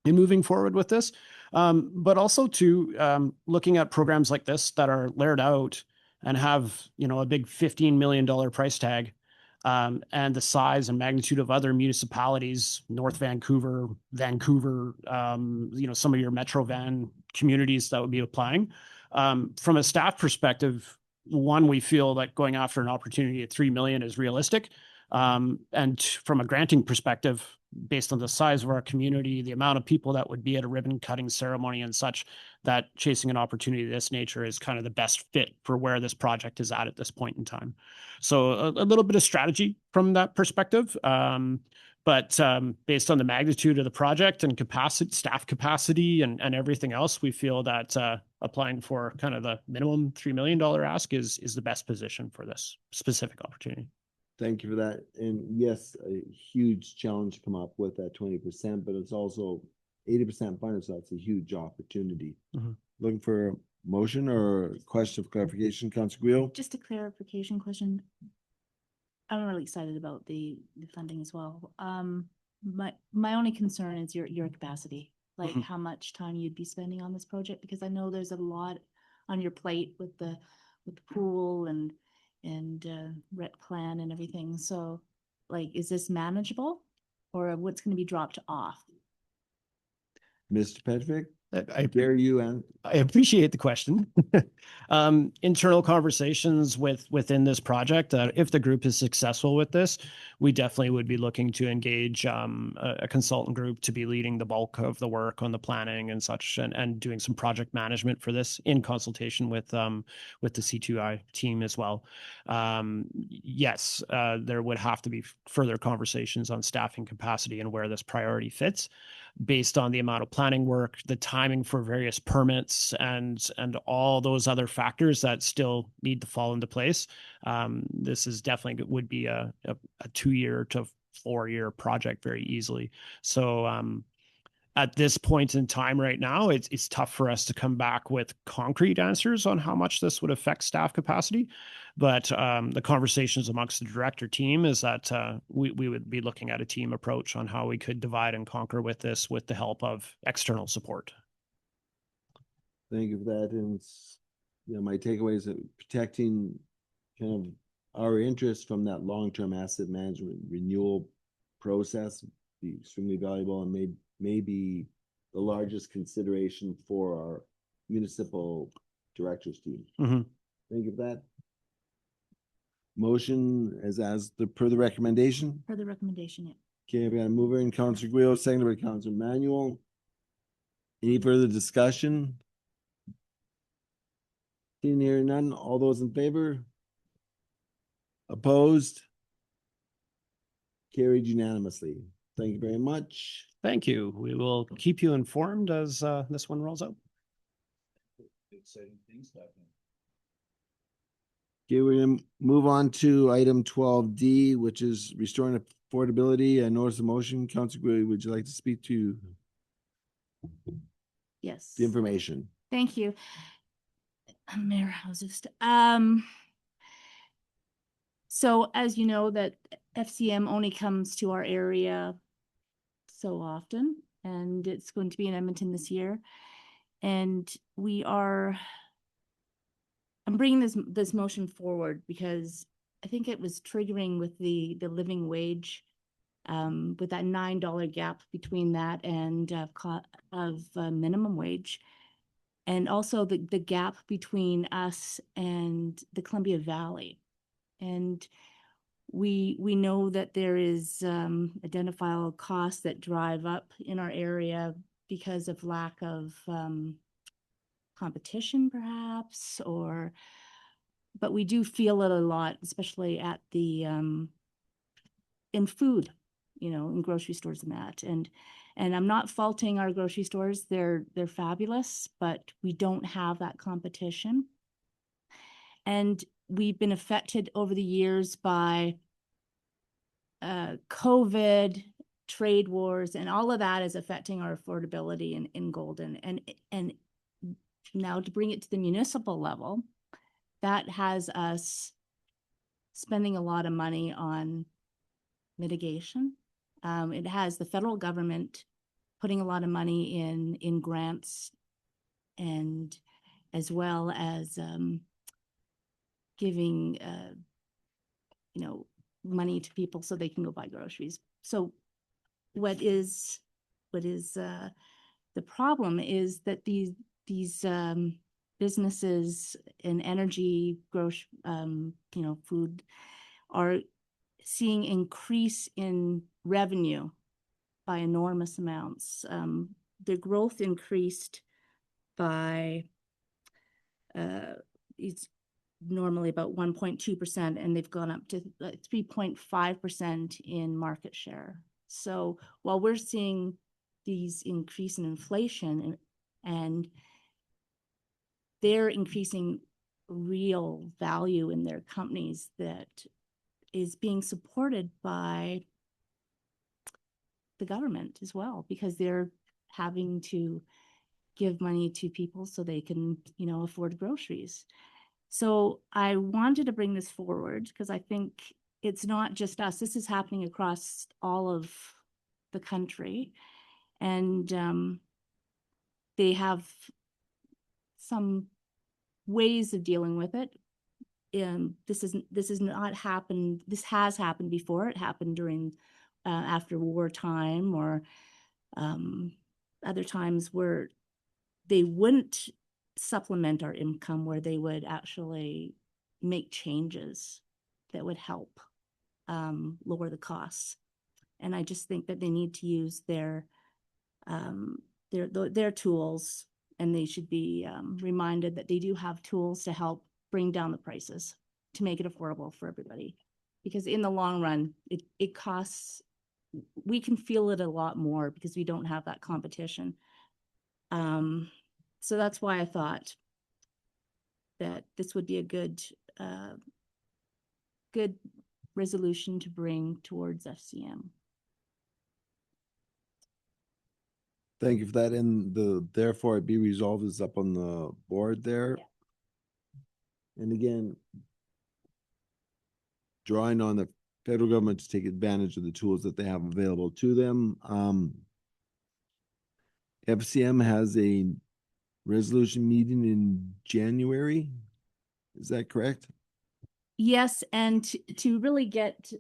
in moving forward with this. But also to looking at programs like this that are layered out and have, a big $15 million price tag, and the size and magnitude of other municipalities, North Vancouver, some of your Metro Van communities that would be applying. From a staff perspective, one, we feel that going after an opportunity at 3 million is realistic. And from a granting perspective, based on the size of our community, the amount of people that would be at a ribbon cutting ceremony and such, that chasing an opportunity of this nature is kind of the best fit for where this project is at this point in time. So a little bit of strategy from that perspective. But based on the magnitude of the project and capacity, staff capacity and everything else, we feel that applying for kind of the minimum $3 million ask is the best position for this specific opportunity. Thank you for that. And yes, a huge challenge to come up with that 20%, but it's also 80% funded, so that's a huge opportunity. Mm-hmm. Looking for a motion or a question of clarification, Councilor Guil? Just a clarification question. I'm really excited about the funding as well. My only concern is your capacity, like how much time you'd be spending on this project, because I know there's a lot on your plate with the pool and rec plan and everything. So like, is this manageable or what's going to be dropped off? Mr. Petrovic, I dare you, and I appreciate the question. Internal conversations within this project, if the group is successful with this, we definitely would be looking to engage a consultant group to be leading the bulk of the work on the planning and such, and doing some project management for this in consultation with the C2I team as well. Yes, there would have to be further conversations on staffing capacity and where this priority fits, based on the amount of planning work, the timing for various permits, and all those other factors that still need to fall into place. This is definitely would be a 2-year to 4-year project very easily. So at this point in time right now, it's tough for us to come back with concrete answers on how much this would affect staff capacity. But the conversations amongst the director team is that we would be looking at a team approach on how we could divide and conquer with this with the help of external support. thank you for that. And my takeaway is that protecting kind of our interest from that long-term asset management renewal process be extremely valuable and may be the largest consideration for our municipal directors team. Mm-hmm. Thank you for that. Motion per the recommendation. Per the recommendation, yeah. Okay, we got a mover in Councilor Guil, seconded by Councilor Manuel. Any further discussion? Seeing here none, all those in favor? Opposed? Carried unanimously. Thank you very much. Thank you. We will keep you informed as this one rolls out. Exciting things happening. Okay, we're gonna move on to item 12D, which is restoring affordability and notice of motion. Councilor Guil, would you like to speak to Yes. the information? Thank you. Mayor, I was just, so as you know, that FCM only comes to our area so often, and it's going to be in Edmonton this year. And I'm bringing this motion forward because I think it was triggering with the living wage, with that $9 gap between that and minimum wage. And also the gap between us and the Columbia Valley. And we know that there is identifiable costs that drive up in our area because of lack of competition perhaps, but we do feel it a lot, especially at the in food, in grocery stores and that. And I'm not faulting our grocery stores. They're fabulous, but we don't have that competition. And we've been affected over the years by COVID, trade wars, and all of that is affecting our affordability in Golden. And now to bring it to the municipal level, that has us spending a lot of money on mitigation. It has the federal government putting a lot of money in grants, and as well as giving money to people so they can go buy groceries. So what is the problem is that these businesses in energy, food are seeing increase in revenue by enormous amounts. The growth increased by it's normally about 1.2%, and they've gone up to 3.5% in market share. So while we're seeing these increase in inflation and they're increasing real value in their companies that is being supported by the government as well, because they're having to give money to people so they can, afford groceries. So I wanted to bring this forward because I think it's not just us. This is happening across all of the country. And they have some ways of dealing with it. This has happened before. It happened during after wartime, or other times where they wouldn't supplement our income, where they would actually make changes that would help lower the costs. And I just think that they need to use their tools, and they should be reminded that they do have tools to help bring down the prices to make it affordable for everybody. Because in the long run, it costs, we can feel it a lot more because we don't have that competition. So that's why I thought that this would be a good resolution to bring towards FCM. Thank you for that. And therefore it be resolved is up on the board there. Yeah. And again, drawing on the federal government to take advantage of the tools that they have available to them. FCM has a resolution meeting in January. Is that correct? Yes, and to really get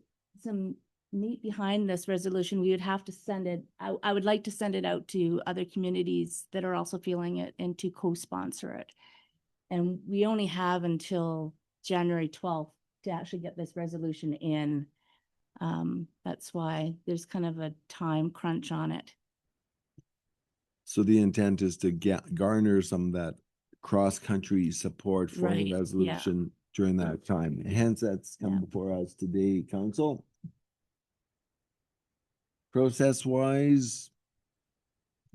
some meat behind this resolution, we would have to send it, I would like to send it out to other communities that are also feeling it and to co-sponsor it. And we only have until January 12th to actually get this resolution in. That's why there's kind of a time crunch on it. So the intent is to garner some of that cross-country support for the resolution during that time. Hence, that's come before us today, Council. Process-wise,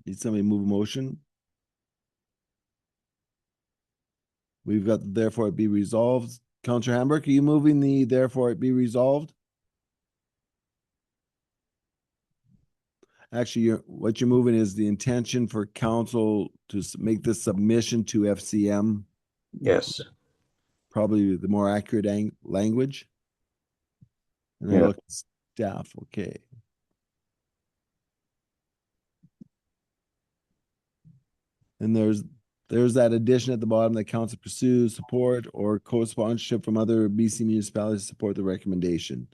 need somebody move a motion? We've got therefore it be resolved. Councillor Hamburg, are you moving the therefore it be resolved? Actually, what you're moving is the intention for council to make this submission to FCM. Yes. Probably the more accurate language. And then look at staff, okay. And there's that addition at the bottom that council pursues support or co-sponsorship from other BC municipalities to support the recommendation.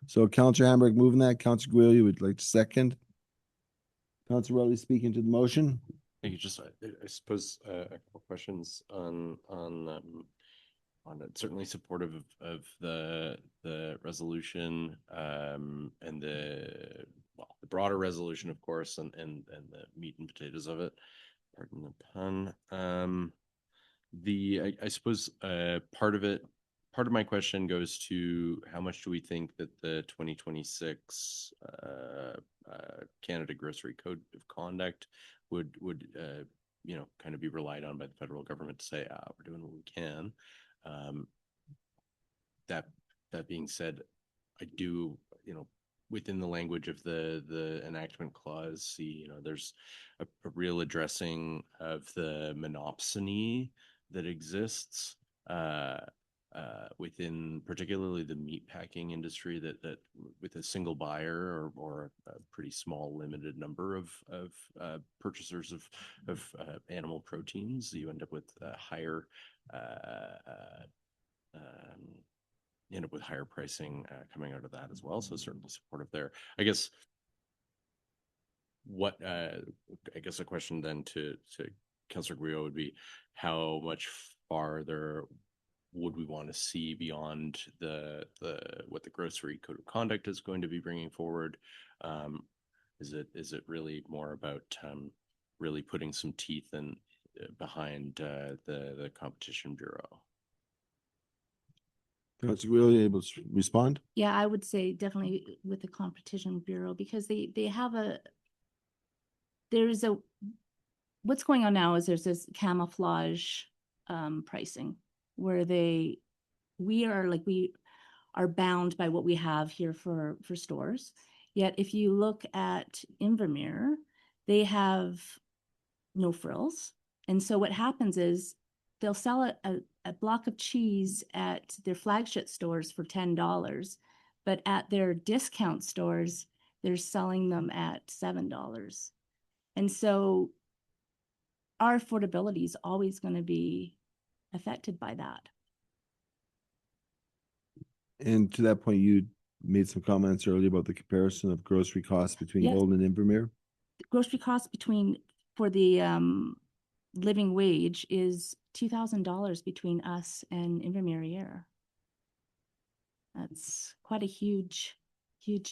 So Councillor Hamburg moving that. Councillor Guille, you would like to second? Councillor Rowley speaking to the motion. Thank you. Just, I suppose a couple questions on it. Certainly supportive of the resolution and the broader resolution, of course, and the meat and potatoes of it. Pardon the pun. I suppose part of my question goes to how much do we think that the 2026 Canada Grocery Code of Conduct would kind of be relied on by the federal government to say, we're doing what we can. That being said, I do, within the language of the enactment clause, see, there's a real addressing of the monopsony that exists within particularly the meatpacking industry, that with a single buyer or a pretty small limited number of purchasers of animal proteins, you end up with higher pricing coming out of that as well. So certainly supportive there. I guess a question then to Councillor Guillo would be, how much farther would we want to see beyond what the Grocery Code of Conduct is going to be bringing forward? Is it really more about really putting some teeth behind the Competition Bureau? Councillor Guillo, able to respond? Yeah, I would say definitely with the Competition Bureau, because they have what's going on now is there's this camouflage pricing where we are bound by what we have here for stores. Yet if you look at Invermere, they have no frills. And so what happens is they'll sell a block of cheese at their flagship stores for $10, but at their discount stores, they're selling them at $7. And so our affordability is always going to be affected by that. And to that point, you made some comments earlier about the comparison of grocery costs between Yes. Golden and Invermere. Grocery costs for the living wage is $2,000 between us and Invermere a year. That's quite a huge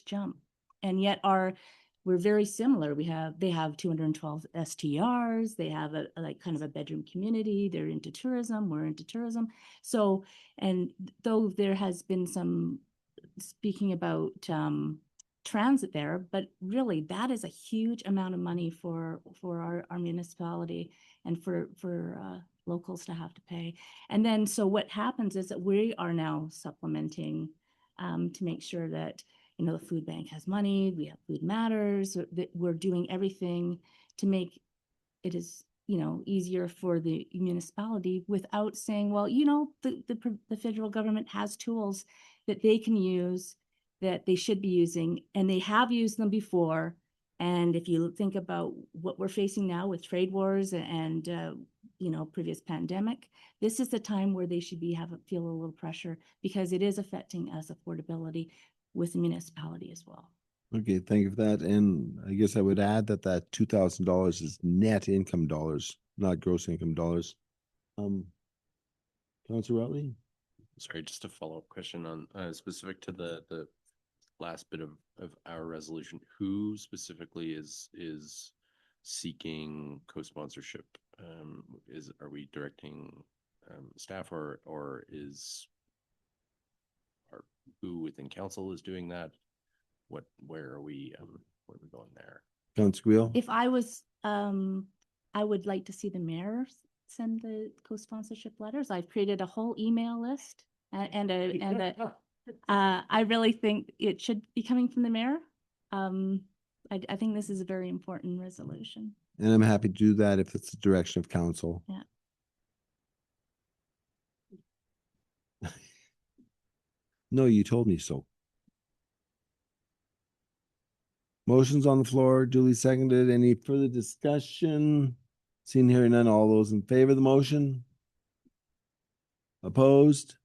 jump. And yet we're very similar. They have 212 STRs. They have a kind of a bedroom community. They're into tourism. We're into tourism. So, and though there has been some speaking about transit there, but really that is a huge amount of money for our municipality and for locals to have to pay. And then so what happens is that we are now supplementing to make sure that the food bank has money, we have Food Matters, that we're doing everything to make it as easier for the municipality without saying, well, the federal government has tools that they can use, that they should be using, and they have used them before. And if you think about what we're facing now with trade wars and previous pandemic, this is the time where they should feel a little pressure, because it is affecting us affordability with the municipality as well. Okay, thank you for that. And I guess I would add that $2,000 is net income dollars, not gross income dollars. Councillor Rutley? Sorry, just a follow-up question on specific to the last bit of our resolution. Who specifically is seeking co-sponsorship? Are we directing staff, or who within council is doing that? Where are we going there? Councillor Guillo? If I was, I would like to see the mayor send the co-sponsorship letters. I've created a whole email list I really think it should be coming from the mayor. I think this is a very important resolution. And I'm happy to do that if it's the direction of council. Yeah. No, you told me so. Motion's on the floor, duly seconded. Any further discussion? Seeing, hearing none, all those in favor of the motion? Opposed?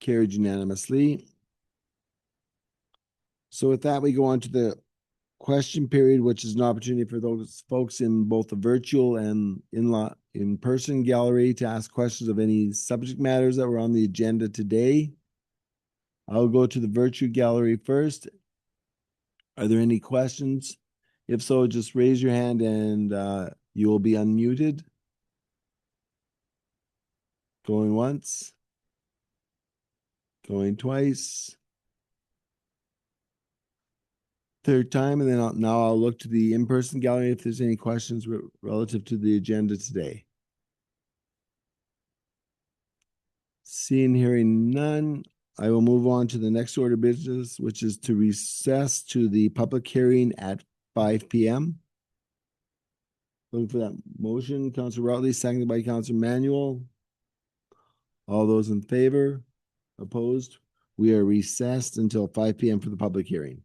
Carried unanimously. So with that, we go on to the question period, which is an opportunity for those folks in both the virtual and in-person gallery to ask questions of any subject matters that were on the agenda today. I'll go to the virtual gallery first. Are there any questions? If so, just raise your hand and you will be unmuted. Going once. Going twice. Third time, and then now I'll look to the in-person gallery if there's any questions relative to the agenda today. Seeing, hearing none, I will move on to the next order of business, which is to recess to the public hearing at 5 p.m. Looking for that motion, Councilor Routley, seconded by Councilor Manuel. All those in favor? Opposed? We are recessed until 5 p.m. for the public hearing.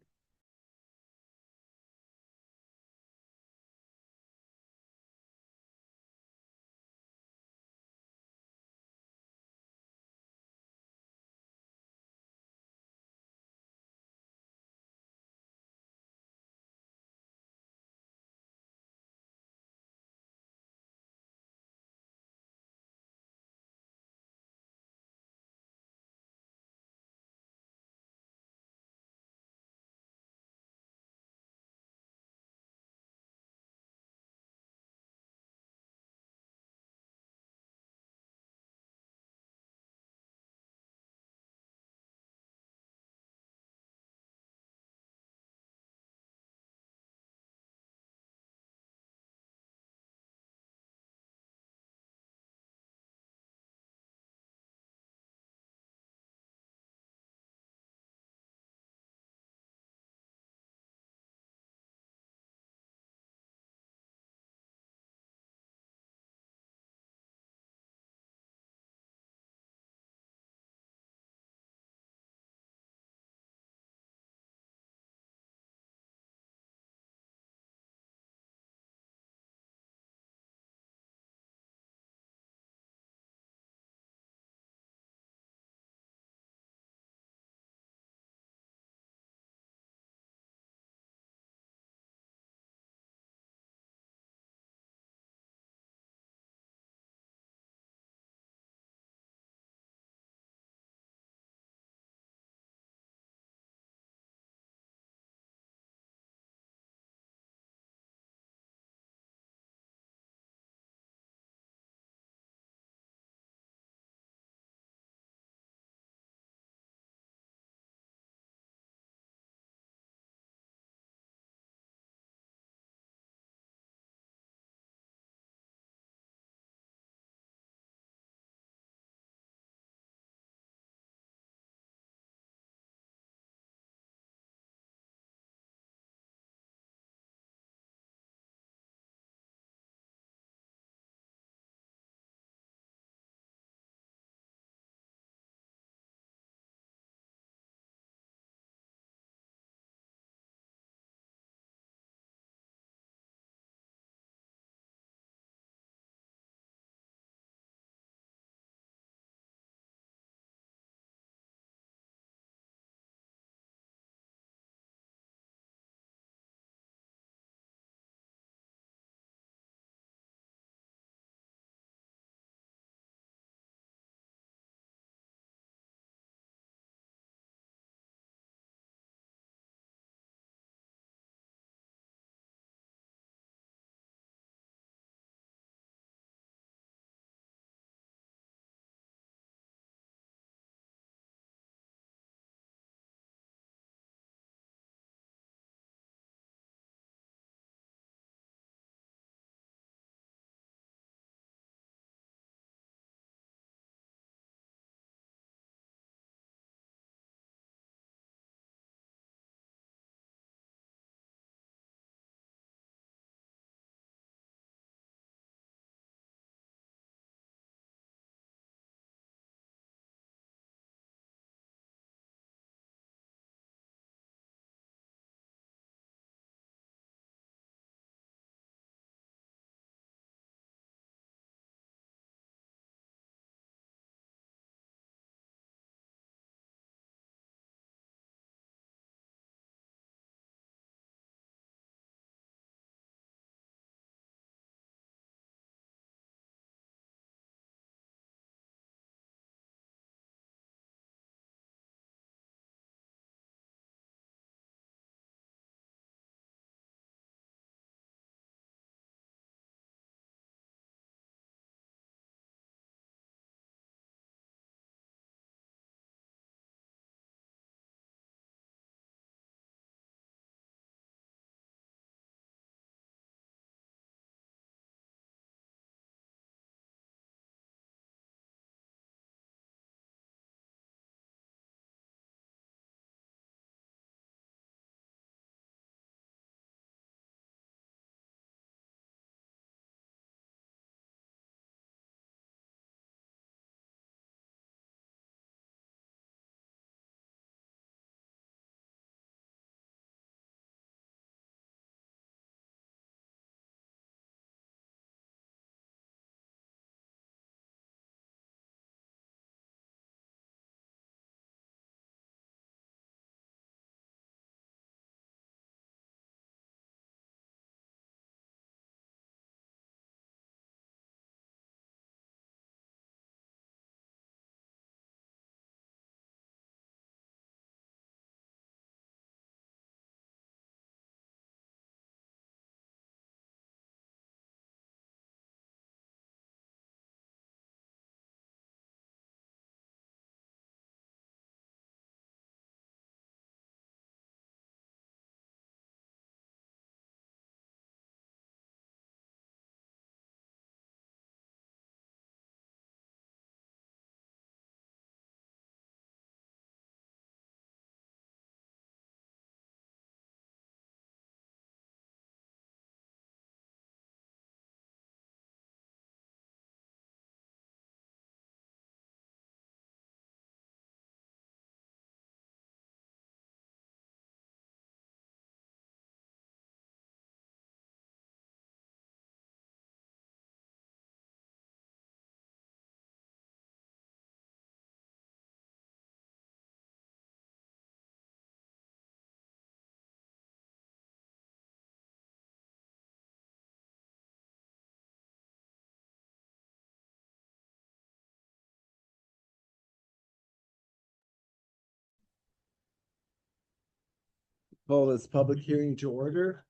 Call this public hearing to order.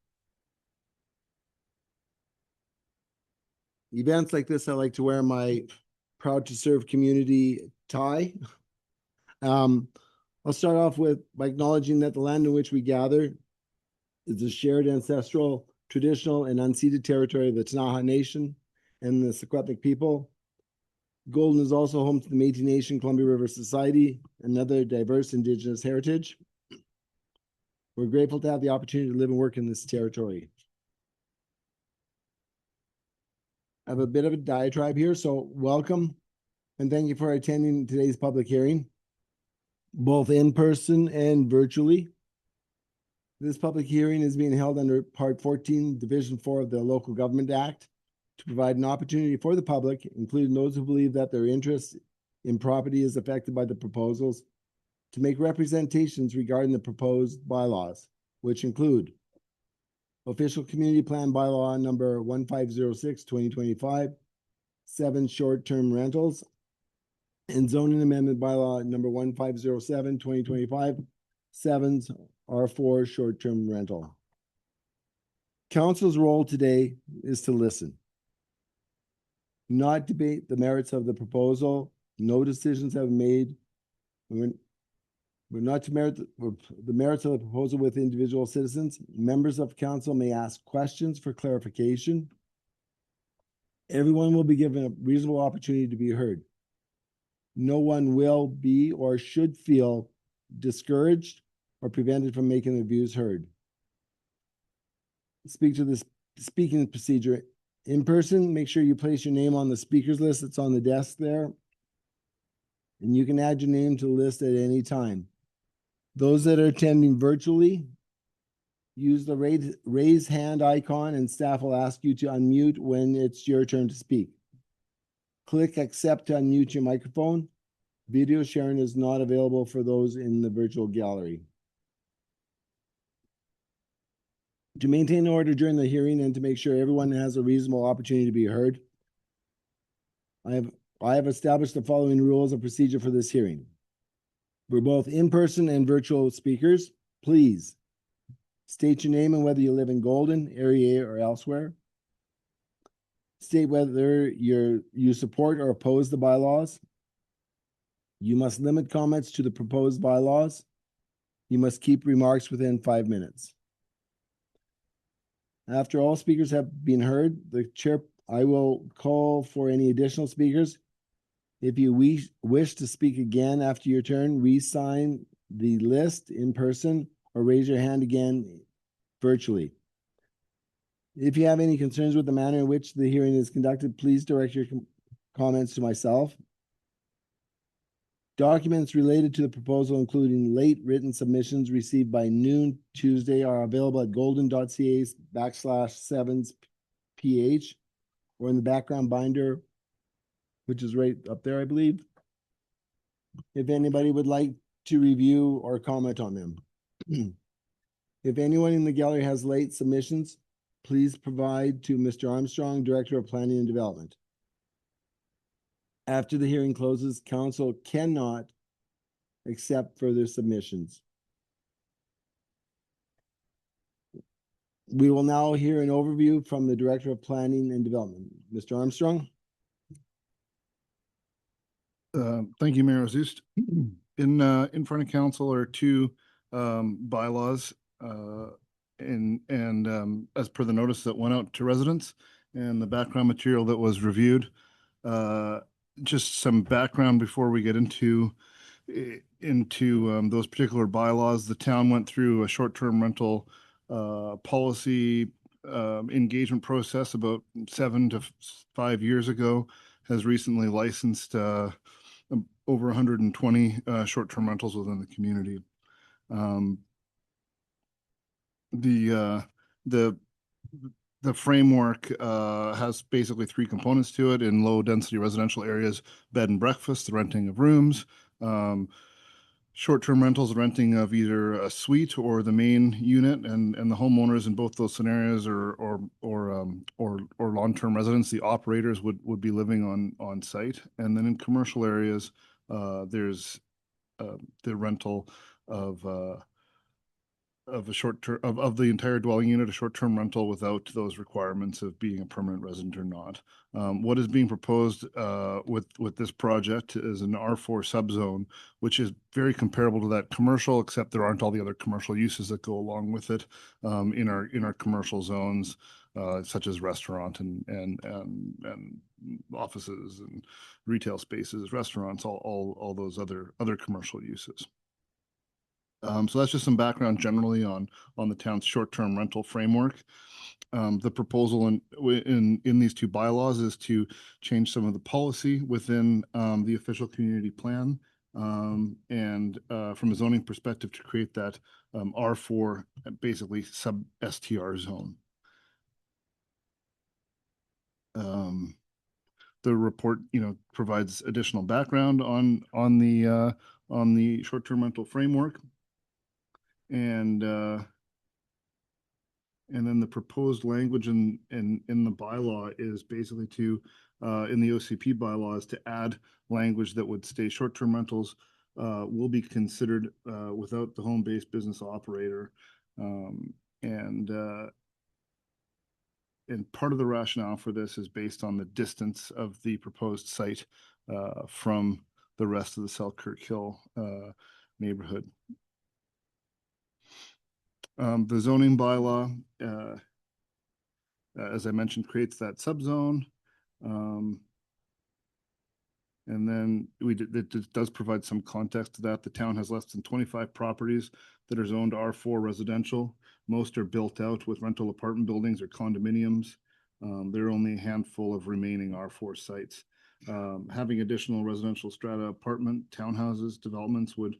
Events like this, I like to wear my proud to serve community tie. I'll start off by acknowledging that the land in which we gather is a shared ancestral, traditional, and unceded territory of the Ktunaxa Nation and the Secwepemc people. Golden is also home to the Métis Nation, Columbia River Society, and other diverse Indigenous heritage. We're grateful to have the opportunity to live and work in this territory. I have a bit of a diatribe here, so welcome and thank you for attending today's public hearing, both in person and virtually. This public hearing is being held under Part 14, Division 4 of the Local Government Act to provide an opportunity for the public, including those who believe that their interest in property is affected by the proposals, to make representations regarding the proposed bylaws, which include Official Community Plan Bylaw number 1506, 2025, 7 short-term rentals, and Zoning Amendment Bylaw number 1507, 2025, 7s are for short-term rental. Council's role today is to listen, not debate the merits of the proposal. No decisions have been made. We're not to merit the merits of the proposal with individual citizens. Members of council may ask questions for clarification. Everyone will be given a reasonable opportunity to be heard. No one will be or should feel discouraged or prevented from making their views heard. Speak to this speaking procedure. In person, make sure you place your name on the speakers list that's on the desk there. And you can add your name to the list at any time. Those that are attending virtually, use the raise hand icon and staff will ask you to unmute when it's your turn to speak. Click accept to unmute your microphone. Video sharing is not available for those in the virtual gallery. To maintain order during the hearing and to make sure everyone has a reasonable opportunity to be heard, I have established the following rules of procedure for this hearing. We're both in-person and virtual speakers. Please state your name and whether you live in Golden, Area A, or elsewhere. State whether you support or oppose the bylaws. You must limit comments to the proposed bylaws. You must keep remarks within 5 minutes. After all speakers have been heard, I will call for any additional speakers. If you wish to speak again after your turn, re-sign the list in person or raise your hand again virtually. If you have any concerns with the manner in which the hearing is conducted, please direct your comments to myself. Documents related to the proposal, including late written submissions received by noon Tuesday, are available at golden.ca/7sph or in the background binder, which is right up there, I believe. If anybody would like to review or comment on them. If anyone in the gallery has late submissions, please provide to Mr. Armstrong, Director of Planning and Development. After the hearing closes, council cannot accept further submissions. We will now hear an overview from the Director of Planning and Development, Mr. Armstrong. Thank you, Mayor Ozust. In front of council are 2 bylaws as per the notice that went out to residents and the background material that was reviewed. Just some background before we get into those particular bylaws. The town went through a short-term rental policy engagement process about 7 to 5 years ago. Has recently licensed over 120 short-term rentals within the community. The framework has basically 3 components to it. In low-density residential areas, bed and breakfast, the renting of rooms, short-term rentals, renting of either a suite or the main unit, and the homeowners in both those scenarios or long-term residents, the operators would be living on site. And then in commercial areas, there's the rental of of a short term of the entire dwelling unit, a short-term rental without those requirements of being a permanent resident or not. What is being proposed with this project is an R4 subzone, which is very comparable to that commercial, except there aren't all the other commercial uses that go along with it in our commercial zones, such as restaurant and offices and retail spaces, restaurants, all those other commercial uses. So that's just some background generally on the town's short-term rental framework. The proposal in these two bylaws is to change some of the policy within the official community plan, and from a zoning perspective to create that R4 basically sub STR zone. The report, provides additional background on the short-term rental framework. And then the proposed language in the bylaw is basically to, in the OCP bylaw, is to add language that would state short-term rentals will be considered without the home-based business operator. And part of the rationale for this is based on the distance of the proposed site from the rest of the Selkirk Hill neighborhood. The zoning bylaw, as I mentioned, creates that subzone. And then it does provide some context to that. The town has less than 25 properties that are zoned R4 residential. Most are built out with rental apartment buildings or condominiums. There are only a handful of remaining R4 sites. Having additional residential strata apartment townhouses developments would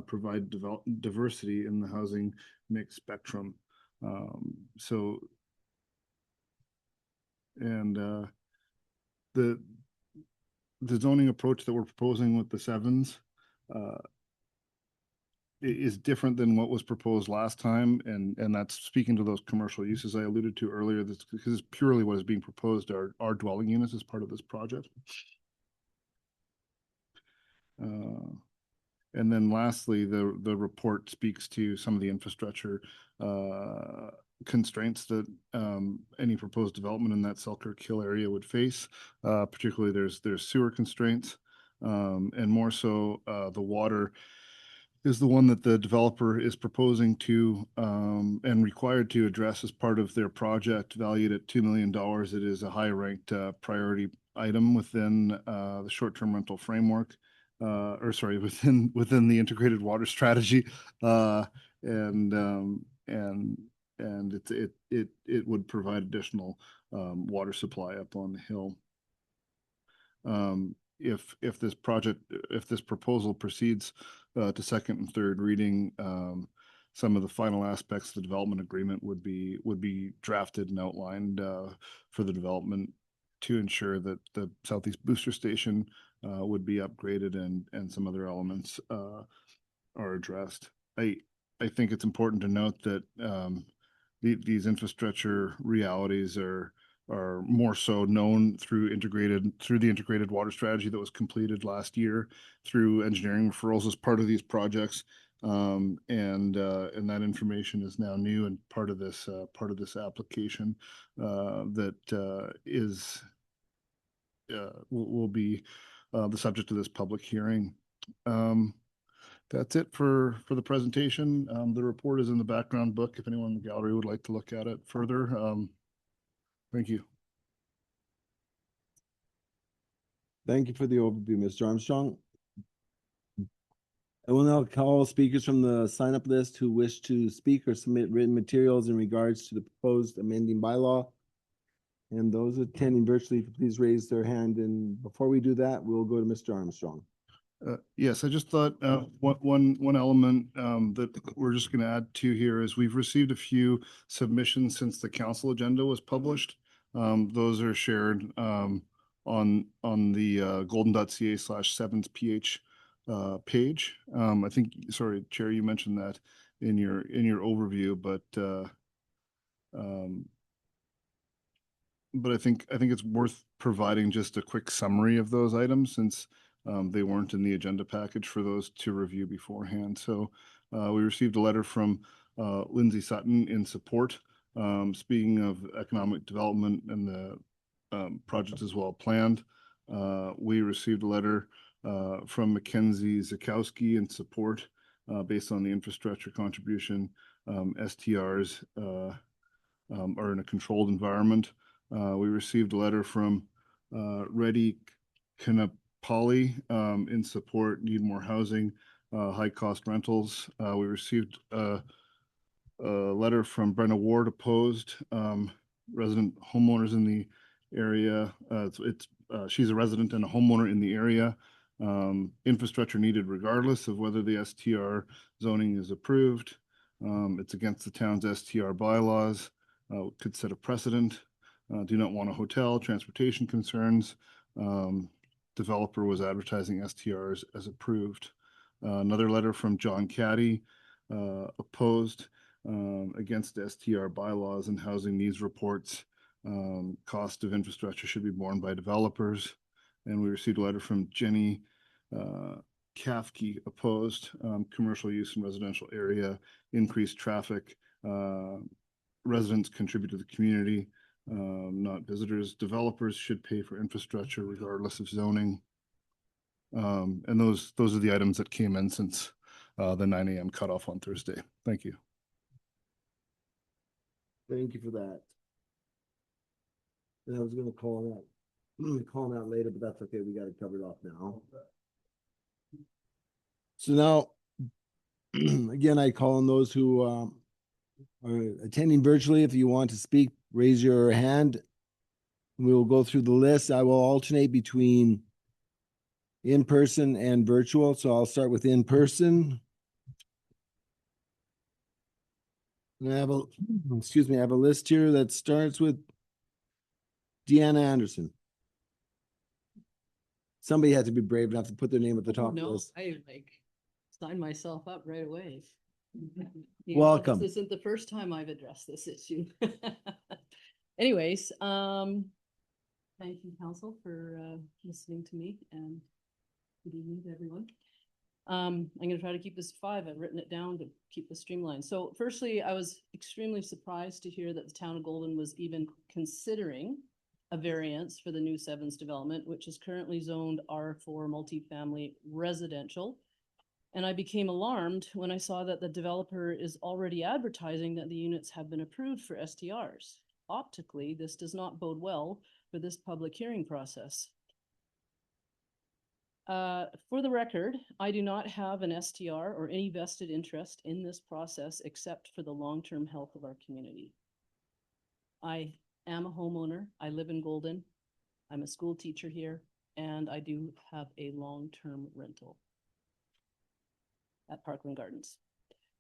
provide diversity in the housing mix spectrum. The zoning approach that we're proposing with the sevens is different than what was proposed last time, and that's speaking to those commercial uses I alluded to earlier. This because purely what is being proposed are dwelling units as part of this project. And then lastly, the report speaks to some of the infrastructure constraints that any proposed development in that Selkirk Hill area would face. Particularly, there's sewer constraints, and more so, the water is the one that the developer is proposing to and required to address as part of their project, valued at $2 million. It is a high-ranked priority item within the short-term rental framework. Within the integrated water strategy, and it would provide additional water supply up on the hill. If this proposal proceeds to second and third reading, some of the final aspects of the development agreement would be drafted and outlined for the development to ensure that the Southeast Booster Station would be upgraded and some other elements are addressed. I think it's important to note that these infrastructure realities are more so known through the integrated water strategy that was completed last year, through engineering referrals as part of these projects, and that information is now new and part of this application that will be the subject of this public hearing. That's it for the presentation. The report is in the background book if anyone in the gallery would like to look at it further. Thank you. Thank you for the overview, Mr. Armstrong. I will now call speakers from the sign-up list who wish to speak or submit written materials in regards to the proposed amending bylaw. And those attending virtually, please raise their hand. And before we do that, we'll go to Mr. Armstrong. Yes, I just thought one element that we're just going to add to here is we've received a few submissions since the council agenda was published. Those are shared on the golden.ca/sevens PH page. I think, sorry, Chair, you mentioned that in your overview, but I think it's worth providing just a quick summary of those items since they weren't in the agenda package for those to review beforehand. So we received a letter from Lindsay Sutton in support. Speaking of economic development and the project is well planned, we received a letter from Mackenzie Zakowski in support based on the infrastructure contribution. STRs are in a controlled environment. We received a letter from Reddy Kanapali in support, need more housing, high cost rentals. We received a letter from Brenna Ward opposed, resident homeowners in the area. She's a resident and a homeowner in the area. Infrastructure needed regardless of whether the STR zoning is approved. It's against the town's STR bylaws, could set a precedent. Do not want a hotel, transportation concerns. Developer was advertising STRs as approved. Another letter from John Caddy, opposed, against STR bylaws and housing needs reports. Cost of infrastructure should be borne by developers. And we received a letter from Jenny Kafke, opposed, commercial use in residential area, increased traffic, residents contribute to the community, not visitors. Developers should pay for infrastructure regardless of zoning. And those are the items that came in since the 9 a.m. cutoff on Thursday. Thank you. Thank you for that. And I was going to call that later, but that's okay. We got it covered off now. So now, again, I call on those who are attending virtually. If you want to speak, raise your hand. We will go through the list. I will alternate between in-person and virtual. So I'll start with in-person. And I have a list here that starts with Deanna Anderson. Somebody had to be brave enough to put their name at the top of the list. I signed myself up right away. Welcome. This isn't the first time I've addressed this issue. Anyways, thank you, council, for listening to me, and good evening to everyone. I'm going to try to keep this 5. I've written it down to keep this streamlined. So firstly, I was extremely surprised to hear that the town of Golden was even considering a variance for the new Sevens development, which is currently zoned R4 multifamily residential. And I became alarmed when I saw that the developer is already advertising that the units have been approved for STRs. Optically, this does not bode well for this public hearing process. For the record, I do not have an STR or any vested interest in this process except for the long-term health of our community. I am a homeowner. I live in Golden. I'm a school teacher here, and I do have a long-term rental at Parkland Gardens.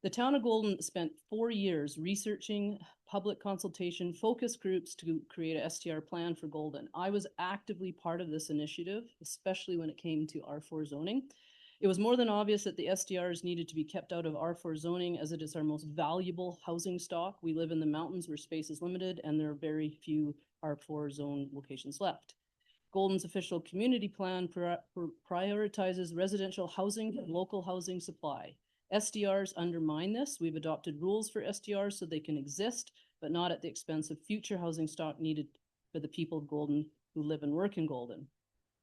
The town of Golden spent 4 years researching public consultation focus groups to create a STR plan for Golden. I was actively part of this initiative, especially when it came to R4 zoning. It was more than obvious that the STRs needed to be kept out of R4 zoning, as it is our most valuable housing stock. We live in the mountains where space is limited, and there are very few R4 zone locations left. Golden's official community plan prioritizes residential housing and local housing supply. STRs undermine this. We've adopted rules for STRs so they can exist, but not at the expense of future housing stock needed for the people of Golden who live and work in Golden.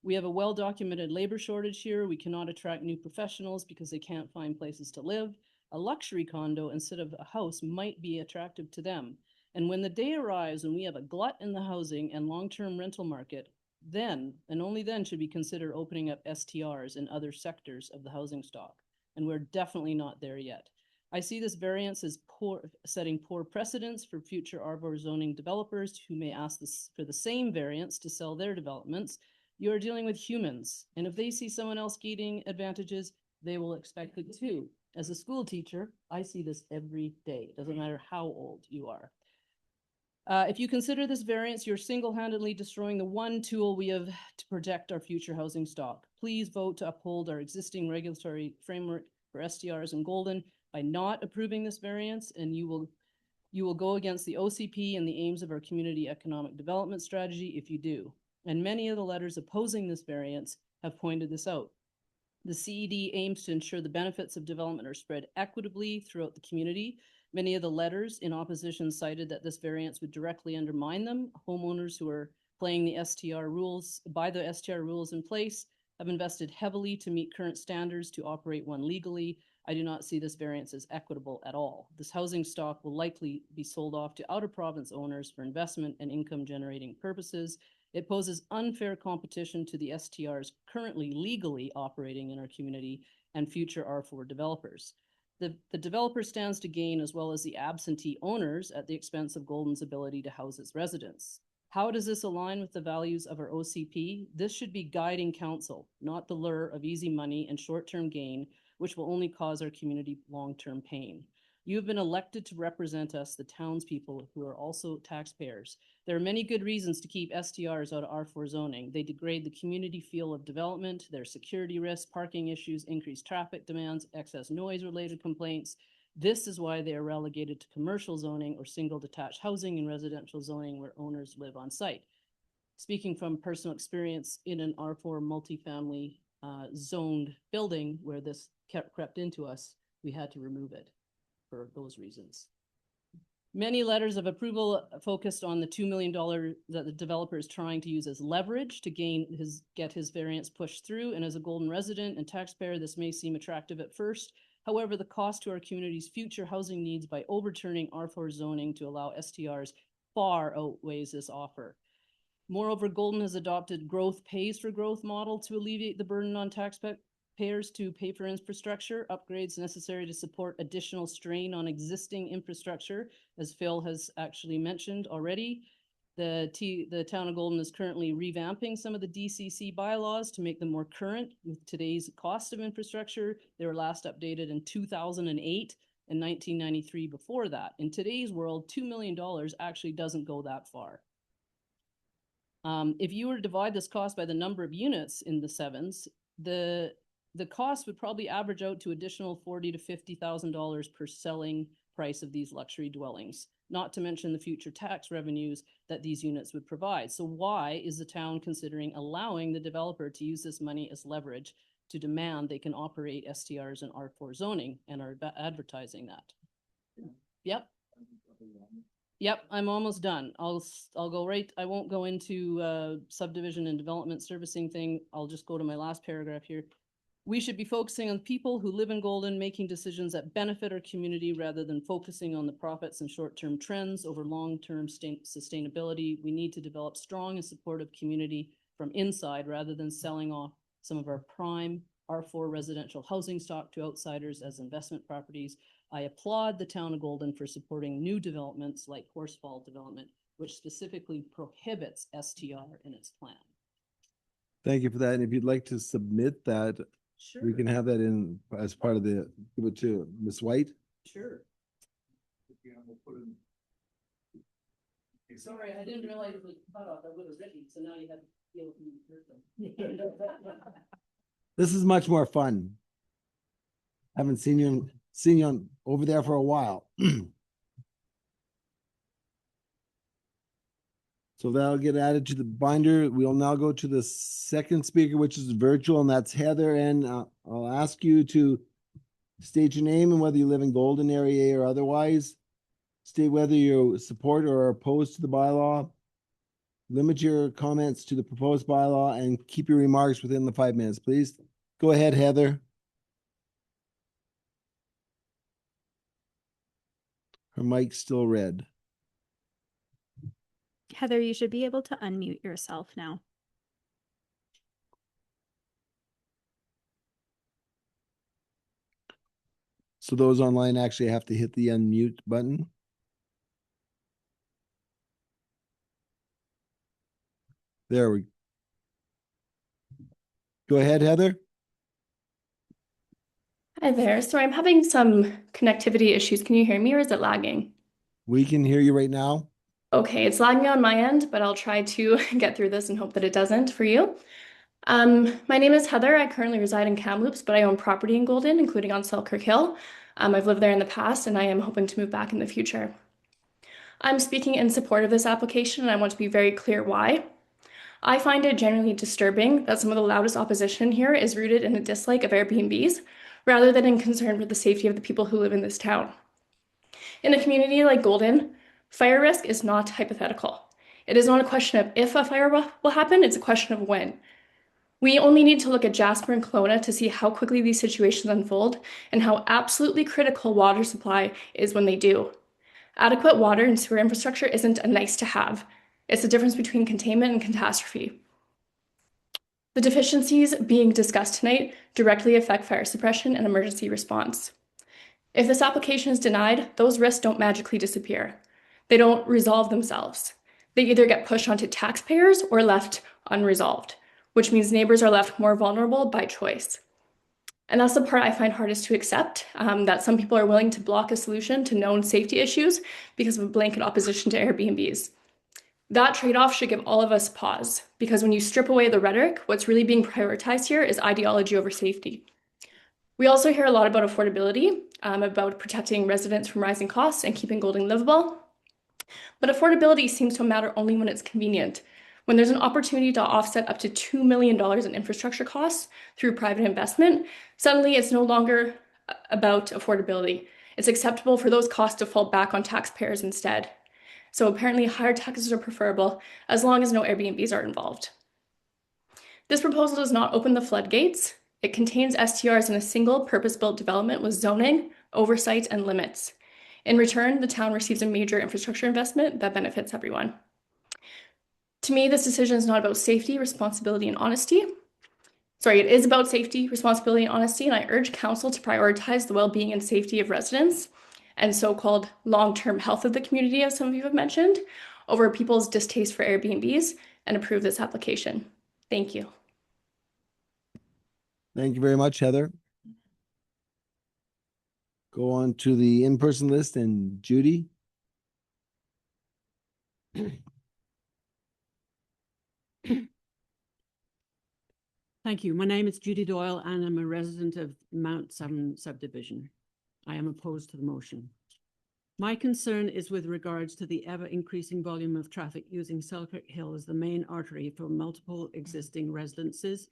We have a well-documented labor shortage here. We cannot attract new professionals because they can't find places to live. A luxury condo instead of a house might be attractive to them. And when the day arrives when we have a glut in the housing and long-term rental market, then and only then should we consider opening up STRs in other sectors of the housing stock. And we're definitely not there yet. I see this variance as setting poor precedents for future R4 zoning developers who may ask for the same variance to sell their developments. You are dealing with humans, and if they see someone else gaining advantages, they will expect it too. As a school teacher, I see this every day. It doesn't matter how old you are. If you consider this variance, you're single-handedly destroying the one tool we have to protect our future housing stock. Please vote to uphold our existing regulatory framework for STRs in Golden by not approving this variance, and you will go against the OCP and the aims of our community economic development strategy if you do. And many of the letters opposing this variance have pointed this out. The CED aims to ensure the benefits of development are spread equitably throughout the community. Many of the letters in opposition cited that this variance would directly undermine them. Homeowners who are playing the STR rules, by the STR rules in place, have invested heavily to meet current standards to operate one legally. I do not see this variance as equitable at all. This housing stock will likely be sold off to outer province owners for investment and income generating purposes. It poses unfair competition to the STRs currently legally operating in our community and future R4 developers. The developer stands to gain, as well as the absentee owners, at the expense of Golden's ability to house its residents. How does this align with the values of our OCP? This should be guiding counsel, not the lure of easy money and short-term gain, which will only cause our community long-term pain. You have been elected to represent us, the townspeople, who are also taxpayers. There are many good reasons to keep STRs out of R4 zoning. They degrade the community feel of development, their security risks, parking issues, increased traffic demands, excess noise-related complaints. This is why they are relegated to commercial zoning or single detached housing and residential zoning where owners live on site. Speaking from personal experience in an R4 multifamily zoned building where this crept into us, we had to remove it for those reasons. Many letters of approval focused on the $2 million that the developer is trying to use as leverage to get his variance pushed through. And as a Golden resident and taxpayer, this may seem attractive at first. However, the cost to our community's future housing needs by overturning R4 zoning to allow STRs far outweighs this offer. Moreover, Golden has adopted growth pays for growth model to alleviate the burden on taxpayers to pay for infrastructure upgrades necessary to support additional strain on existing infrastructure, as Phil has actually mentioned already. The town of Golden is currently revamping some of the DCC bylaws to make them more current with today's cost of infrastructure. They were last updated in 2008 and 1993 before that. In today's world, $2 million actually doesn't go that far. If you were to divide this cost by the number of units in the sevens, the cost would probably average out to additional $40,000 to $50,000 per selling price of these luxury dwellings, not to mention the future tax revenues that these units would provide. So why is the town considering allowing the developer to use this money as leverage to demand they can operate STRs in R4 zoning and are advertising that? Yep. Yep, I'm almost done. I'll go right, I won't go into subdivision and development servicing thing. I'll just go to my last paragraph here. We should be focusing on people who live in Golden, making decisions that benefit our community rather than focusing on the profits and short-term trends over long-term sustainability. We need to develop strong and supportive community from inside rather than selling off some of our prime R4 residential housing stock to outsiders as investment properties. I applaud the town of Golden for supporting new developments like Horsefall development, which specifically prohibits STR in its plan. Thank you for that. And if you'd like to submit that, sure, we can have that in as part of the, give it to Ms. White. Sure. Sorry, I didn't realize it was cut off. I would have written, so now you have to deal with me. This is much more fun. Haven't seen you over there for a while. So that'll get added to the binder. We'll now go to the second speaker, which is virtual, and that's Heather. And I'll ask you to state your name and whether you live in Golden area or otherwise. State whether you support or are opposed to the bylaw. Limit your comments to the proposed bylaw and keep your remarks within the 5 minutes, please. Go ahead, Heather. Her mic's still red. Heather, you should be able to unmute yourself now. So those online actually have to hit the unmute button. There we go. Go ahead, Heather. Hi there. So I'm having some connectivity issues. Can you hear me or is it lagging? We can hear you right now. Okay, it's lagging on my end, but I'll try to get through this and hope that it doesn't for you. My name is Heather. I currently reside in Kamloops, but I own property in Golden, including on Selkirk Hill. I've lived there in the past and I am hoping to move back in the future. I'm speaking in support of this application and I want to be very clear why. I find it genuinely disturbing that some of the loudest opposition here is rooted in a dislike of Airbnbs, rather than in concern for the safety of the people who live in this town. In a community like Golden, fire risk is not hypothetical. It is not a question of if a fire will happen, it's a question of when. We only need to look at Jasper and Kelowna to see how quickly these situations unfold and how absolutely critical water supply is when they do. Adequate water and sewer infrastructure isn't a nice to have. It's the difference between containment and catastrophe. The deficiencies being discussed tonight directly affect fire suppression and emergency response. If this application is denied, those risks don't magically disappear. They don't resolve themselves. They either get pushed onto taxpayers or left unresolved, which means neighbors are left more vulnerable by choice. And that's the part I find hardest to accept, that some people are willing to block a solution to known safety issues because of a blanket opposition to Airbnbs. That trade-off should give all of us pause, because when you strip away the rhetoric, what's really being prioritized here is ideology over safety. We also hear a lot about affordability, about protecting residents from rising costs and keeping Golden livable. But affordability seems to matter only when it's convenient. When there's an opportunity to offset up to $2 million in infrastructure costs through private investment, suddenly it's no longer about affordability. It's acceptable for those costs to fall back on taxpayers instead. So apparently higher taxes are preferable as long as no Airbnbs are involved. This proposal does not open the floodgates. It contains STRs in a single purpose-built development with zoning, oversight, and limits. In return, the town receives a major infrastructure investment that benefits everyone. To me, this decision is not about safety, responsibility, and honesty. Sorry, it is about safety, responsibility, and honesty, and I urge council to prioritize the well-being and safety of residents and so-called long-term health of the community, as some of you have mentioned, over people's distaste for Airbnbs, and approve this application. Thank you. Thank you very much, Heather. Go on to the in-person list, and Judy. Thank you. My name is Judy Doyle and I'm a resident of Mount 7 subdivision. I am opposed to the motion. My concern is with regards to the ever-increasing volume of traffic using Selkirk Hill as the main artery for multiple existing residences,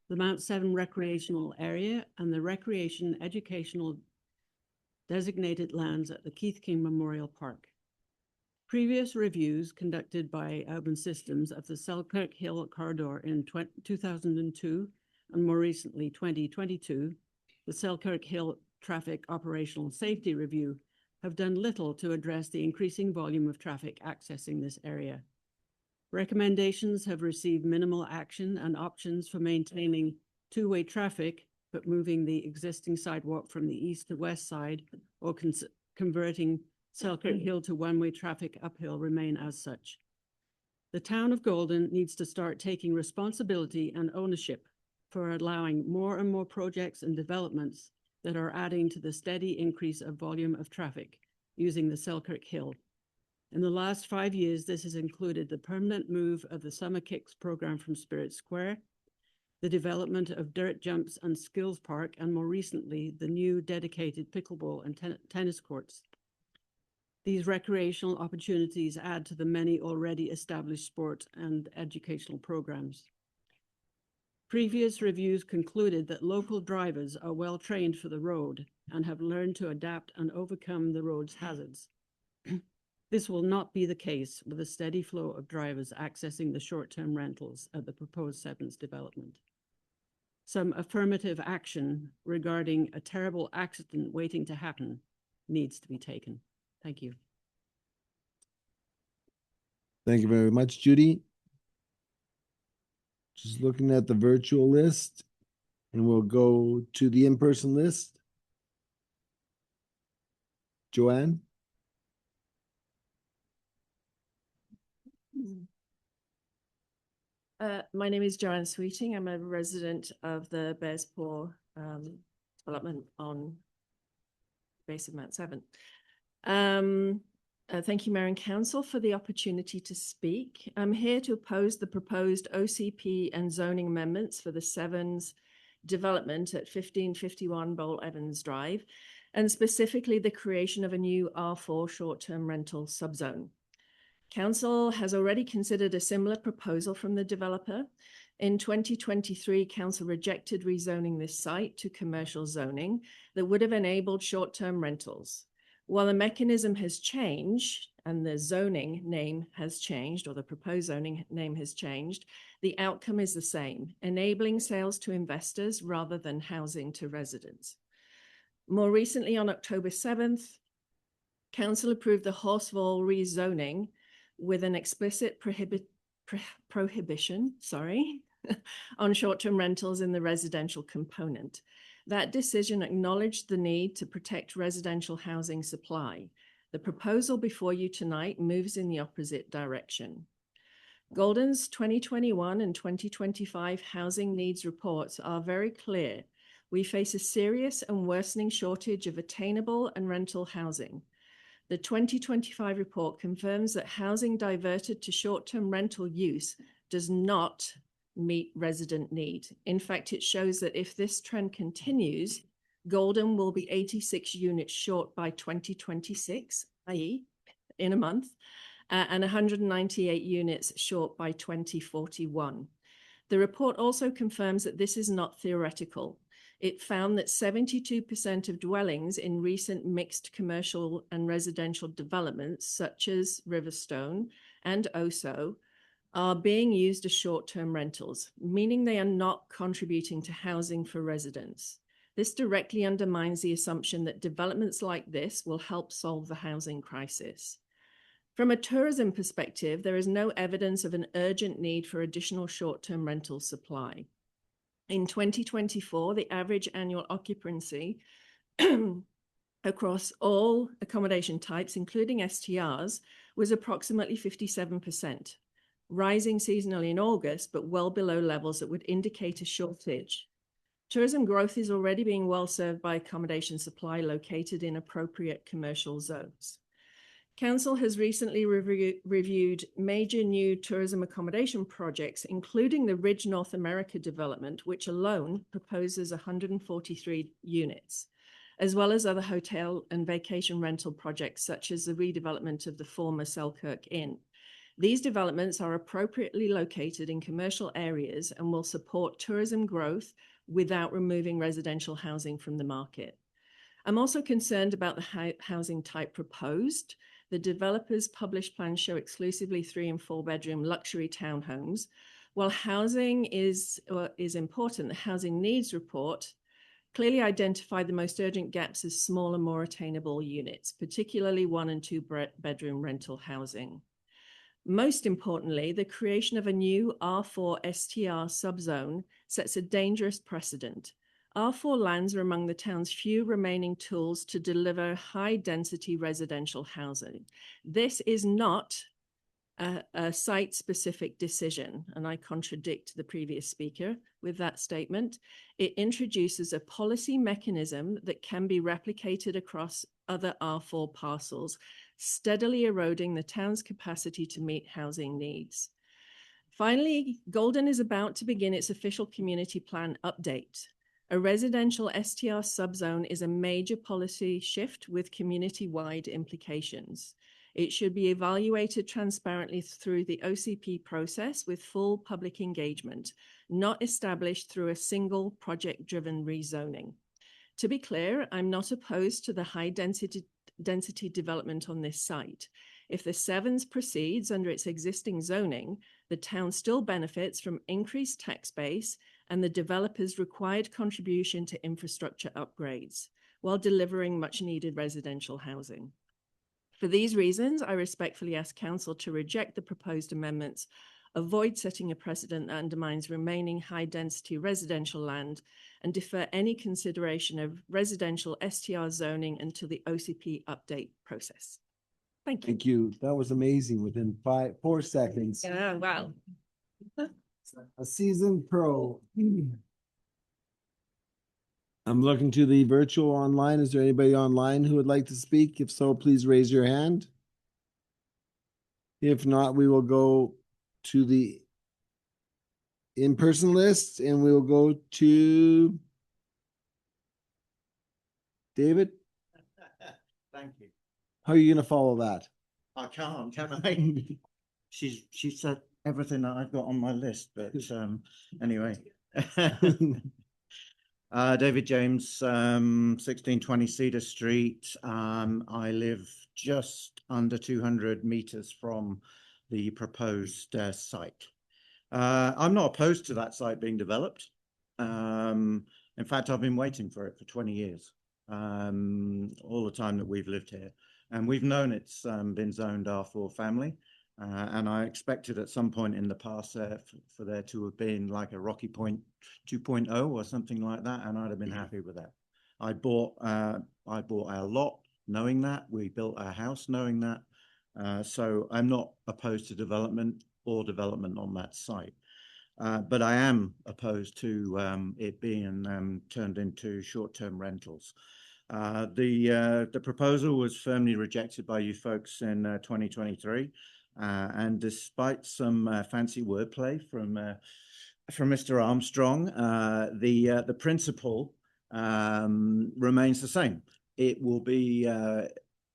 the Mount 7 recreational area, and the recreation educational designated lands at the Keith King Memorial Park. Previous reviews conducted by Urban Systems of the Selkirk Hill corridor in 2002 and more recently 2022, the Selkirk Hill Traffic Operational Safety Review, have done little to address the increasing volume of traffic accessing this area. Recommendations have received minimal action and options for maintaining two-way traffic, but moving the existing sidewalk from the east to west side or converting Selkirk Hill to one-way traffic uphill remain as such. The town of Golden needs to start taking responsibility and ownership for allowing more and more projects and developments that are adding to the steady increase of volume of traffic using the Selkirk Hill. In the last 5 years, this has included the permanent move of the Summer Kicks program from Spirit Square, the development of dirt jumps and skills park, and more recently, the new dedicated pickleball and tennis courts. These recreational opportunities add to the many already established sport and educational programs. Previous reviews concluded that local drivers are well trained for the road and have learned to adapt and overcome the road's hazards. This will not be the case with a steady flow of drivers accessing the short-term rentals at the proposed Sevens development. Some affirmative action regarding a terrible accident waiting to happen needs to be taken. Thank you. Thank you very much, Judy. Just looking at the virtual list, and we'll go to the in-person list. Joanne? My name is Joanne Sweeting. I'm a resident of the Bearspaw development on the base of Mount 7. Thank you, Mayor and Council, for the opportunity to speak. I'm here to oppose the proposed OCP and zoning amendments for the Sevens development at 1551 Bowl Evans Drive, and specifically the creation of a new R4 short-term rental subzone. Council has already considered a similar proposal from the developer. In 2023, Council rejected rezoning this site to commercial zoning that would have enabled short-term rentals. While the mechanism has changed and the zoning name has changed, or the proposed zoning name has changed, the outcome is the same, enabling sales to investors rather than housing to residents. More recently, on October 7th, Council approved the Horsfall rezoning with an explicit prohibition on short-term rentals in the residential component. That decision acknowledged the need to protect residential housing supply. The proposal before you tonight moves in the opposite direction. Golden's 2021 and 2025 housing needs reports are very clear. We face a serious and worsening shortage of attainable and rental housing. The 2025 report confirms that housing diverted to short-term rental use does not meet resident need. In fact, it shows that if this trend continues, Golden will be 86 units short by 2026, i.e. in a month, and 198 units short by 2041. The report also confirms that this is not theoretical. It found that 72% of dwellings in recent mixed commercial and residential developments, such as Riverstone and Oso, are being used as short-term rentals, meaning they are not contributing to housing for residents. This directly undermines the assumption that developments like this will help solve the housing crisis. From a tourism perspective, there is no evidence of an urgent need for additional short-term rental supply. In 2024, the average annual occupancy across all accommodation types, including STRs, was approximately 57%, rising seasonally in August, but well below levels that would indicate a shortage. Tourism growth is already being well served by accommodation supply located in appropriate commercial zones. Council has recently reviewed major new tourism accommodation projects, including the Ridge North America development, which alone proposes 143 units, as well as other hotel and vacation rental projects, such as the redevelopment of the former Selkirk Inn. These developments are appropriately located in commercial areas and will support tourism growth without removing residential housing from the market. I'm also concerned about the housing type proposed. The developers' published plans show exclusively 3 and 4 bedroom luxury townhomes. While housing is important, the housing needs report clearly identified the most urgent gaps as smaller, more attainable units, particularly 1 and 2 bedroom rental housing. Most importantly, the creation of a new R4 STR subzone sets a dangerous precedent. R4 lands are among the town's few remaining tools to deliver high-density residential housing. This is not a site-specific decision, and I contradict the previous speaker with that statement. It introduces a policy mechanism that can be replicated across other R4 parcels, steadily eroding the town's capacity to meet housing needs. Finally, Golden is about to begin its official community plan update. A residential STR subzone is a major policy shift with community-wide implications. It should be evaluated transparently through the OCP process with full public engagement, not established through a single project-driven rezoning. To be clear, I'm not opposed to the high-density development on this site. If the Sevens proceeds under its existing zoning, the town still benefits from increased tax base and the developer's required contribution to infrastructure upgrades, while delivering much-needed residential housing. For these reasons, I respectfully ask Council to reject the proposed amendments, avoid setting a precedent that undermines remaining high-density residential land, and defer any consideration of residential STR zoning until the OCP update process. Thank you. Thank you. That was amazing within 4 seconds. Yeah, wow. A seasoned pro. I'm looking to the virtual online. Is there anybody online who would like to speak? If so, please raise your hand. If not, we will go to the in-person list and we will go to David. Thank you. How are you going to follow that? I can't, can I? She said everything that I've got on my list, but anyway. David James, 1620 Cedar Street. I live just under 200 meters from the proposed site. I'm not opposed to that site being developed. In fact, I've been waiting for it for 20 years, all the time that we've lived here. And we've known it's been zoned R4 family. And I expected at some point in the past for there to have been like a Rocky Point 2.0 or something like that, and I'd have been happy with that. I bought our lot knowing that. We built our house knowing that. So I'm not opposed to development or development on that site. But I am opposed to it being turned into short-term rentals. The proposal was firmly rejected by you folks in 2023. And despite some fancy wordplay from Mr. Armstrong, the principle remains the same. It will be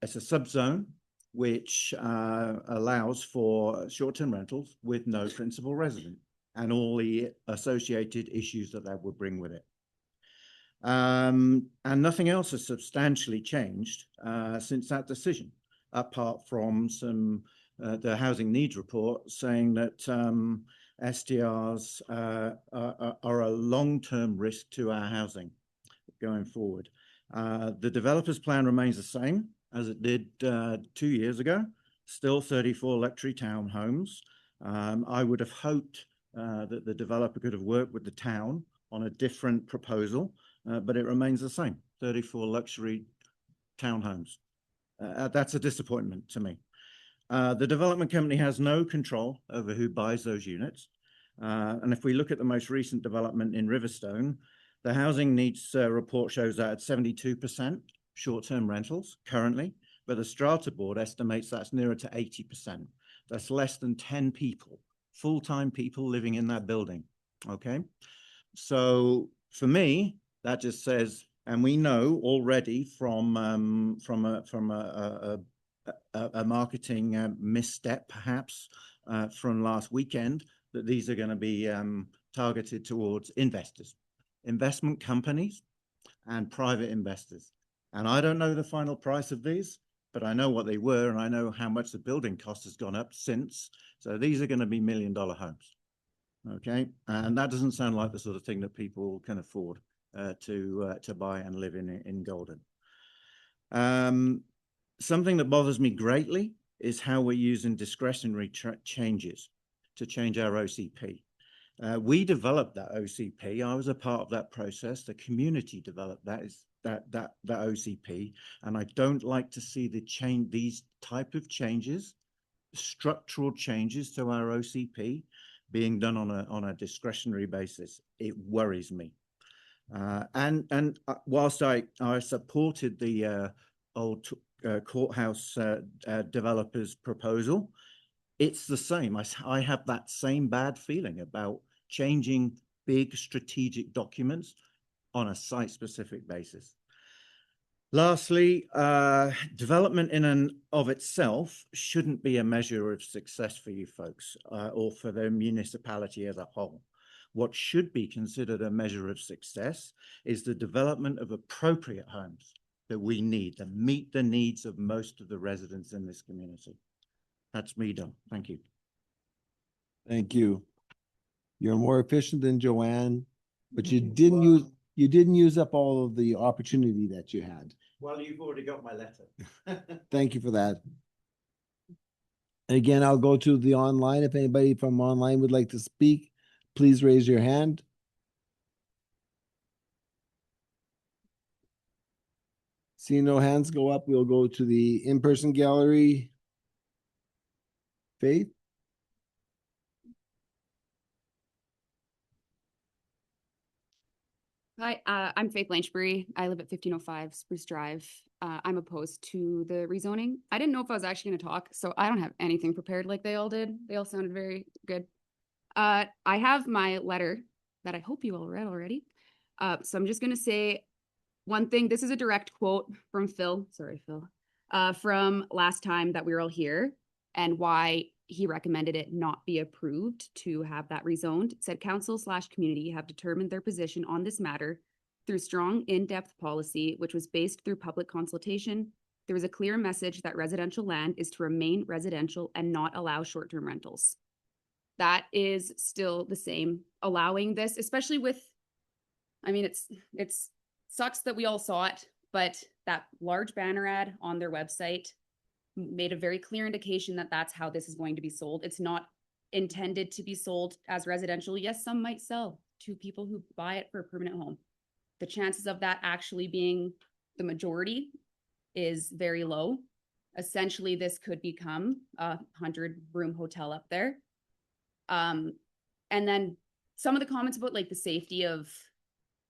it's a subzone which allows for short-term rentals with no principal resident and all the associated issues that would bring with it. And nothing else has substantially changed since that decision, apart from some the housing needs report saying that STRs are a long-term risk to our housing going forward. The developer's plan remains the same as it did 2 years ago, still 34 luxury townhomes. I would have hoped that the developer could have worked with the town on a different proposal, but it remains the same, 34 luxury townhomes. That's a disappointment to me. The development company has no control over who buys those units. And if we look at the most recent development in Riverstone, the housing needs report shows that at 72% short-term rentals currently, but the strata board estimates that's nearer to 80%. That's less than 10 people, full-time people living in that building, okay? So for me, that just says, and we know already from a marketing misstep, perhaps, from last weekend, that these are going to be targeted towards investors, investment companies, and private investors. And I don't know the final price of these, but I know what they were, and I know how much the building cost has gone up since. So these are going to be $1 million homes. Okay, and that doesn't sound like the sort of thing that people can afford to buy and live in Golden. Something that bothers me greatly is how we're using discretionary changes to change our OCP. We developed that OCP. I was a part of that process. The community developed that OCP, and I don't like to see these type of changes, structural changes to our OCP, being done on a discretionary basis. It worries me. And whilst I supported the old courthouse developers proposal, it's the same. I have that same bad feeling about changing big strategic documents on a site-specific basis. Lastly, development in and of itself shouldn't be a measure of success for you folks or for the municipality as a whole. What should be considered a measure of success is the development of appropriate homes that we need that meet the needs of most of the residents in this community. That's me done. Thank you. Thank you. You're more efficient than Joanne, but you didn't use up all of the opportunity that you had. Well, you've already got my letter. Thank you for that. Again, I'll go to the online. If anybody from online would like to speak, please raise your hand. Seeing no hands go up, we'll go to the in-person gallery. Faith? Hi, I'm Faith Lanchbury. I live at 1505 Spruce Drive. I'm opposed to the rezoning. I didn't know if I was actually going to talk, so I don't have anything prepared like they all did. They all sounded very good. I have my letter that I hope you all read already. So I'm just going to say one thing. This is a direct quote from Phil. Sorry, Phil. From last time that we were all here and why he recommended it not be approved to have that rezoned. It said council/community have determined their position on this matter through strong, in-depth policy, which was based through public consultation, there was a clear message that residential land is to remain residential and not allow short-term rentals. That is still the same. Allowing this, especially with, I mean, it's sucks that we all saw it, but that large banner ad on their website made a very clear indication that that's how this is going to be sold. It's not intended to be sold as residential. Yes, some might sell to people who buy it for a permanent home. The chances of that actually being the majority is very low. Essentially, this could become a 100-room hotel up there. And then some of the comments about like the safety of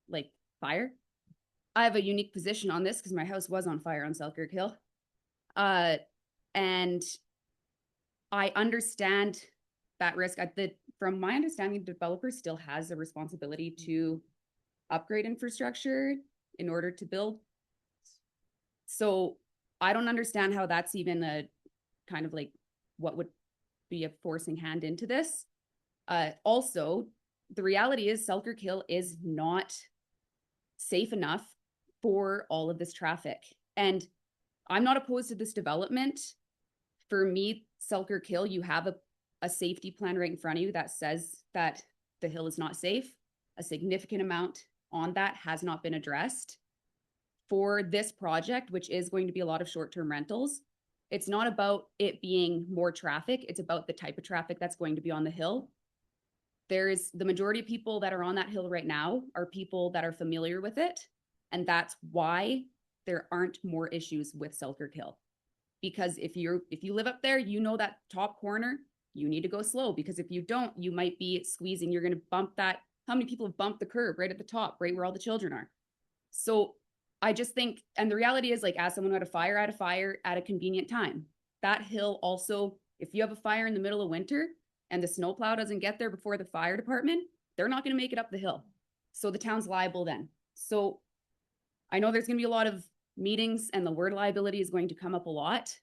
like fire. I have a unique position on this because my house was on fire on Selkirk Hill. And I understand that risk. From my understanding, the developer still has a responsibility to upgrade infrastructure in order to build. So I don't understand how that's even a kind of like what would be a forcing hand into this. Also, the reality is Selkirk Hill is not safe enough for all of this traffic. And I'm not opposed to this development. For me, Selkirk Hill, you have a safety plan right in front of you that says that the hill is not safe. A significant amount on that has not been addressed. For this project, which is going to be a lot of short-term rentals, it's not about it being more traffic. It's about the type of traffic that's going to be on the hill. There's the majority of people that are on that hill right now are people that are familiar with it. And that's why there aren't more issues with Selkirk Hill. Because if you live up there, you know that top corner, you need to go slow, because if you don't, you might be squeezing. You're going to bump that. How many people have bumped the curb right at the top, right where all the children are? So I just think, and the reality is, like, as someone who had a fire at a convenient time, that hill also, if you have a fire in the middle of winter and the snowplow doesn't get there before the fire department, they're not going to make it up the hill. So the town's liable then. So I know there's going to be a lot of meetings and the word liability is going to come up a lot.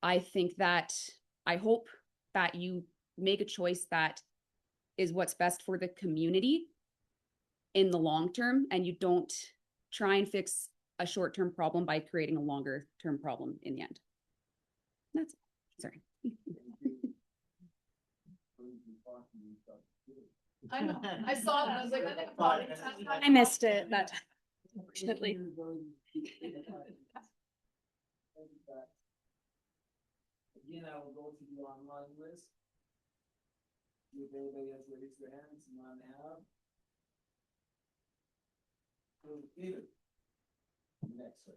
I hope that you make a choice that is what's best for the community in the long term, and you don't try and fix a short-term problem by creating a longer-term problem in the end. That's it. Sorry. I know. I saw that. I was like, I missed it that time, unfortunately. Again, I will go to the online list. See if anybody has raised their hands and on out. David. Next, sir.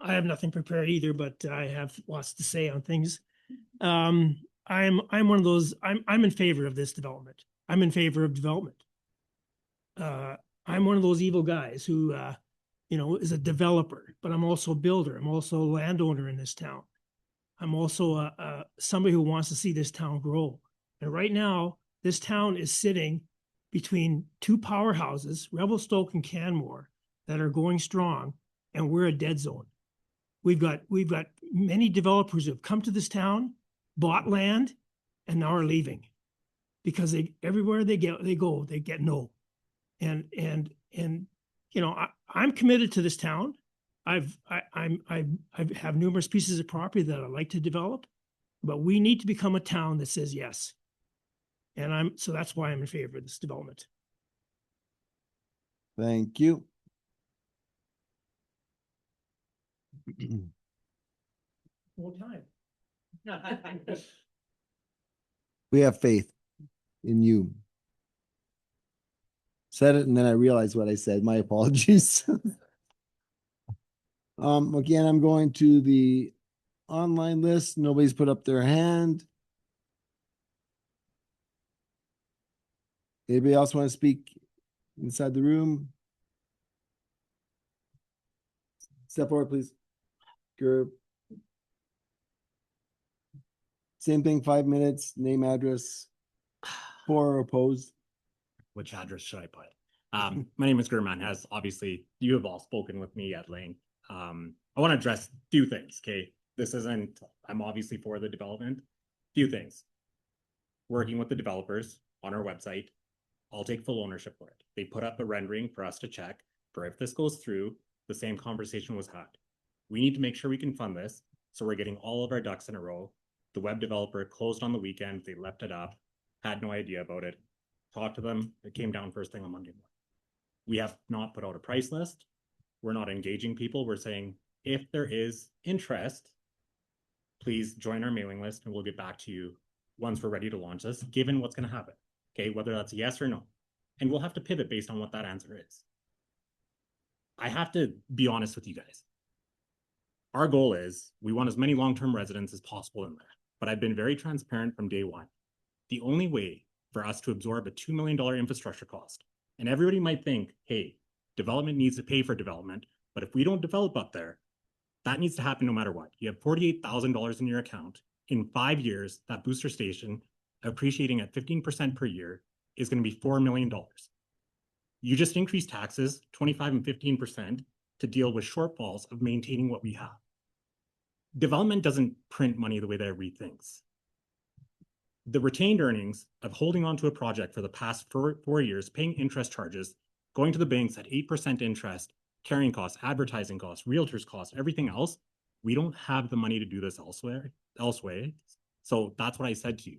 I have nothing prepared either, but I have lots to say on things. I'm one of those. I'm in favor of this development. I'm in favor of development. I'm one of those evil guys who, is a developer, but I'm also a builder. I'm also a landowner in this town. I'm also somebody who wants to see this town grow. And right now, this town is sitting between two powerhouses, Revelstoke and Canmore, that are going strong, and we're a dead zone. We've got many developers who have come to this town, bought land, and now are leaving because everywhere they go, they get no. And I'm committed to this town. I have numerous pieces of property that I'd like to develop, but we need to become a town that says yes. And so that's why I'm in favor of this development. Thank you. Full time. We have faith in you. Said it and then I realized what I said. My apologies. Again, I'm going to the online list. Nobody's put up their hand. Anybody else want to speak inside the room? Step forward, please. Gerb. Same thing, 5 minutes, name, address, for or opposed. Which address should I put? My name is Gurman. As obviously you have all spoken with me at length. I want to address a few things. Okay, I'm obviously for the development. Few things. Working with the developers, on our website. I'll take full ownership for it. They put up a rendering for us to check for if this goes through, the same conversation was had. We need to make sure we can fund this, so we're getting all of our ducks in a row. The web developer closed on the weekend, they left it up, had no idea about it. Talked to them, it came down first thing on Monday morning. We have not put out a price list. We're not engaging people. We're saying, if there is interest, please join our mailing list and we'll get back to you once we're ready to launch this, given what's going to happen. Okay, whether that's a yes or no. And we'll have to pivot based on what that answer is. I have to be honest with you guys. Our goal is we want as many long-term residents as possible in there, but I've been very transparent from day one. The only way for us to absorb a $2 million infrastructure cost, and everybody might think, hey, development needs to pay for development, but if we don't develop up there, that needs to happen no matter what. You have $48,000 in your account. In 5 years, that booster station, appreciating at 15% per year, is going to be $4 million. You just increase taxes 25 and 15% to deal with shortfalls of maintaining what we have. Development doesn't print money the way that it rethinks. The retained earnings of holding on to a project for the past 4 years, paying interest charges, going to the banks at 8% interest, carrying costs, advertising costs, realtors costs, everything else, we don't have the money to do this elsewhere. So that's what I said to you.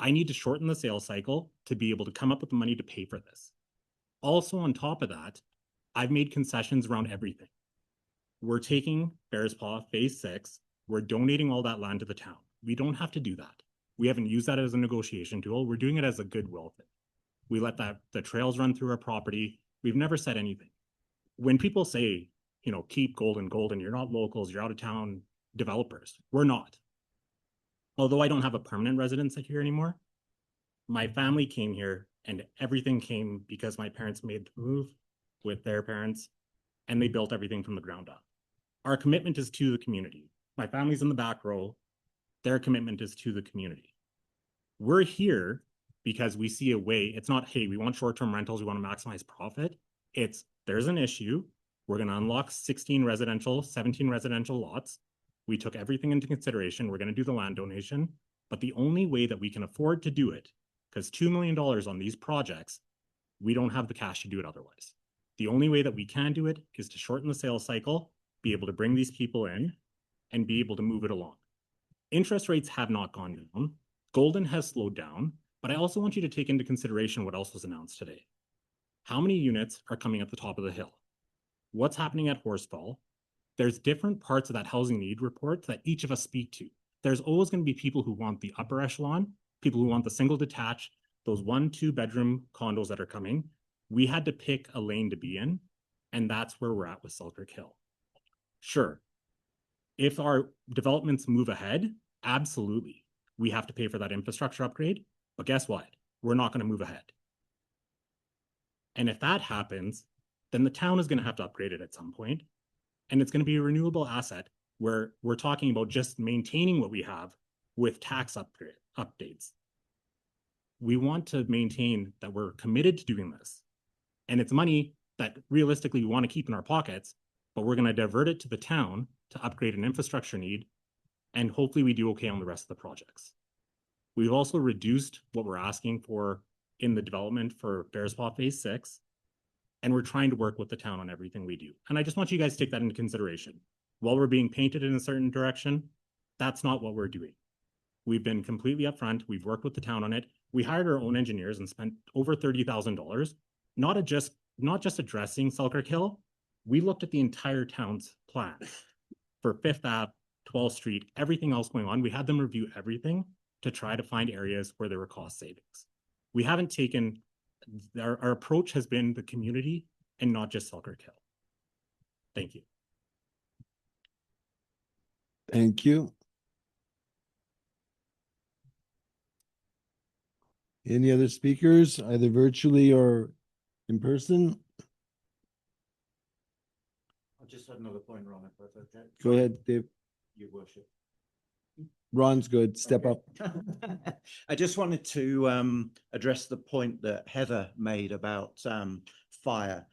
I need to shorten the sales cycle to be able to come up with the money to pay for this. Also, on top of that, I've made concessions around everything. We're taking Bears Paw Phase 6. We're donating all that land to the town. We don't have to do that. We haven't used that as a negotiation tool. We're doing it as a goodwill thing. We let the trails run through our property. We've never said anything. When people say, you know, keep Golden, you're not locals, you're out of town developers. We're not. Although I don't have a permanent residence here anymore, my family came here and everything came because my parents made the move with their parents and they built everything from the ground up. Our commitment is to the community. My family's in the back row. Their commitment is to the community. We're here because we see a way. It's not, hey, we want short-term rentals, we want to maximize profit. It's, there's an issue. We're going to unlock 17 residential lots. We took everything into consideration. We're going to do the land donation. But the only way that we can afford to do it, because $2 million on these projects, we don't have the cash to do it otherwise. The only way that we can do it is to shorten the sales cycle, be able to bring these people in, and be able to move it along. Interest rates have not gone down. Golden has slowed down, but I also want you to take into consideration what else was announced today. How many units are coming at the top of the hill? What's happening at Horsefall? There's different parts of that housing need report that each of us speak to. There's always going to be people who want the upper echelon, people who want the single detached, those 1-2 bedroom condos that are coming. We had to pick a lane to be in, and that's where we're at with Selkirk Hill. Sure, if our developments move ahead, absolutely, we have to pay for that infrastructure upgrade, but guess what? We're not going to move ahead. And if that happens, then the town is going to have to upgrade it at some point, and it's going to be a renewable asset where we're talking about just maintaining what we have with tax updates. We want to maintain that we're committed to doing this. And it's money that realistically we want to keep in our pockets, but we're going to divert it to the town to upgrade an infrastructure need. And hopefully we do okay on the rest of the projects. We've also reduced what we're asking for in the development for Bears Paw Phase 6. And we're trying to work with the town on everything we do. And I just want you guys to take that into consideration. While we're being painted in a certain direction, that's not what we're doing. We've been completely upfront. We've worked with the town on it. We hired our own engineers and spent over $30,000, not just addressing Selkirk Hill. We looked at the entire town's plan for 5th Ave, 12th Street, everything else going on. We had them review everything to try to find areas where there were cost savings. We haven't taken, our approach has been the community and not just Selkirk Hill. Thank you. Thank you. Any other speakers, either virtually or in person? I just had another point, Ron, if that's okay. Go ahead, Dave. Your worship. Ron's good. Step up. I just wanted to address the point that Heather made about fire.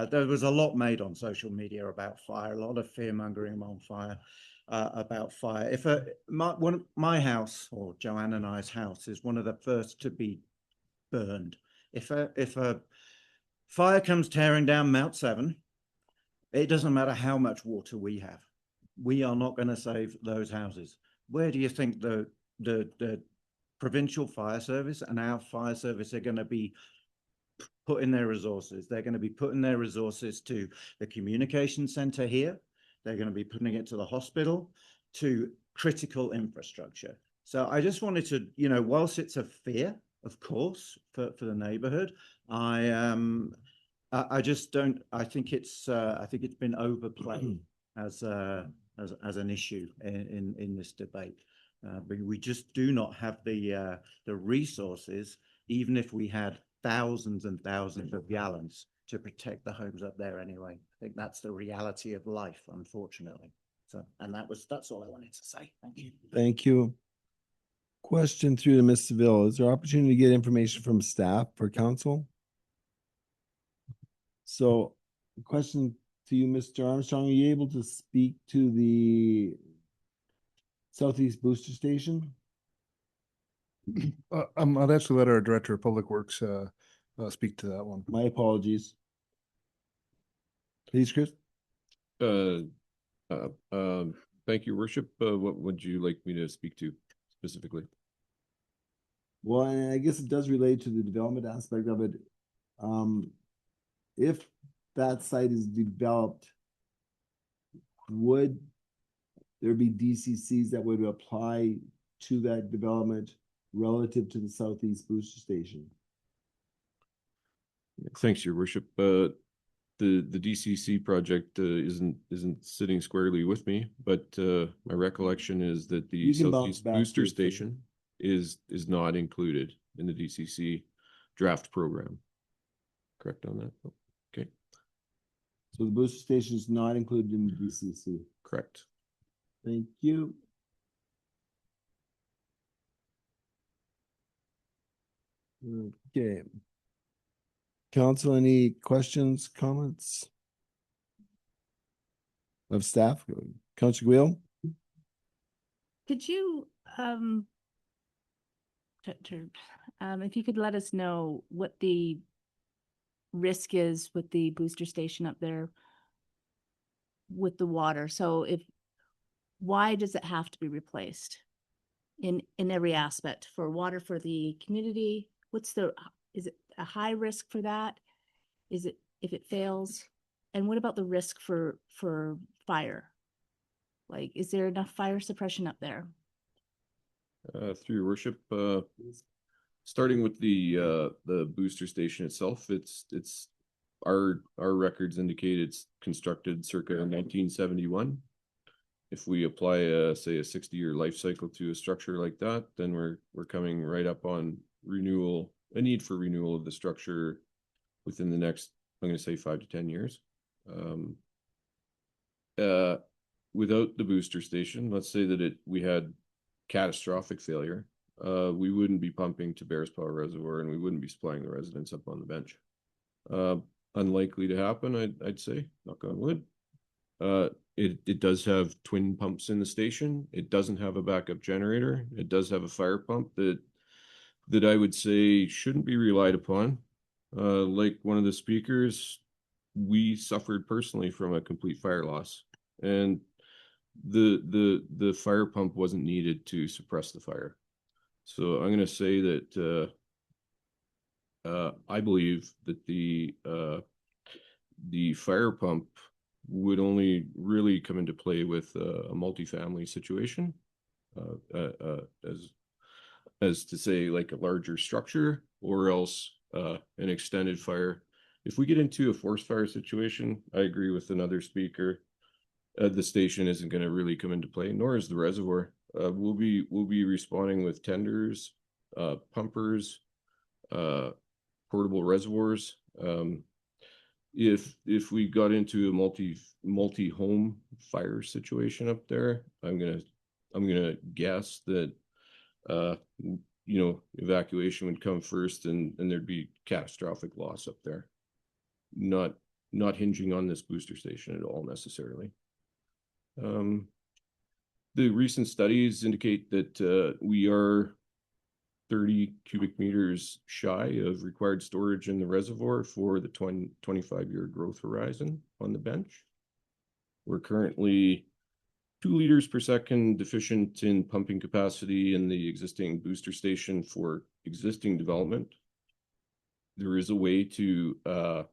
There was a lot made on social media about fire, a lot of fear mongering on fire, about fire. If my house, or Joanne and I's house, is one of the first to be burned. If a fire comes tearing down Mount 7, it doesn't matter how much water we have. We are not going to save those houses. Where do you think the provincial fire service and our fire service are going to be putting their resources? They're going to be putting their resources to the communication center here. They're going to be putting it to the hospital, to critical infrastructure. So I just wanted to, you know, whilst it's a fear, of course, for the neighborhood, I just don't. I think it's been overplayed as an issue in this debate. But we just do not have the resources, even if we had thousands and thousands of gallons, to protect the homes up there anyway. I think that's the reality of life, unfortunately. So, and that's all I wanted to say. Thank you. Thank you. Question through to Ms. Seville. Is there opportunity to get information from staff for council? So, question to you, Mr. Armstrong, are you able to speak to the Southeast Booster Station? I'd actually let our Director of Public Works speak to that one. My apologies. Please, Chris. Thank you, Worship. What would you like me to speak to specifically? Well, and I guess it does relate to the development aspect of it. If that site is developed, would there be DCCs that would apply to that development relative to the Southeast Booster Station? Thanks, Your Worship. The DCC project isn't sitting squarely with me, but my recollection is that the Southeast Booster Station is not included in the DCC draft program. Correct on that? Okay. So the booster station is not included in the DCC. Correct. Thank you. Okay. Council, any questions, comments of staff? Councilor Guil? Could you, if you could let us know what the risk is with the booster station up there with the water? So why does it have to be replaced in every aspect? For water for the community? Is it a high risk for that? Is it, if it fails? And what about the risk for fire? Like, is there enough fire suppression up there? Through Your Worship, starting with the booster station itself, it's our records indicate it's constructed circa 1971. If we apply say a 60-year life cycle to a structure like that, then we're coming right up on a need for renewal of the structure within the next, I'm going to say 5 to 10 years. Without the booster station, let's say that we had catastrophic failure, we wouldn't be pumping to Bearspaw Reservoir and we wouldn't be supplying the residents up on the bench. Unlikely to happen, I'd say, knock on wood. It does have twin pumps in the station. It doesn't have a backup generator. It does have a fire pump that I would say shouldn't be relied upon. Like one of the speakers, we suffered personally from a complete fire loss, and the fire pump wasn't needed to suppress the fire. So I'm going to say that I believe that the fire pump would only really come into play with a multifamily situation, as to say like a larger structure, or else an extended fire. If we get into a forest fire situation, I agree with another speaker. The station isn't going to really come into play, nor is the reservoir. We'll be responding with tenders, pumpers, portable reservoirs. If we got into a multi-home fire situation up there, I'm gonna guess that evacuation would come first, and there'd be catastrophic loss up there. Not hinging on this booster station at all necessarily. The recent studies indicate that we are 30 cubic meters shy of required storage in the reservoir for the 25-year growth horizon on the bench. We're currently 2 liters per second deficient in pumping capacity in the existing booster station for existing development. There is a way to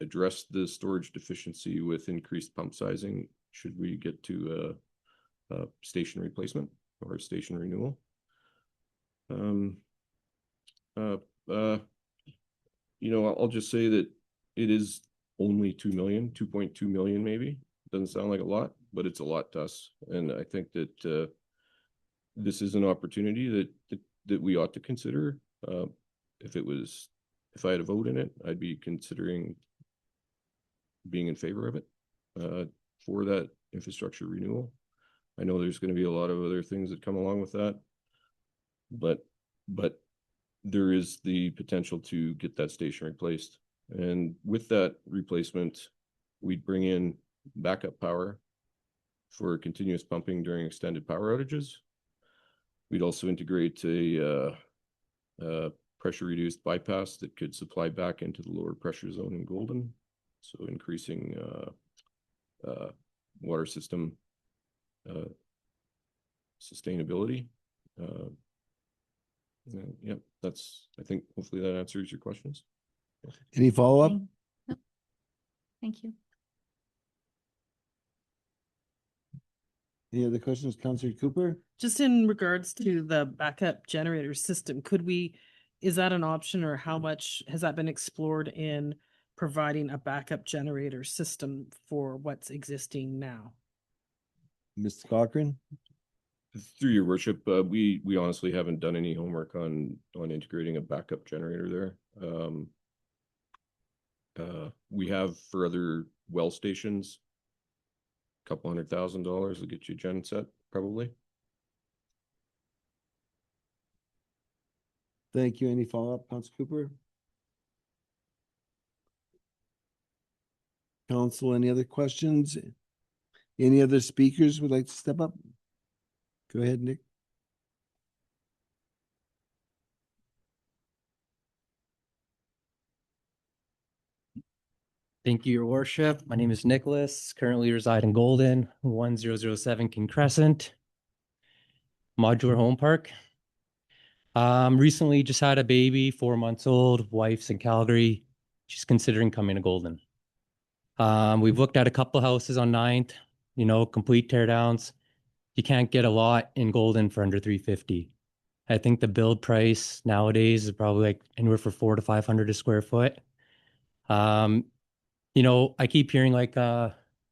address the storage deficiency with increased pump sizing should we get to a station replacement or a station renewal. I'll just say that it is only 2 million, 2.2 million maybe. Doesn't sound like a lot, but it's a lot to us. And I think that this is an opportunity that we ought to consider. If I had a vote in it, I'd be considering being in favor of it for that infrastructure renewal. I know there's going to be a lot of other things that come along with that, but there is the potential to get that station replaced. And with that replacement, we'd bring in backup power for continuous pumping during extended power outages. We'd also integrate a pressure reduced bypass that could supply back into the lower pressure zone in Golden, so increasing water system sustainability. Yeah, I think hopefully that answers your questions. Any follow-up? No. Thank you. Any other questions, Councillor Cooper? Just in regards to the backup generator system, is that an option, or how much has that been explored in providing a backup generator system for what's existing now? Mr. Cochran? Through your worship, we honestly haven't done any homework on integrating a backup generator there. We have for other well stations, $200,000 will get you a gen set probably. Thank you. Any follow-up, Councillor Cooper? Council, any other questions? Any other speakers would like to step up? Go ahead, Nick. Thank you, Your Worship. My name is Nicholas, currently reside in Golden, 1007 King Crescent, modular home park. Recently just had a baby, 4 months old, wife's in Calgary. She's considering coming to Golden. We've looked at a couple houses on 9th, complete teardowns. You can't get a lot in Golden for under $350. I think the build price nowadays is probably like anywhere from $400 to $500 a square foot. I keep hearing like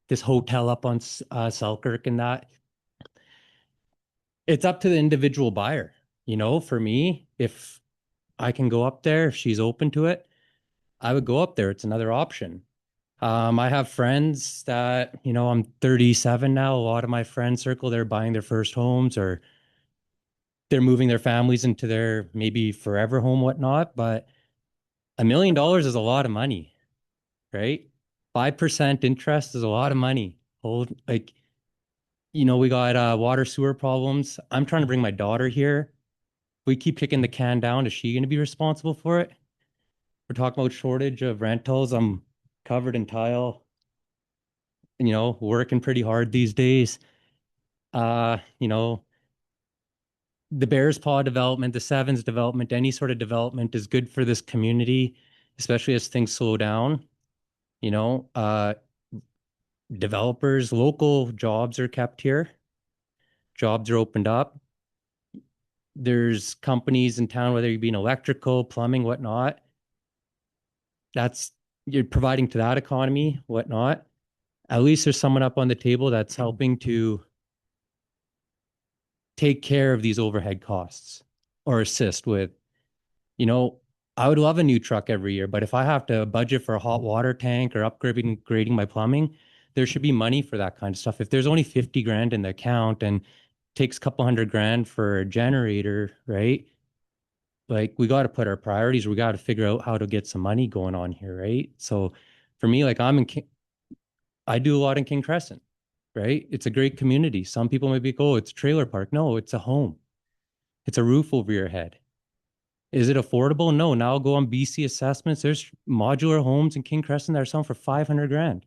this hotel up on Selkirk and that. It's up to the individual buyer. For me, if I can go up there, if she's open to it, I would go up there. It's another option. I have friends that, I'm 37 now. A lot of my friend circle, they're buying their first homes or they're moving their families into their maybe forever home, whatnot. But $1 million is a lot of money, right? 5% interest is a lot of money. We got water sewer problems. I'm trying to bring my daughter here. We keep kicking the can down. Is she going to be responsible for it? We're talking about shortage of rentals. I'm covered in tile, working pretty hard these days. The Bears Paw development, the Sevens development, any sort of development is good for this community, especially as things slow down. Developers, local jobs are kept here. Jobs are opened up. There's companies in town, whether you be in electrical, plumbing, whatnot. You're providing to that economy, whatnot. At least there's someone up on the table that's helping to take care of these overhead costs or assist with, I would love a new truck every year, but if I have to budget for a hot water tank or upgrading my plumbing, there should be money for that kind of stuff. If there's only 50 grand in the account and takes a couple $100,000 for a generator, right? Like we got to put our priorities. We got to figure out how to get some money going on here, right? So for me, like I do a lot in King Crescent, right? It's a great community. Some people may be, oh, it's a trailer park. No, it's a home. It's a roof over your head. Is it affordable? No. Now go on BC assessments. There's modular homes in King Crescent that are selling for 500 grand,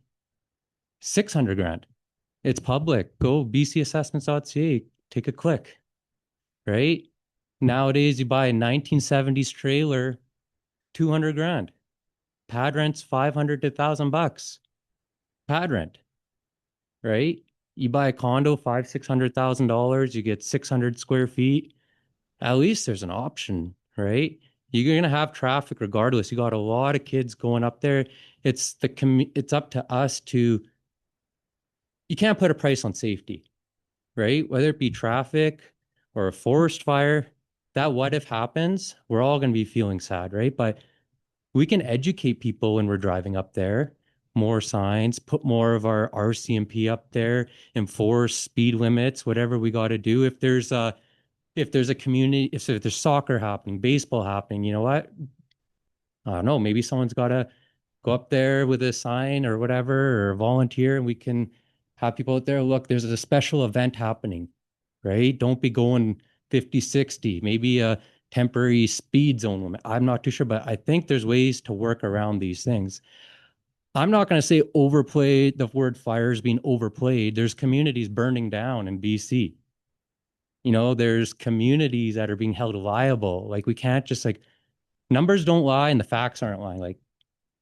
600 grand. It's public. Go bcassessments.ca, take a click, right? Nowadays, you buy a 1970s trailer, 200 grand. Pad rent's 500 to $1,000. Pad rent, right? You buy a condo, $600,000, you get 600 square feet. At least there's an option, right? You're gonna have traffic regardless. You got a lot of kids going up there. It's up to us to. You can't put a price on safety, right? Whether it be traffic or a forest fire, that what if happens, we're all gonna be feeling sad, right? But we can educate people when we're driving up there. More signs, put more of our RCMP up there, enforce speed limits, whatever we got to do. If there's a community, if there's soccer happening, baseball happening, you know what? I don't know, maybe someone's got to go up there with a sign or whatever, or volunteer, and we can have people out there. Look, there's a special event happening, right? Don't be going 50, 60, maybe a temporary speed zone limit. I'm not too sure, but I think there's ways to work around these things. I'm not going to say overplay, the word fire is being overplayed. There's communities burning down in BC. You know, there's communities that are being held liable. Like, we can't just like, numbers don't lie and the facts aren't lying. Like,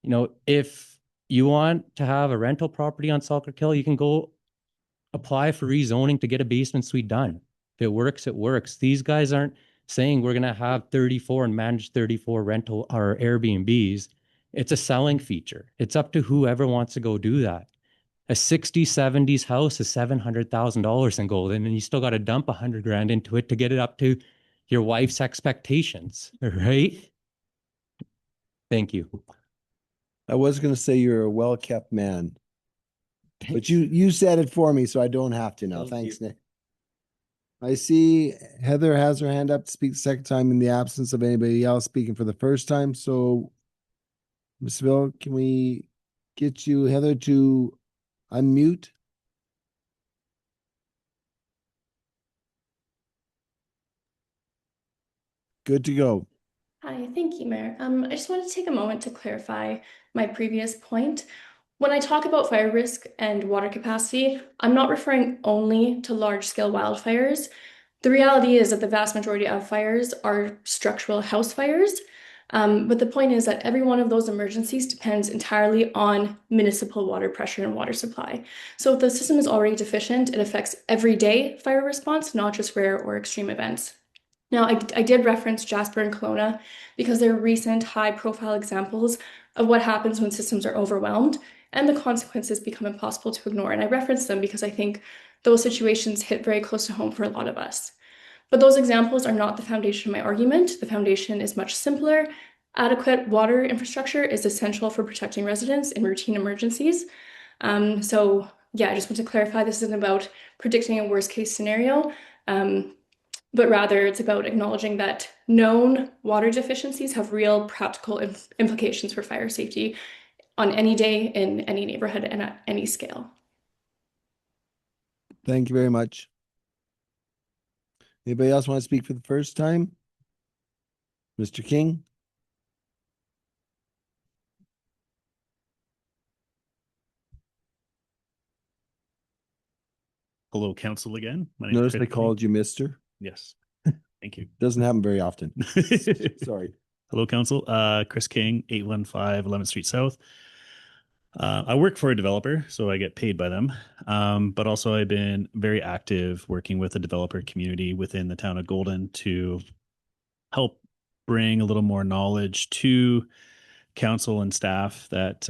you know, if you want to have a rental property on Selkirk Hill, you can go apply for rezoning to get a basement suite done. If it works, it works. These guys aren't saying we're going to have 34 and manage 34 rental or Airbnbs. It's a selling feature. It's up to whoever wants to go do that. A 60s, 70s house is $700,000 in Golden, and you still got to dump 100 grand into it to get it up to your wife's expectations, right? Thank you. I was going to say you're a well-kept man, but you said it for me, so I don't have to now. Thanks, Nick. I see Heather has her hand up to speak the second time in the absence of anybody else speaking for the first time. So, Ms. Bill, can we get you, Heather, to unmute? Good to go. Hi, thank you, Mayor. I just wanted to take a moment to clarify my previous point. When I talk about fire risk and water capacity, I'm not referring only to large-scale wildfires. The reality is that the vast majority of fires are structural house fires. But the point is that every one of those emergencies depends entirely on municipal water pressure and water supply. So if the system is already deficient, it affects everyday fire response, not just rare or extreme events. Now, I did reference Jasper and Kelowna because they're recent high-profile examples of what happens when systems are overwhelmed and the consequences become impossible to ignore. And I reference them because I think those situations hit very close to home for a lot of us. But those examples are not the foundation of my argument. The foundation is much simpler. Adequate water infrastructure is essential for protecting residents in routine emergencies. So yeah, I just want to clarify this isn't about predicting a worst case scenario, but rather it's about acknowledging that known water deficiencies have real practical implications for fire safety on any day in any neighborhood and at any scale. Thank you very much. Anybody else want to speak for the first time? Mr. King? Hello, council again. Notice they called you Mr. Yes. Thank you. Doesn't happen very often. Sorry. Hello, council. Chris King, 815 11th Street South. I work for a developer, so I get paid by them. But also I've been very active working with the developer community within the town of Golden to help bring a little more knowledge to council and staff that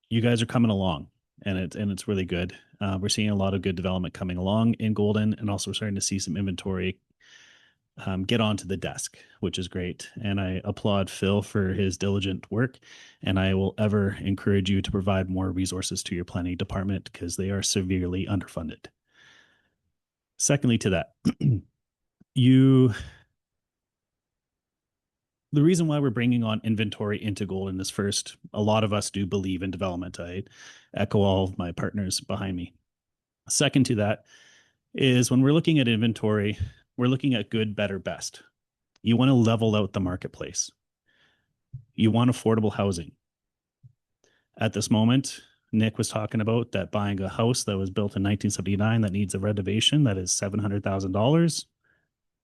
you guys are coming along, and it's really good. We're seeing a lot of good development coming along in Golden, and also starting to see some inventory get onto the desk, which is great. And I applaud Phil for his diligent work. And I will ever encourage you to provide more resources to your planning department because they are severely underfunded. Secondly to that, the reason why we're bringing on inventory into Golden is first, a lot of us do believe in development. I echo all of my partners behind me. Second to that is when we're looking at inventory, we're looking at good, better, best. You want to level out the marketplace. You want affordable housing. At this moment, Nick was talking about that buying a house that was built in 1979 that needs a renovation that is $700,000. It's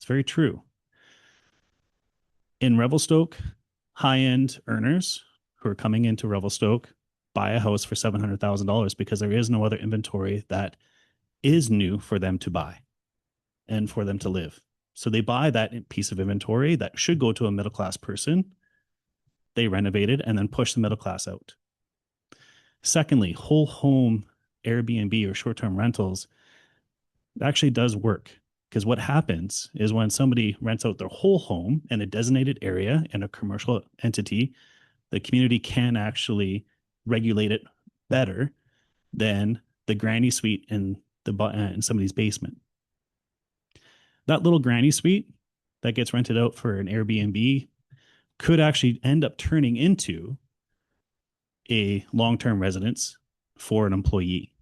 very true. In Revelstoke, high-end earners who are coming into Revelstoke buy a house for $700,000 because there is no other inventory that is new for them to buy and for them to live. So they buy that piece of inventory that should go to a middle-class person. They renovate it and then push the middle class out. Secondly, whole home Airbnb or short-term rentals actually does work, because what happens is when somebody rents out their whole home in a designated area in a commercial entity, the community can actually regulate it better than the granny suite in somebody's basement. That little granny suite that gets rented out for an Airbnb could actually end up turning into a long-term residence for an employee.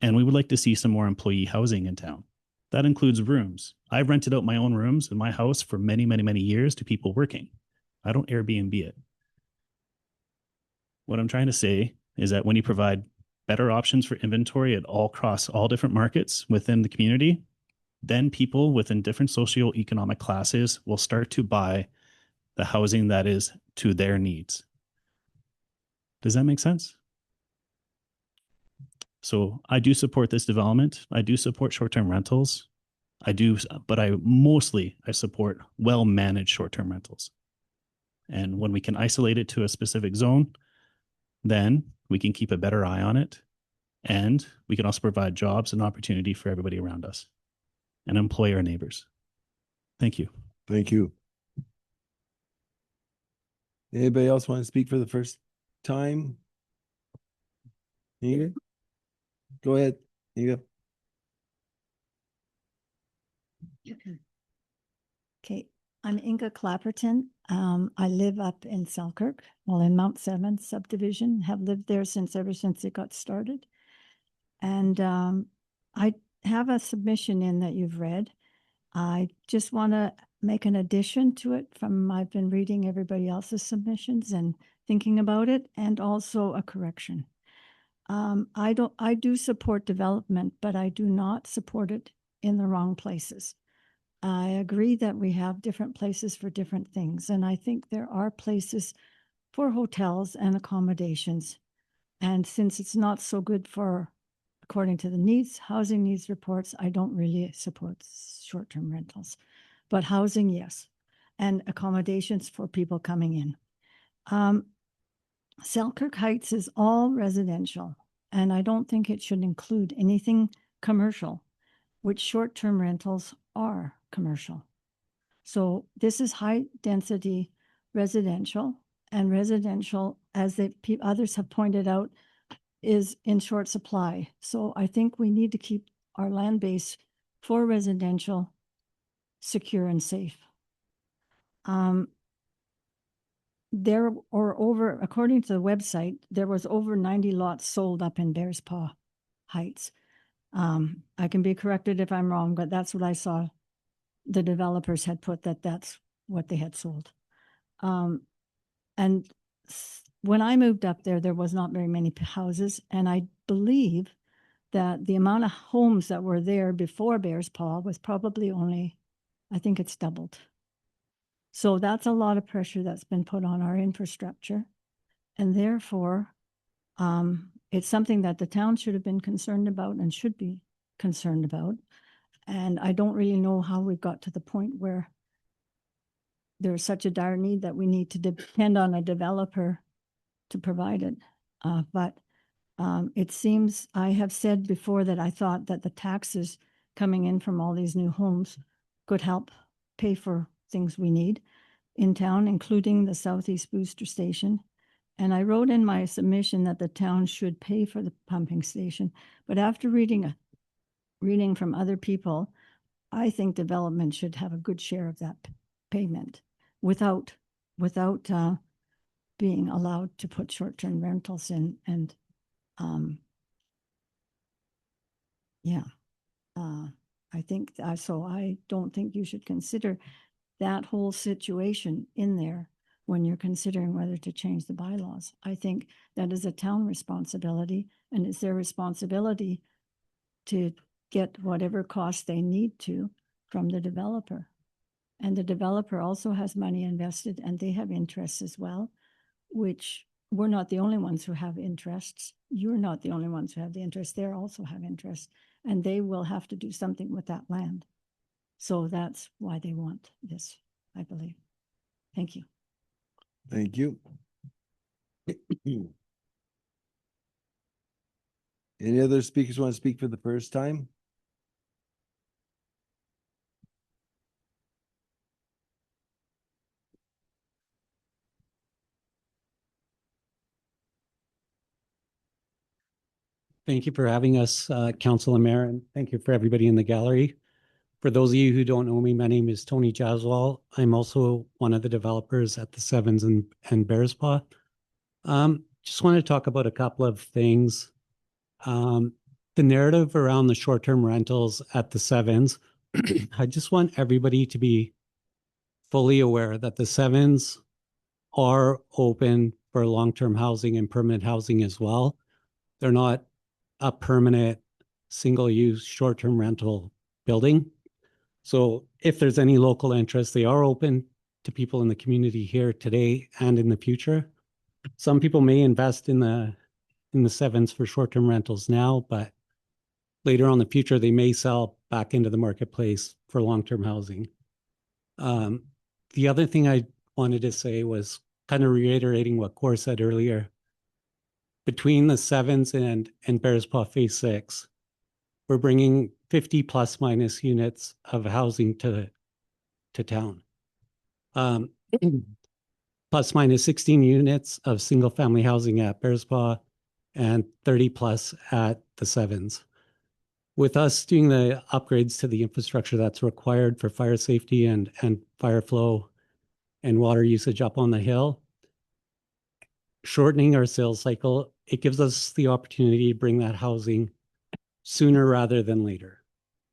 And we would like to see some more employee housing in town. That includes rooms. I've rented out my own rooms in my house for many, many, many years to people working. I don't Airbnb it. What I'm trying to say is that when you provide better options for inventory at all across all different markets within the community, then people within different socioeconomic classes will start to buy the housing that is to their needs. Does that make sense? So I do support this development. I do support short-term rentals. But I support well-managed short-term rentals. And when we can isolate it to a specific zone, then we can keep a better eye on it. And we can also provide jobs and opportunity for everybody around us and employ our neighbors. Thank you. Thank you. Anybody else want to speak for the first time? Inga? Go ahead, Inga. Okay, I'm Inga Clapperton. I live up in Selkirk, in Mount 7 subdivision, have lived there ever since it got started. And I have a submission in that you've read. I just want to make an addition to it I've been reading everybody else's submissions and thinking about it, and also a correction. I do support development, but I do not support it in the wrong places. I agree that we have different places for different things, and I think there are places for hotels and accommodations. And since it's not so good according to the housing needs reports, I don't really support short-term rentals. But housing, yes, and accommodations for people coming in. Selkirk Heights is all residential, and I don't think it should include anything commercial, which short-term rentals are commercial. So this is high-density residential, and residential, as others have pointed out, is in short supply. So I think we need to keep our land base for residential secure and safe. According to the website, there was over 90 lots sold up in Bears Paw Heights. I can be corrected if I'm wrong, but that's what I saw. The developers had put that's what they had sold. And when I moved up there, there was not very many houses. And I believe that the amount of homes that were there before Bears Paw was probably only, I think it's doubled. So that's a lot of pressure that's been put on our infrastructure. And therefore, it's something that the town should have been concerned about and should be concerned about. And I don't really know how we got to the point where there's such a dire need that we need to depend on a developer to provide it. But it seems, I have said before that I thought that the taxes coming in from all these new homes could help pay for things we need in town, including the Southeast Booster Station. And I wrote in my submission that the town should pay for the pumping station. But after reading from other people, I think development should have a good share of that payment without being allowed to put short-term rentals in. And I think, so I don't think you should consider that whole situation in there when you're considering whether to change the bylaws. I think that is a town responsibility, and it's their responsibility to get whatever cost they need to from the developer. And the developer also has money invested, and they have interests as well, which we're not the only ones who have interests. You're not the only ones who have the interest. They also have interests, and they will have to do something with that land. So that's why they want this, I believe. Thank you. Thank you. Any other speakers want to speak for the first time? Thank you for having us, Council and Mayor, and thank you for everybody in the gallery. For those of you who don't know me, my name is Tony Jaswal. I'm also one of the developers at the Sevens and Bearspaw. Just want to talk about a couple of things. The narrative around the short-term rentals at the Sevens, I just want everybody to be fully aware that the Sevens are open for long-term housing and permanent housing as well. They're not a permanent single-use short-term rental building. So if there's any local interest, they are open to people in the community here today and in the future. Some people may invest in the Sevens for short-term rentals now, but later on in the future, they may sell back into the marketplace for long-term housing. The other thing I wanted to say was kind of reiterating what Cor said earlier. Between the Sevens and Bearspaw Phase 6, we're bringing 50 plus minus units of housing to town. Plus minus 16 units of single family housing at Bearspaw and 30 plus at the Sevens. With us doing the upgrades to the infrastructure that's required for fire safety and fire flow and water usage up on the hill, shortening our sales cycle, it gives us the opportunity to bring that housing sooner rather than later,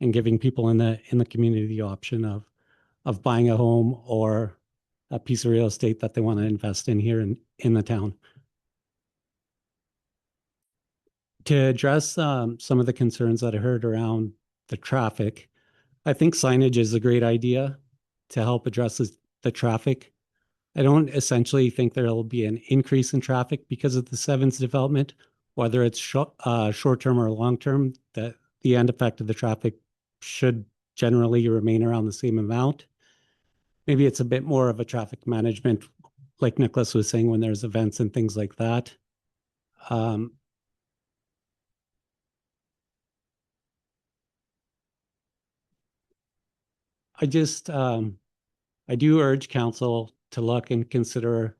and giving people in the community the option of buying a home or a piece of real estate that they want to invest in here in the town. To address some of the concerns that I heard around the traffic, I think signage is a great idea to help address the traffic. I don't essentially think there will be an increase in traffic because of the Sevens development, whether it's short-term or long-term. That the end effect of the traffic should generally remain around the same amount. Maybe it's a bit more of a traffic management, like Nicholas was saying, when there's events and things like that. I do urge council to look and consider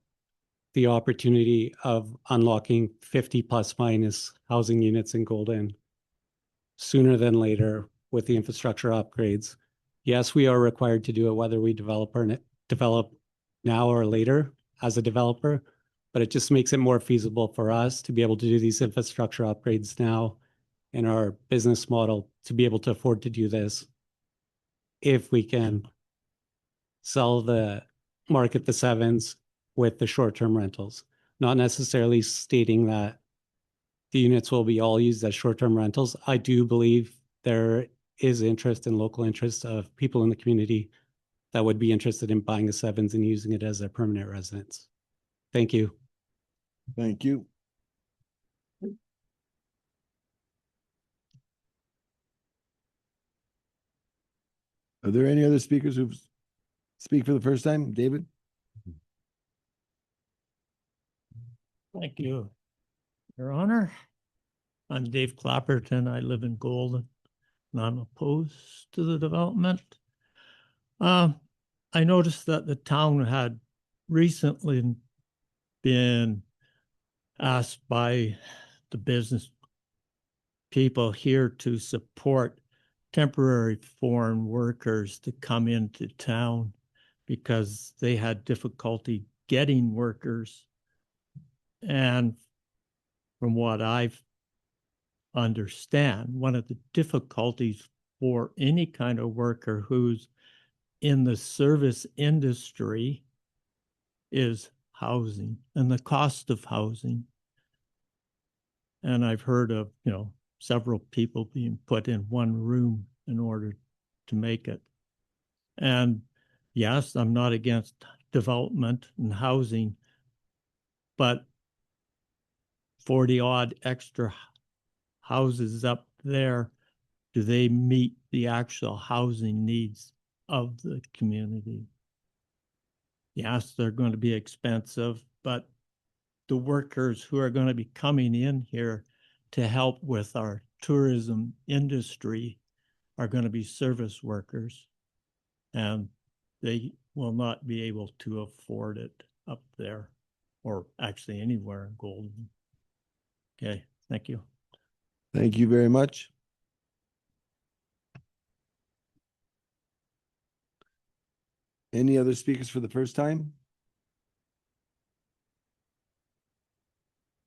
the opportunity of unlocking 50 plus minus housing units in Golden sooner than later with the infrastructure upgrades. Yes, we are required to do it whether we develop now or later as a developer, but it just makes it more feasible for us to be able to do these infrastructure upgrades now in our business model to be able to afford to do this if we can market the Sevens with the short-term rentals, not necessarily stating that the units will be all used as short-term rentals. I do believe there is interest and local interest of people in the community that would be interested in buying the Sevens and using it as their permanent residence. Thank you. Thank you. Are there any other speakers who speak for the first time? David? Thank you, Your Honor. I'm Dave Clapperton. I live in Golden, and I'm opposed to the development. I noticed that the town had recently been asked by the business people here to support temporary foreign workers to come into town because they had difficulty getting workers. And from what I've understand, one of the difficulties for any kind of worker who's in the service industry is housing and the cost of housing. And I've heard of, several people being put in one room in order to make it. And yes, I'm not against development and housing, but 40 odd extra houses up there, do they meet the actual housing needs of the community? Yes, they're going to be expensive, but the workers who are going to be coming in here to help with our tourism industry are going to be service workers, and they will not be able to afford it up there, or actually anywhere in Golden. Okay, thank you. Thank you very much. Any other speakers for the first time?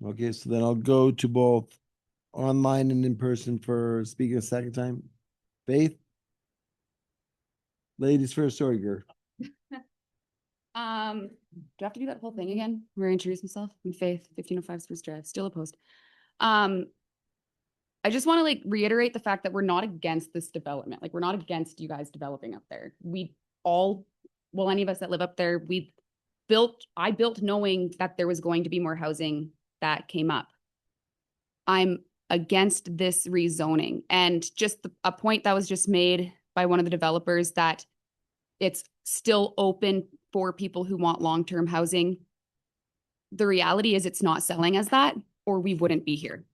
Okay, so then I'll go to both online and in person for speaking a second time. Faith? Ladies first, sorry, girl. Do I have to do that whole thing again? Where I introduce myself? I'm Faith, 1505 Spruce Drive, still opposed. I just want to reiterate the fact that we're not against this development. We're not against you guys developing up there. Any of us that live up there, I built knowing that there was going to be more housing that came up. I'm against this rezoning, and just a point that was just made by one of the developers that it's still open for people who want long-term housing. The reality is it's not selling as that, or we wouldn't be here.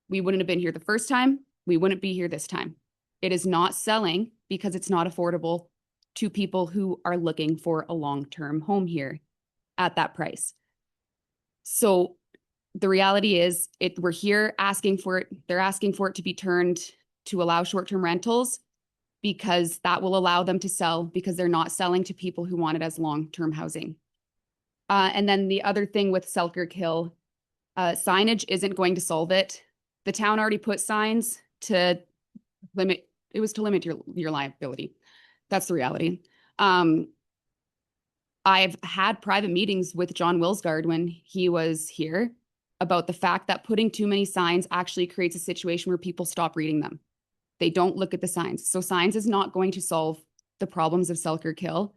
We wouldn't have been here the first time. We wouldn't be here this time. It is not selling because it's not affordable to people who are looking for a long-term home here at that price. So the reality is we're here asking for it. They're asking for it to be turned to allow short-term rentals because that will allow them to sell, because they're not selling to people who want it as long-term housing. And then the other thing with Selkirk Hill, signage isn't going to solve it. The town already put signs to limit your liability. That's the reality. I've had private meetings with John Wilsgard when he was here about the fact that putting too many signs actually creates a situation where people stop reading them. They don't look at the signs. So signs is not going to solve the problems of Selkirk Hill.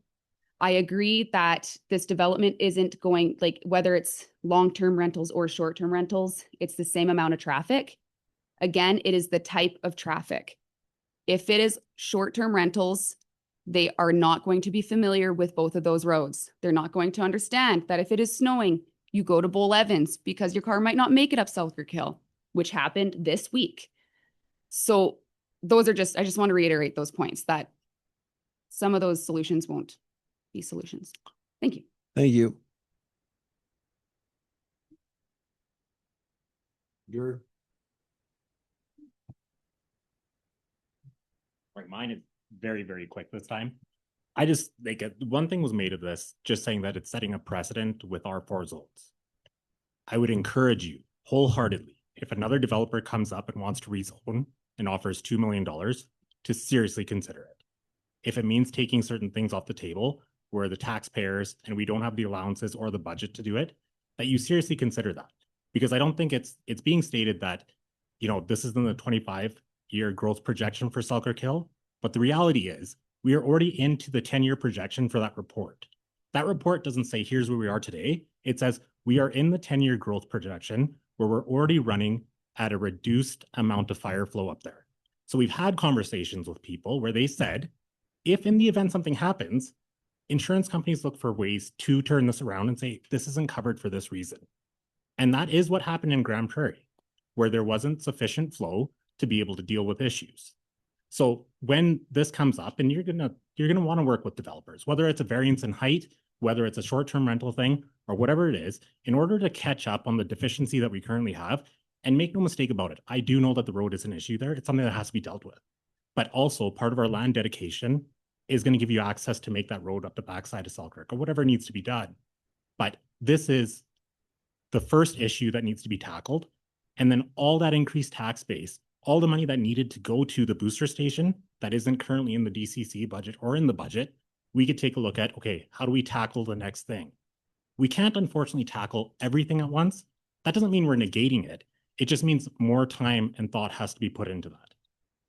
I agree that this development isn't going, whether it's long-term rentals or short-term rentals, it's the same amount of traffic. Again, it is the type of traffic. If it is short-term rentals, they are not going to be familiar with both of those roads. They're not going to understand that if it is snowing, you go to Bull Evans because your car might not make it up Selkirk Hill, which happened this week. So I just want to reiterate those points that some of those solutions won't be solutions. Thank you. Thank you. You're Right, mine is very, very quick this time. I just one thing was made of this, just saying that it's setting a precedent with our 4 zones. I would encourage you wholeheartedly, if another developer comes up and wants to rezone and offers $2 million, to seriously consider it. If it means taking certain things off the table where the taxpayers and we don't have the allowances or the budget to do it, that you seriously consider that. Because I don't think it's being stated that, this is in the 25-year growth projection for Selkirk Hill, but the reality is we are already into the 10-year projection for that report. That report doesn't say here's where we are today. It says we are in the 10-year growth projection where we're already running at a reduced amount of fire flow up there. So we've had conversations with people where they said, if in the event something happens, insurance companies look for ways to turn this around and say, this isn't covered for this reason. And that is what happened in Grand Prairie, where there wasn't sufficient flow to be able to deal with issues. So when this comes up, and you're gonna want to work with developers, whether it's a variance in height, whether it's a short-term rental thing, or whatever it is, in order to catch up on the deficiency that we currently have. And make no mistake about it, I do know that the road is an issue there. It's something that has to be dealt with. But also part of our land dedication is going to give you access to make that road up the backside of Selkirk or whatever needs to be done. But this is the first issue that needs to be tackled. And then all that increased tax base, all the money that needed to go to the booster station, that isn't currently in the DCC budget or in the budget, we could take a look at, okay, how do we tackle the next thing? We can't unfortunately tackle everything at once. That doesn't mean we're negating it. It just means more time and thought has to be put into that.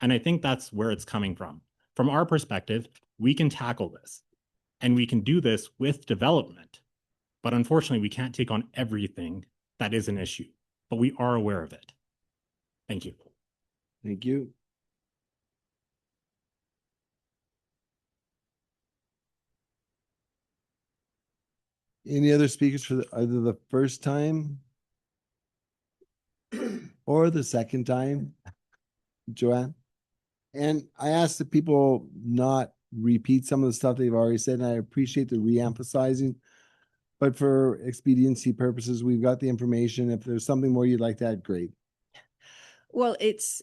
And I think that's where it's coming from. From our perspective, we can tackle this and we can do this with development. But unfortunately, we can't take on everything that is an issue, but we are aware of it. Thank you. Thank you. Any other speakers for either the first time or the second time? Joanne? And I asked that people not repeat some of the stuff they've already said, and I appreciate the re-emphasizing. But for expediency purposes, we've got the information. If there's something more you'd like to add, great. Well, it's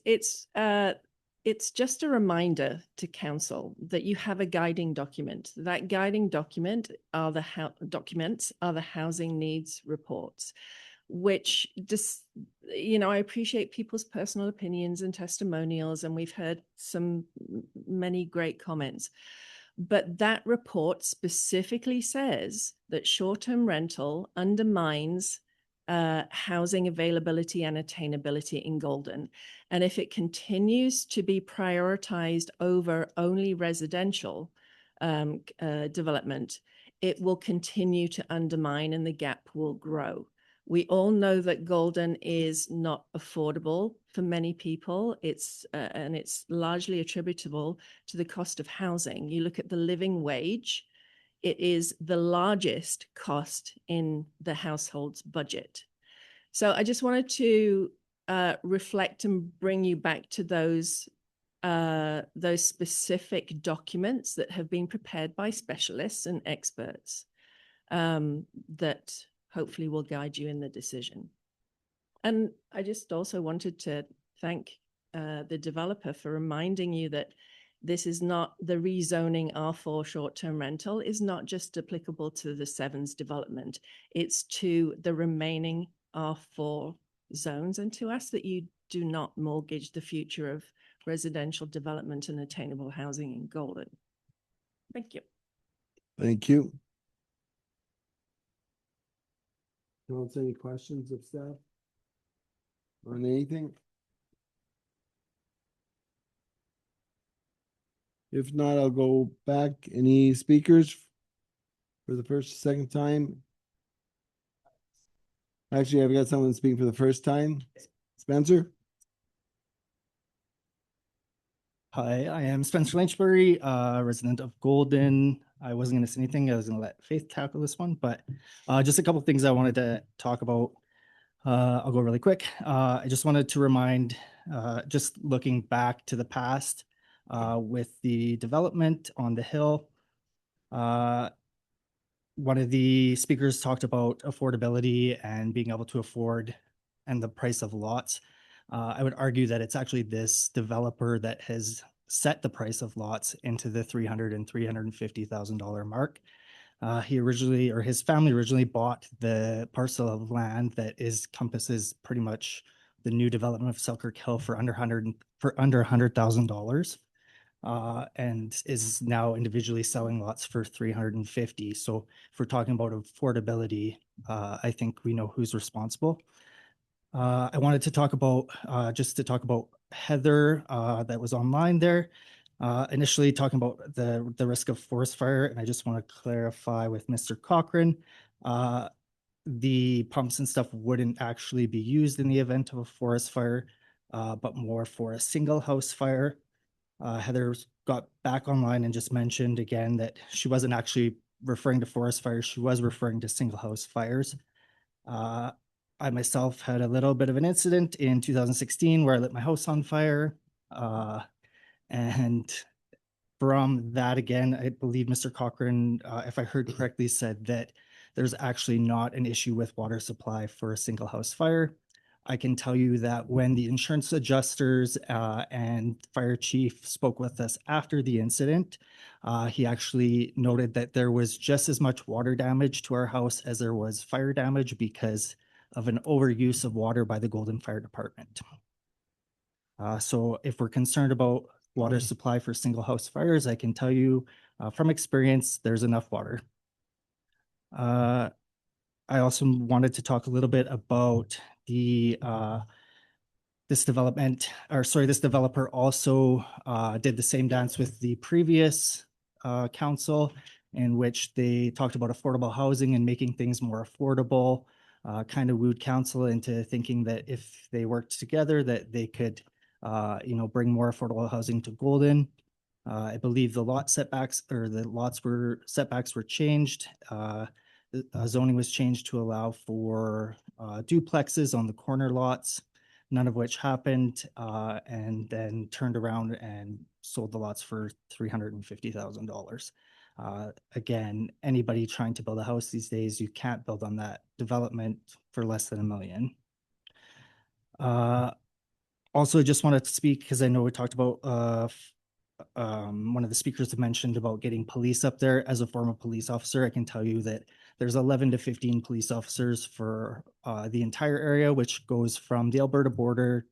just a reminder to council that you have a guiding document. That guiding document are the housing needs reports, which just, I appreciate people's personal opinions and testimonials, and we've heard many great comments. But that report specifically says that short-term rental undermines housing availability and attainability in Golden. And if it continues to be prioritized over only residential development, it will continue to undermine and the gap will grow. We all know that Golden is not affordable for many people. And it's largely attributable to the cost of housing. You look at the living wage, it is the largest cost in the household's budget. So I just wanted to reflect and bring you back to those specific documents that have been prepared by specialists and experts that hopefully will guide you in the decision. And I just also wanted to thank the developer for reminding you that this is not the rezoning R4 short-term rental is not just applicable to the Sevens development. It's to the remaining R4 zones, and to ask that you do not mortgage the future of residential development and attainable housing in Golden. Thank you. Thank you. Any questions of staff on anything? If not, I'll go back. Any speakers for the first, second time? Actually, I've got someone speaking for the first time. Spencer? Hi, I am Spencer Lynchbury, resident of Golden. I wasn't going to say anything. I was going to let Faith tackle this one, but just a couple of things I wanted to talk about. I'll go really quick. I just wanted to remind, just looking back to the past with the development on the hill. One of the speakers talked about affordability and being able to afford and the price of lots. I would argue that it's actually this developer that has set the price of lots into the $300,000 and $350,000 mark. He originally, or his family originally, bought the parcel of land that encompasses pretty much the new development of Selkirk Hill for under $100,000, and is now individually selling lots for $350,000. So if we're talking about affordability, I think we know who's responsible. I wanted to talk about Heather that was online there. Initially talking about the risk of forest fire, and I just want to clarify with Mr. Cochran, the pumps and stuff wouldn't actually be used in the event of a forest fire, but more for a single house fire. Heather got back online and just mentioned again that she wasn't actually referring to forest fires, she was referring to single house fires. I myself had a little bit of an incident in 2016 where I lit my house on fire. And from that, again, I believe Mr. Cochran, if I heard correctly, said that there's actually not an issue with water supply for a single house fire. I can tell you that when the insurance adjusters and fire chief spoke with us after the incident, he actually noted that there was just as much water damage to our house as there was fire damage because of an overuse of water by the Golden Fire Department. So if we're concerned about water supply for single house fires, I can tell you from experience, there's enough water. I also wanted to talk a little bit about the this developer also did the same dance with the previous council, in which they talked about affordable housing and making things more affordable. Kind of wooed council into thinking that if they worked together, that they could, bring more affordable housing to Golden. I believe the lot setbacks or the setbacks were changed. Zoning was changed to allow for duplexes on the corner lots, none of which happened, and then turned around and sold the lots for $350,000. Again, anybody trying to build a house these days, you can't build on that development for less than $1 million. Also, just wanted to speak because I know we talked about one of the speakers mentioned about getting police up there. As a former police officer, I can tell you that there's 11 to 15 police officers for the entire area, which goes from the Alberta border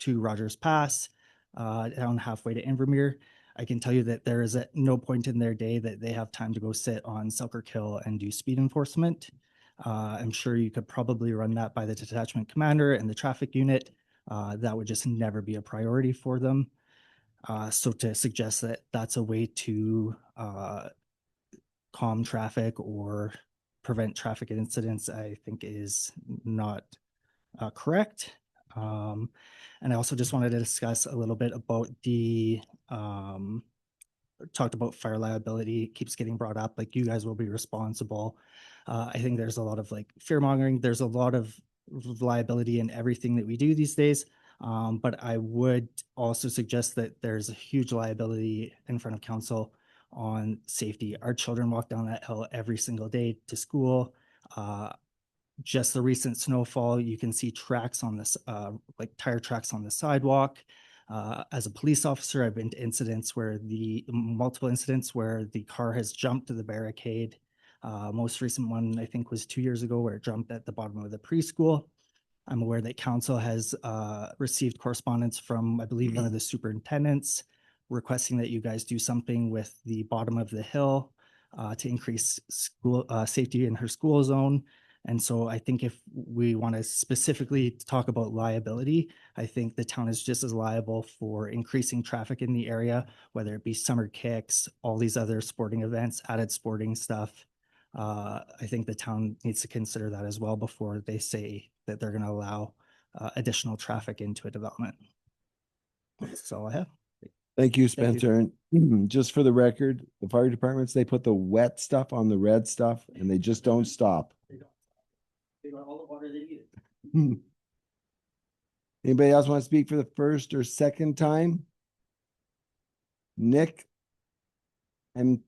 to Rogers Pass, down halfway to Invermere. I can tell you that there is at no point in their day that they have time to go sit on Selkirk Hill and do speed enforcement. I'm sure you could probably run that by the detachment commander and the traffic unit. That would just never be a priority for them. So to suggest that that's a way to calm traffic or prevent traffic incidents, I think is not correct. And I also just wanted to discuss a little bit about the talked about fire liability. It keeps getting brought up, like you guys will be responsible. I think there's a lot of like fear mongering. There's a lot of liability in everything that we do these days. But I would also suggest that there's a huge liability in front of council on safety. Our children walk down that hill every single day to school. Just the recent snowfall, you can see tracks on this, like tire tracks on the sidewalk. As a police officer, I've been to multiple incidents where the car has jumped to the barricade. Most recent one, I think, was 2 years ago where it jumped at the bottom of the preschool. I'm aware that council has received correspondence from, I believe, one of the superintendents requesting that you guys do something with the bottom of the hill to increase school safety in her school zone. And so I think if we want to specifically talk about liability, I think the town is just as liable for increasing traffic in the area, whether it be summer kicks, all these other sporting events, added sporting stuff. I think the town needs to consider that as well before they say that they're going to allow additional traffic into a development. That's all I have. Thank you, Thank you. Spencer. And just for the record, the fire departments, they put the wet stuff on the red stuff and they just don't stop. They got all the water they needed. Anybody else want to speak for the first or second time? Nick, I'm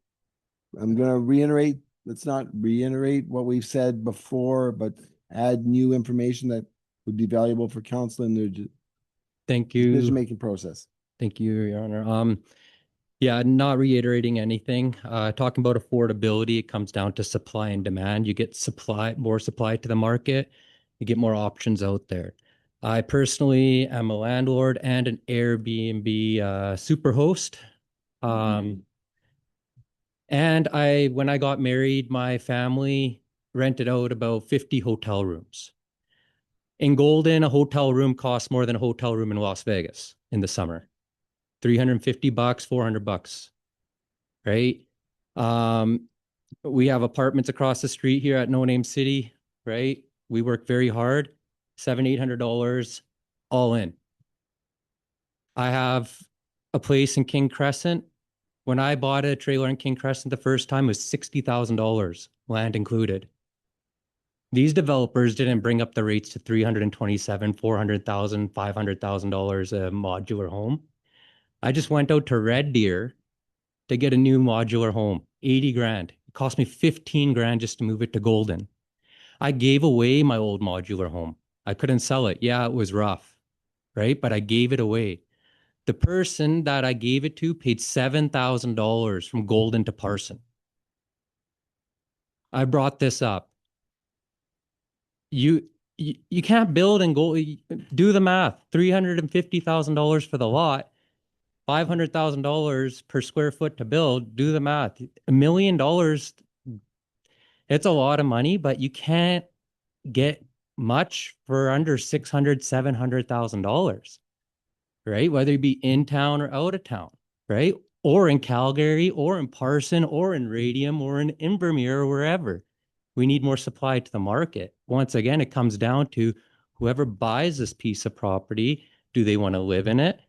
going to reiterate. Let's not reiterate what we've said before, but add new information that would be valuable for council in their Thank you. decision-making process. Thank you, Your Honor. Yeah, not reiterating anything. Talking about affordability, it comes down to supply and demand. You get more supply to the market, you get more options out there. I personally am a landlord and an Airbnb super host. And when I got married, my family rented out about 50 hotel rooms. In Golden, a hotel room costs more than a hotel room in Las Vegas in the summer. $350, $400, right? We have apartments across the street here at No Name City, right? We work very hard, $700-800 all in. I have a place in King Crescent. When I bought a trailer in King Crescent the first time, it was $60,000, land included. These developers didn't bring up the rates to $327,000, $400,000, $500,000 a modular home. I just went out to Red Deer to get a new modular home, 80 grand. It cost me 15 grand just to move it to Golden. I gave away my old modular home. I couldn't sell it. Yeah, it was rough, right? But I gave it away. The person that I gave it to paid $7,000 from Golden to Parson. I brought this up. You can't build and go, do the math, $350,000 for the lot. $500,000 per square foot to build. Do the math. $1 million, it's a lot of money, but you can't get much for under $600,000, $700,000, right? Whether you be in town or out of town, right? Or in Calgary, or in Parson, or in Radium, or in Invermere, or wherever. We need more supply to the market. Once again, it comes down to whoever buys this piece of property, do they want to live in it?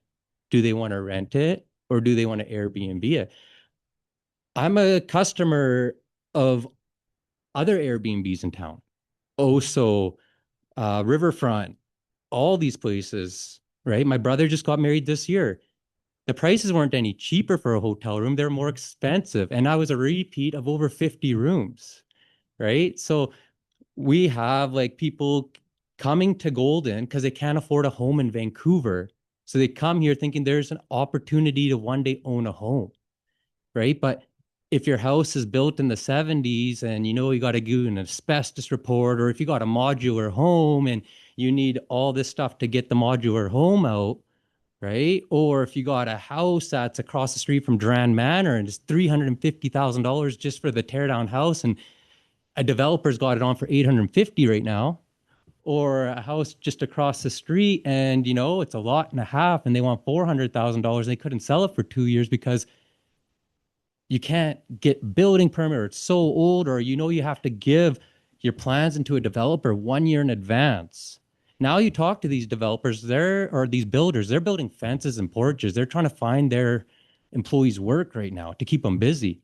Do they want to rent it? Or do they want to Airbnb it? I'm a customer of other Airbnbs in town. Oso, Riverfront, all these places, right? My brother just got married this year. The prices weren't any cheaper for a hotel room. They're more expensive. And I was a repeat of over 50 rooms, right? So we have like people coming to Golden because they can't afford a home in Vancouver. So they come here thinking there's an opportunity to one day own a home, right? But if your house is built in the 70s and you know you got to do an asbestos report, or if you got a modular home and you need all this stuff to get the modular home out, right? Or if you got a house that's across the street from Duran Manor and it's $350,000 just for the teardown house, and a developer's got it on for $850 right now, or a house just across the street and you know it's a lot and a half and they want $400,000, they couldn't sell it for 2 years because you can't get building permit, or it's so old, or you know you have to give your plans into a developer 1 year in advance. Now you talk to these developers, or these builders, they're building fences and porches. They're trying to find their employees work right now to keep them busy.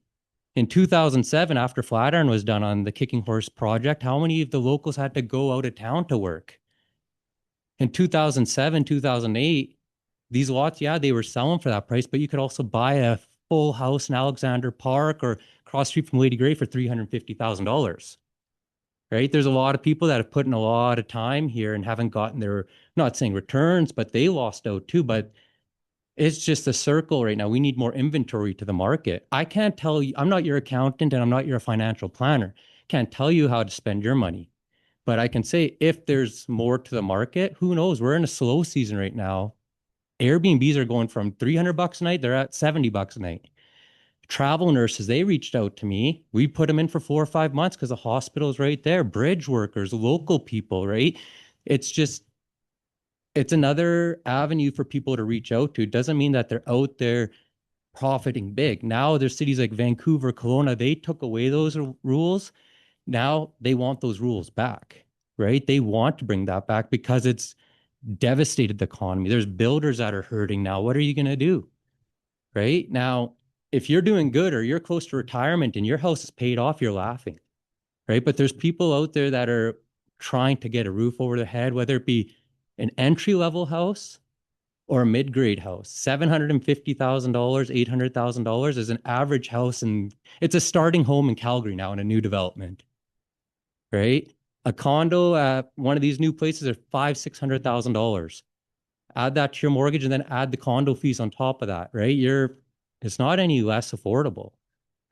In 2007, after Flatiron was done on the Kicking Horse project, how many of the locals had to go out of town to work? In 2007, 2008, these lots, yeah, they were selling for that price, but you could also buy a full house in Alexander Park or cross street from Lady Gray for $350,000. Right? There's a lot of people that have put in a lot of time here and haven't gotten their, not saying returns, but they lost out too. But it's just a circle right now. We need more inventory to the market. I can't tell you, I'm not your accountant and I'm not your financial planner. Can't tell you how to spend your money. But I can say if there's more to the market, who knows? We're in a slow season right now. Airbnbs are going from $300 a night, they're at $70 a night. Travel nurses, they reached out to me. We put them in for 4 or 5 months because the hospital's right there. Bridge workers, local people, right? It's just, it's another avenue for people to reach out to. It doesn't mean that they're out there profiting big. Now there's cities like Vancouver, Kelowna, they took away those rules. Now they want those rules back, right? They want to bring that back because it's devastated the economy. There's builders that are hurting now. What are you going to do? Right now, if you're doing good or you're close to retirement and your house is paid off, you're laughing, right? But there's people out there that are trying to get a roof over their head, whether it be an entry-level house or a mid-grade house. $750,000, $800,000 is an average house, and it's a starting home in Calgary now in a new development, right? A condo at one of these new places are $500,000, $600,000. Add that to your mortgage and then add the condo fees on top of that, right? It's not any less affordable,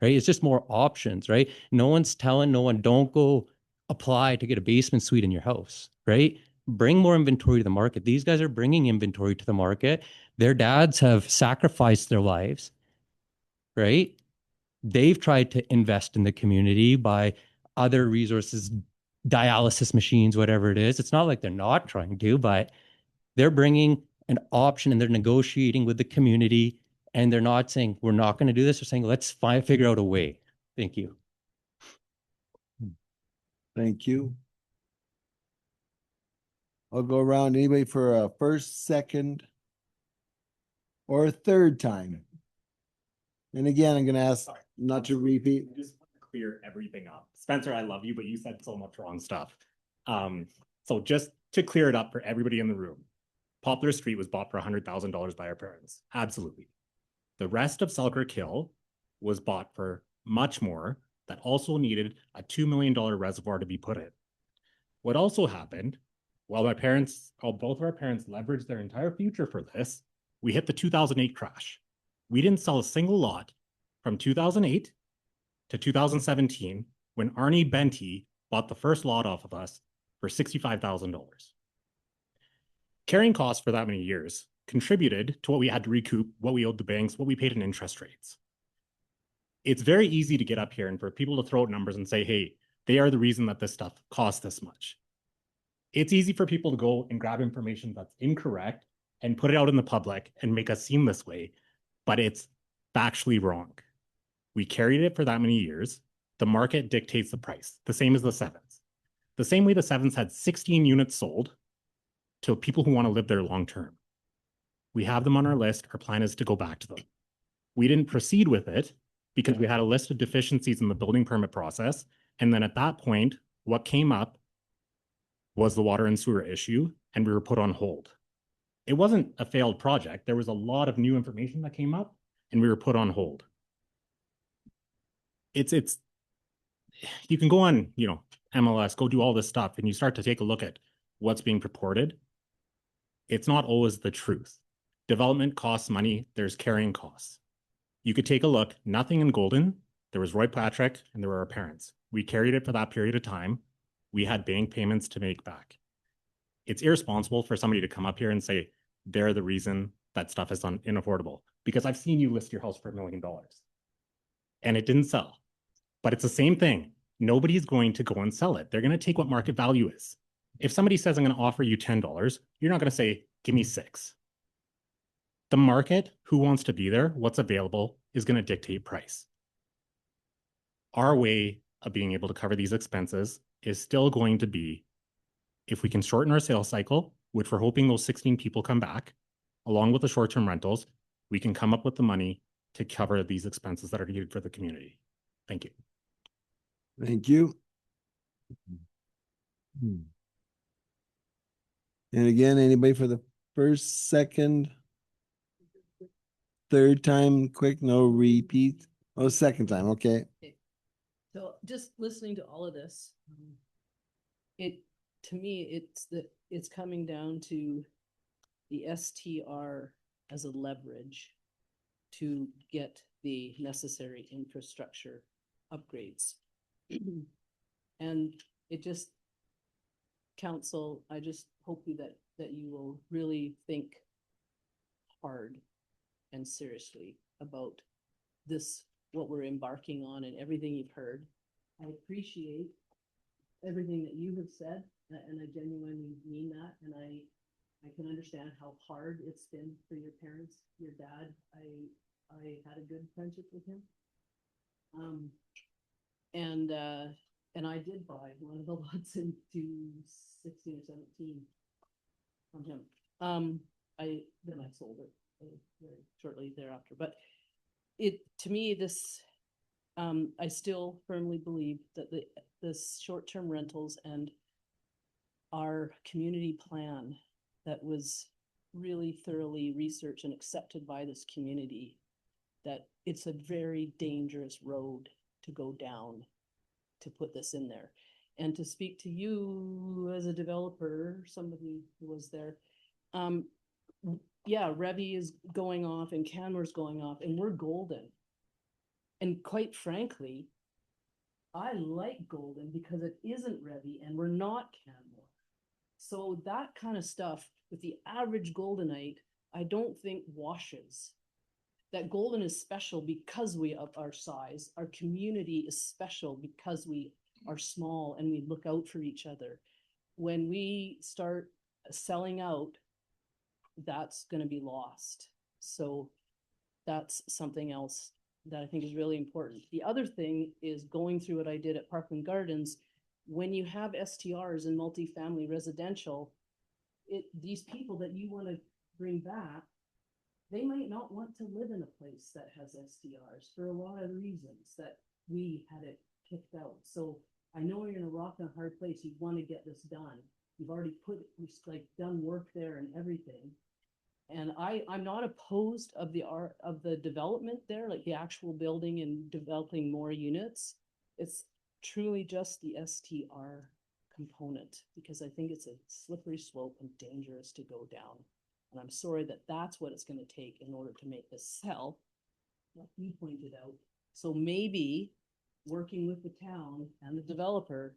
right? It's just more options, right? No one's telling no one, don't go apply to get a basement suite in your house, right? Bring more inventory to the market. These guys are bringing inventory to the market. Their dads have sacrificed their lives, right? They've tried to invest in the community by other resources, dialysis machines, whatever it is. It's not like they're not trying to, but they're bringing an option and they're negotiating with the community, and they're not saying, we're not going to do this. They're saying, let's figure out a way. Thank you. Thank you. I'll go around. Anybody for a first, second, or a third time? And again, I'm going to ask not to repeat. I just want to clear everything up. Spencer, I love you, but you said so much wrong stuff. So just to clear it up for everybody in the room, Poplar Street was bought for $100,000 by our parents. Absolutely. The rest of Selkirk Hill was bought for much more. That also needed a $2 million reservoir to be put in. What also happened, while both of our parents leveraged their entire future for this, we hit the 2008 crash. We didn't sell a single lot from 2008 to 2017 when Arnie Benty bought the first lot off of us for $65,000. Carrying costs for that many years contributed to what we had to recoup, what we owed the banks, what we paid in interest rates. It's very easy to get up here and for people to throw out numbers and say, hey, they are the reason that this stuff costs this much. It's easy for people to go and grab information that's incorrect and put it out in the public and make us seem this way, but it's factually wrong. We carried it for that many years. The market dictates the price, the same as the sevens. The same way the sevens had 16 units sold to people who want to live there long term. We have them on our list. Our plan is to go back to them. We didn't proceed with it because we had a list of deficiencies in the building permit process. And then at that point, what came up was the water and sewer issue, and we were put on hold. It wasn't a failed project. There was a lot of new information that came up, and we were put on hold. It's you can go on, MLS, go do all this stuff, and you start to take a look at what's being purported. It's not always the truth. Development costs money. There's carrying costs. You could take a look, nothing in Golden. There was Roy Patrick and there were our parents. We carried it for that period of time. We had bank payments to make back. It's irresponsible for somebody to come up here and say, they're the reason that stuff is inaffordable. Because I've seen you list your house for $1 million and it didn't sell. But it's the same thing. Nobody's going to go and sell it. They're going to take what market value is. If somebody says, I'm going to offer you $10, you're not going to say, give me $6. The market, who wants to be there, what's available, is going to dictate price. Our way of being able to cover these expenses is still going to be, if we can shorten our sales cycle, which we're hoping those 16 people come back, along with the short-term rentals, we can come up with the money to cover these expenses that are needed for the community. Thank you. Thank you. And again, anybody for the first, second, third time, quick, no repeat? Oh, second time, okay. So just listening to all of this, to me, it's coming down to the STR as a leverage to get the necessary infrastructure upgrades. And it just, council, I just hope that you will really think hard and seriously about this, what we're embarking on and everything you've heard. I appreciate everything that you have said, and I genuinely mean that. And I can understand how hard it's been for your parents, your dad. I had a good friendship with him. And I did buy one of the lots in 2016 or 17 from him. Then I sold it very shortly thereafter. But to me, this, I still firmly believe that the short-term rentals and our community plan that was really thoroughly researched and accepted by this community, that it's a very dangerous road to go down to put this in there. And to speak to you as a developer, somebody who was there, yeah, Revy is going off and Canmore's going off and we're Golden. And quite frankly, I like Golden because it isn't Revy and we're not Canmore. So that kind of stuff with the average Goldenite, I don't think washes. That Golden is special because we of our size. Our community is special because we are small and we look out for each other. When we start selling out, that's going to be lost. So that's something else that I think is really important. The other thing is going through what I did at Parkland Gardens. When you have STRs in multifamily residential, these people that you want to bring back, they might not want to live in a place that has STRs for a lot of reasons that we had it picked out. So I know you're in a rock and a hard place. You want to get this done. You've already done work there and everything. And I'm not opposed of the development there, like the actual building and developing more units. It's truly just the STR component, because I think it's a slippery slope and dangerous to go down. And I'm sorry that that's what it's going to take in order to make this sell, like you pointed out. So maybe working with the town and the developer,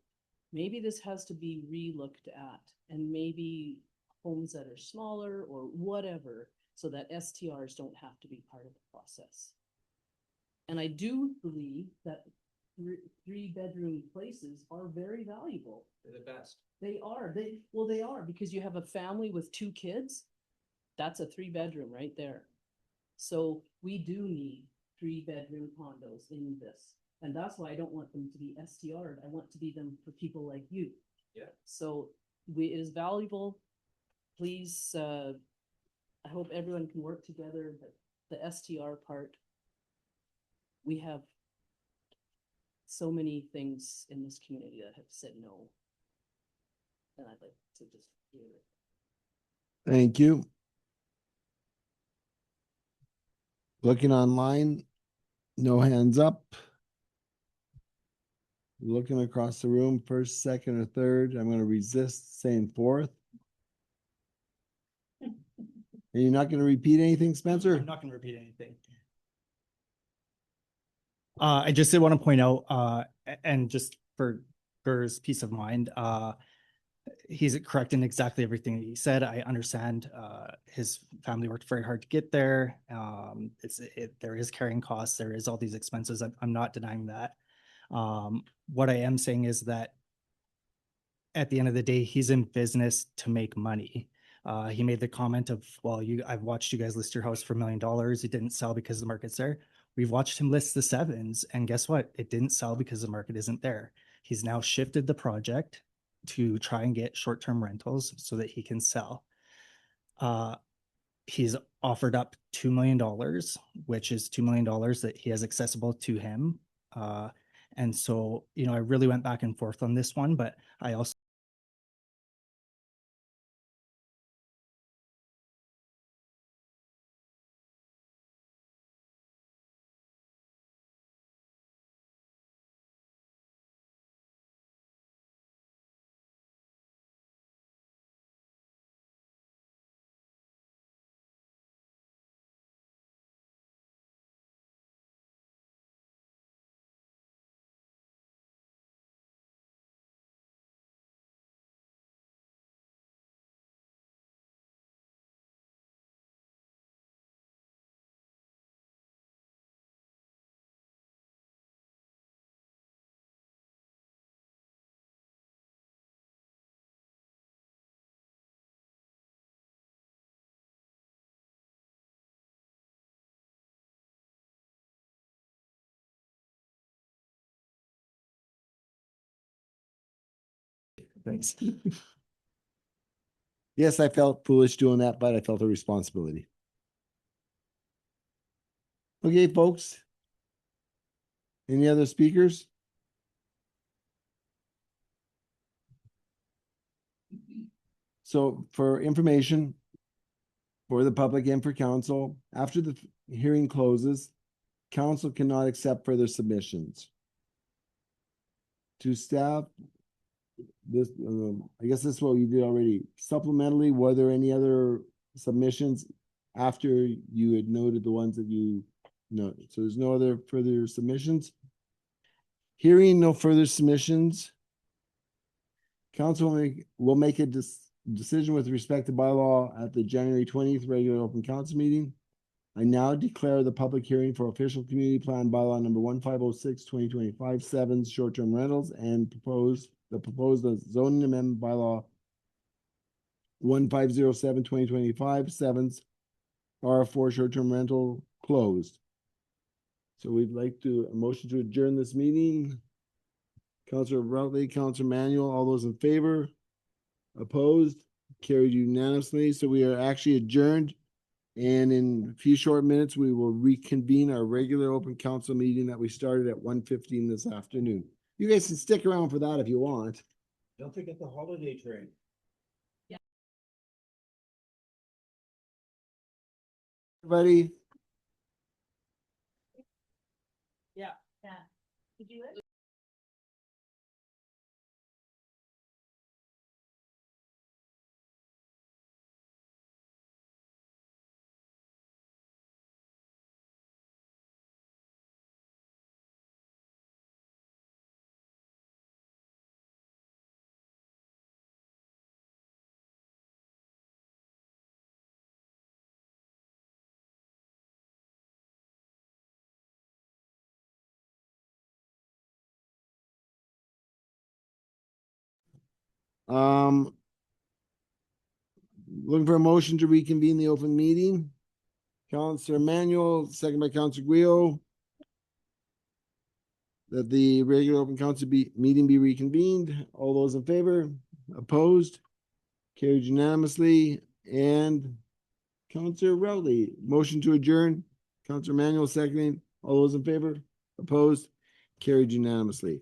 maybe this has to be re-looked at, and maybe homes that are smaller or whatever, so that STRs don't have to be part of the process. And I do believe that three-bedroom places are very valuable. They're the best. They are. They are, because you have a family with 2 kids. That's a 3-bedroom right there. So we do need 3-bedroom condos in this. And that's why I don't want them to be STR'd. I want to be them for people like you. Yeah. So it is valuable. Please, I hope everyone can work together. The STR part, we have so many things in this community that have said no. And I'd like to just hear it. Thank you. Looking online, no hands up. Looking across the room, first, second, or third. I'm going to resist saying fourth. Are you not going to repeat anything, Spencer? I'm not going to repeat anything. I just did want to point out, and just for Gur's peace of mind, he's correct in exactly everything that he said. I understand his family worked very hard to get there. There is carrying costs. There is all these expenses. I'm not denying that. What I am saying is that at the end of the day, he's in business to make money. He made the comment of, well, I've watched you guys list your house for $1 million. It didn't sell because the market's there. We've watched him list the 7s, and guess what? It didn't sell because the market isn't there. He's now shifted the project to try and get short-term rentals so that he can sell. He's offered up $2 million, which is $2 million that he has accessible to him. And so, I really went back and forth on this one, but I also Thanks. Yes, I felt foolish doing that, but I felt a responsibility. Okay, folks. Any other speakers? So for information for the public and for council, after the hearing closes, council cannot accept further submissions. To staff, this, I guess this is what you did already. Supplementally, were there any other submissions after you had noted the ones that you noted? So there's no other further submissions. Hearing no further submissions, council will make a decision with respect to bylaw at the January 20th regular open council meeting. I now declare the public hearing for official community plan bylaw number 1506 2025 7 short-term rentals and the proposed zoning amendment bylaw 1507 2025 7 R4 short-term rental closed. So we'd like to a motion to adjourn this meeting. Councilor Routley, Councilor Manuel, all those in favor? Opposed? Carried unanimously. So we are actually adjourned. And in a few short minutes, we will reconvene our regular open council meeting that we started at 1:15 this afternoon. You guys can stick around for that if you want. Don't forget the holiday train. Everybody. Yeah. Did you? Looking for a motion to reconvene the open meeting. Counselor Manuel, second by Counselor Guio. That the regular open council meeting be reconvened. All those in favor? Opposed? Carried unanimously. And Counselor Rowley, motion to adjourn. Counselor Manuel seconding. All those in favor? Opposed? Carried unanimously.